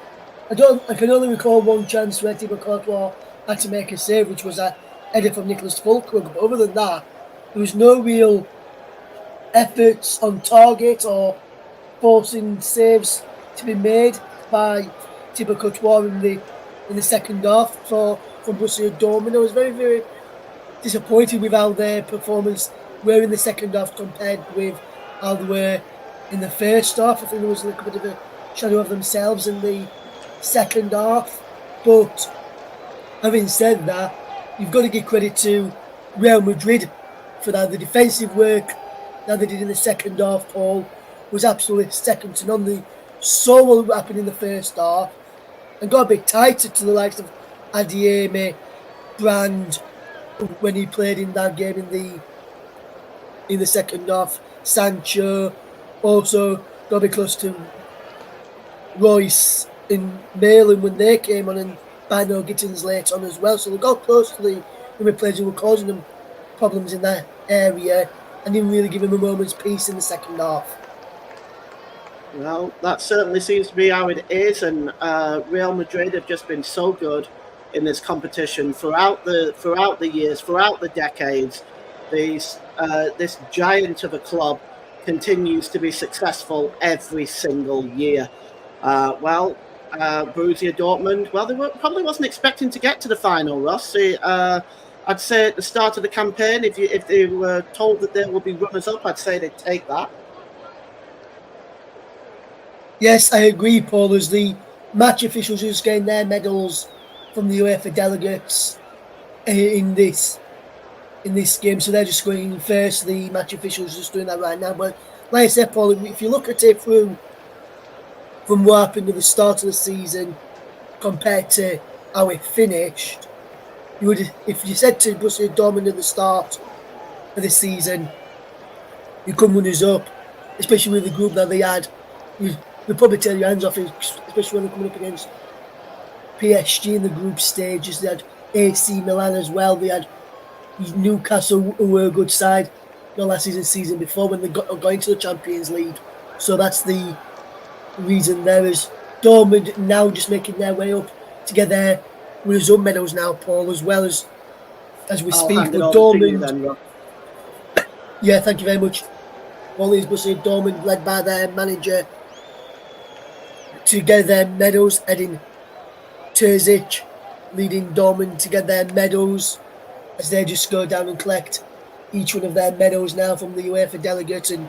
I can only recall one chance where Thibaut Courtois had to make a save, which was a header from Nicholas Fulkrug. But other than that, there was no real efforts on target or forcing saves to be made by Thibaut Courtois in the second half from Borussia Dortmund. I was very, very disappointed with how their performance were in the second half compared with how they were in the first half. I think there was a little bit of a shadow of themselves in the second half. But having said that, you've got to give credit to Real Madrid for that. The defensive work that they did in the second half, Paul, was absolutely second to none. They saw what happened in the first half and got a bit tighter to the likes of Adieme, Brand, when he played in that game in the second half. Sancho also got a bit close to Royce and Malin when they came on, and Bino Gittins late on as well. So they got close to the players who were causing them problems in that area and didn't really give him a moment's peace in the second half. Well, that certainly seems to be how it is, and Real Madrid have just been so good in this competition throughout the years, throughout the decades. This giant of a club continues to be successful every single year. Borussia Dortmund, probably wasn't expecting to get to the final, Ross. I'd say at the start of the campaign, if they were told that they would be runners-up, I'd say they'd take that. Yes, I agree, Paul. As the match officials just getting their medals from the UEFA delegates in this game, so they're just going first. The match officials just doing that right now. But like I said, Paul, if you look at it from what happened at the start of the season compared to how it finished, if you said to Borussia Dortmund at the start of the season, you come runners up, especially with the group that they had, they'll probably tear your hands off, especially when they're coming up against PSG in the group stages. They had AC Milan as well. They had Newcastle, who were a good side, not last season before, when they got into the Champions League. So that's the reason there is Dortmund now just making their way up to get their result medals now, Paul, as well as we speak. But Dortmund, yeah, thank you very much. All these Borussia Dortmund, led by their manager, to get their medals. Edin Terzic leading Dortmund to get their medals as they just go down and collect each one of their medals now from the UEFA delegates, and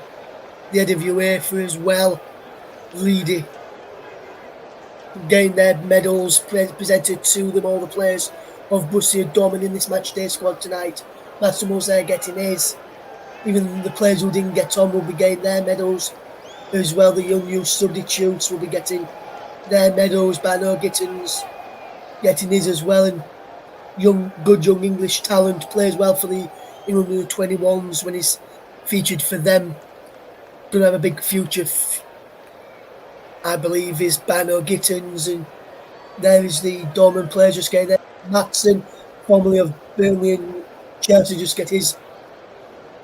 the head of UEFA as well, leading, getting their medals presented to them, all the players of Borussia Dortmund in this match day squad tonight. Massimo's there getting his. Even the players who didn't get on will be getting their medals as well. The young youth substitutes will be getting their medals. Bino Gittins getting his as well, and good young English talent plays well for the England under-21s when he's featured for them. Going to have a big future, I believe, is Bino Gittins, and there is the Dortmund players just getting there. Matson, formerly of Burnley and Chelsea, just get his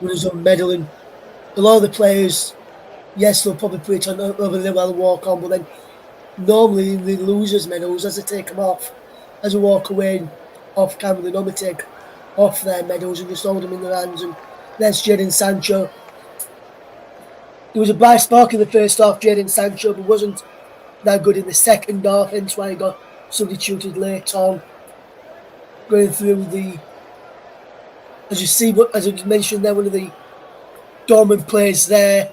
runners-up medal, and a lot of the players, yes, they'll probably put it on over there while they walk on, but then normally the losers' medals, as they take them off, as they walk away off camera, they normally take off their medals and just hold them in their hands. And there's Jadon Sancho. There was a bright spark in the first half, Jadon Sancho, but wasn't that good in the second half, hence why he got substituted late on. Going through as I mentioned there, one of the Dortmund players there,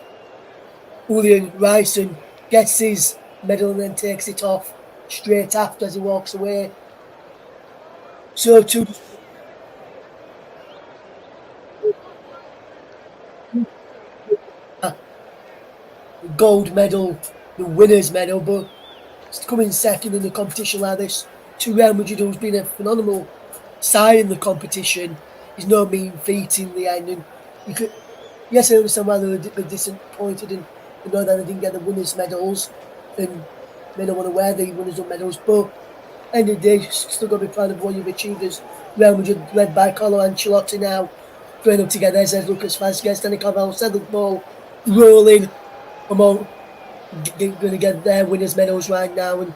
Julian Reisen, gets his medal and then takes it off straight after as he walks away. So gold medal, the winner's medal, but coming second in the competition like this to Real Madrid, who's been a phenomenal side in the competition, is no mean feat in the end. And you could, yes, I understand why they were a bit disappointed and know that they didn't get the winners' medals and they don't want to wear the winners' medals, but end of the day, still got to be proud of what you've achieved as Real Madrid, led by Carlo Ancelotti now, going up together. There's Lucas Vazquez, Danny Carvalho, send the ball rolling. I'm all going to get their winners' medals right now. And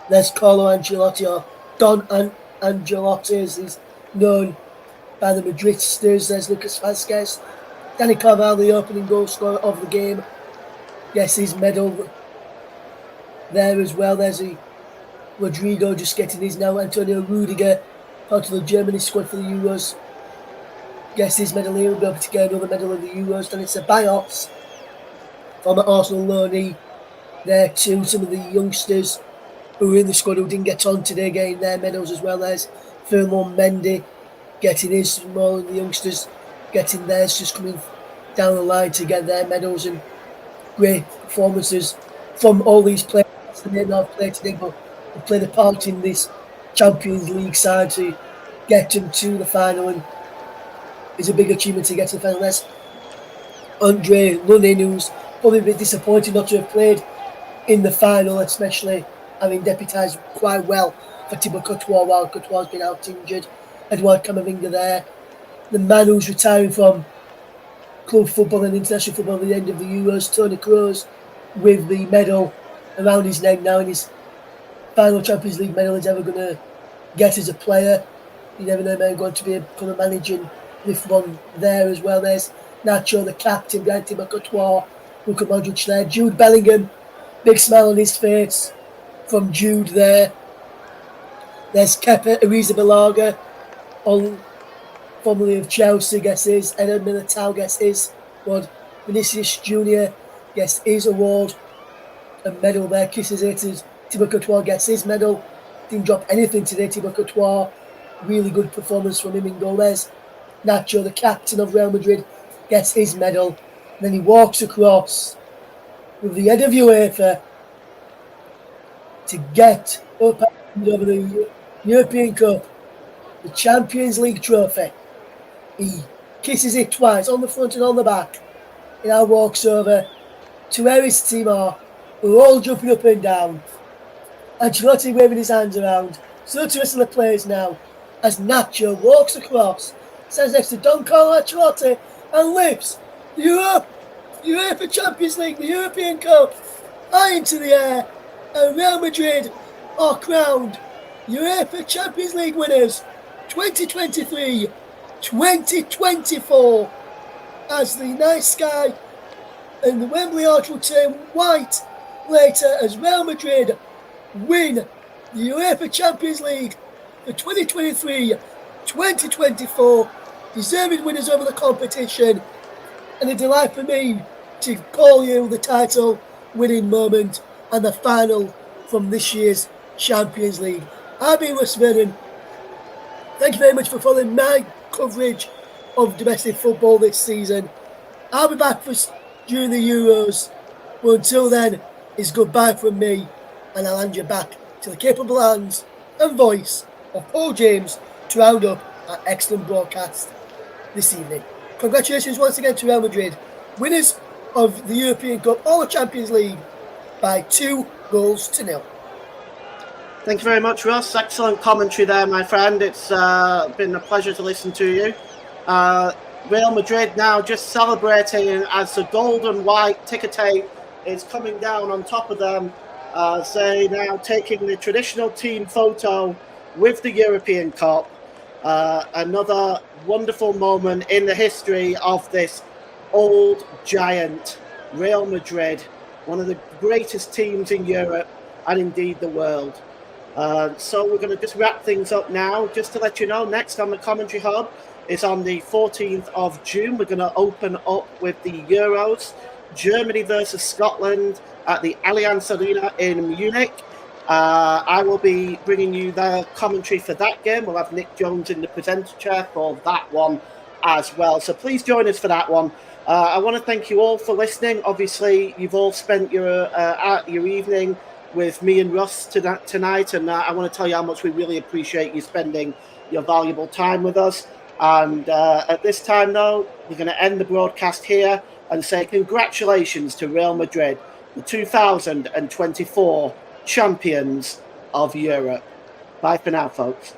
there's Carlo Ancelotti, or Don Ancelotti, as he's known by the Madridistas. There's Lucas Vazquez. Danny Carvalho, the opening goal scorer of the game, gets his medal there as well. There's the Rodrigo just getting his now. Antonio Rudiger, part of the Germany squad for the Euros, gets his medal here. We'll be able to get another medal of the Euros. Then it's a Bayos, former Arsenal loanee, there too. Some of the youngsters who were in the squad who didn't get on today getting their medals as well. There's Ferland Mendy getting his, more of the youngsters getting theirs, just coming down the line to get their medals. And great performances from all these players. That's the name I've played today, but they played a part in this Champions League side to get them to the final, and it's a big achievement to get to the final. There's Andre Lunin, who's probably a bit disappointed not to have played in the final, especially having deputised quite well for Thibaut Courtois while Courtois has been out injured. Edouard Camavinga there. The man who's retiring from club football and international football at the end of the Euros, Toni Kroos, with the medal around his neck now, and his final Champions League medal he's ever going to get as a player. You never know, man, going to become a manager and lift one there as well. There's Nacho, the captain, behind Thibaut Courtois, Luka Modric there. Jude Bellingham, big smile on his face from Jude there. There's Kepa Arrizabalaga, formerly of Chelsea, gets his. Eder Militao gets his award. Vinicius Junior gets his award. A medal there, kisses it as Thibaut Courtois gets his medal. Didn't drop anything today, Thibaut Courtois. Really good performance from him in goal. There's Nacho, the captain of Real Madrid, gets his medal. And then he walks across with the head of UEFA to get up over the European Cup, the Champions League trophy. He kisses it twice, on the front and on the back. He now walks over to where his team are, who are all jumping up and down. Ancelotti waving his hands around. So to the rest of the players now, as Nacho walks across, stands next to Don Carlo Ancelotti, and lifts the UEFA Champions League, the European Cup, high into the air, and Real Madrid are crowned UEFA Champions League winners 2023-2024, as the night sky and the Wembley Arch will turn white later as Real Madrid win the UEFA Champions League for 2023-2024, deserving winners over the competition, and a delight for me to call you the title winning moment and the final from this year's Champions League. I've been Russ Vernon. Thank you very much for following my coverage of domestic football this season. I'll be back during the Euros, but until then, it's goodbye from me, and I'll hand you back to the capable hands and voice of Paul James to round up our excellent broadcast this evening. Congratulations once again to Real Madrid, winners of the European Cup or the Champions League by 2-0. Thank you very much, Ross. Excellent commentary there, my friend. It's been a pleasure to listen to you. Real Madrid now just celebrating as the gold and white ticker tape is coming down on top of them. They now taking the traditional team photo with the European Cup. Another wonderful moment in the history of this old giant, Real Madrid, one of the greatest teams in Europe and indeed the world. So we're going to just wrap things up now. Just to let you know, next on the Commentary Hub is on the 14th of June. We're going to open up with the Euros. Germany versus Scotland at the Allianz Arena in Munich. I will be bringing you the commentary for that game. We'll have Nick Jones in the presenter chair for that one as well. So please join us for that one. I want to thank you all for listening. Obviously, you've all spent your evening with me and Russ tonight, and I want to tell you how much we really appreciate you spending your valuable time with us. And at this time, though, we're going to end the broadcast here and say congratulations to Real Madrid, the 2024 champions of Europe. Bye for now, folks.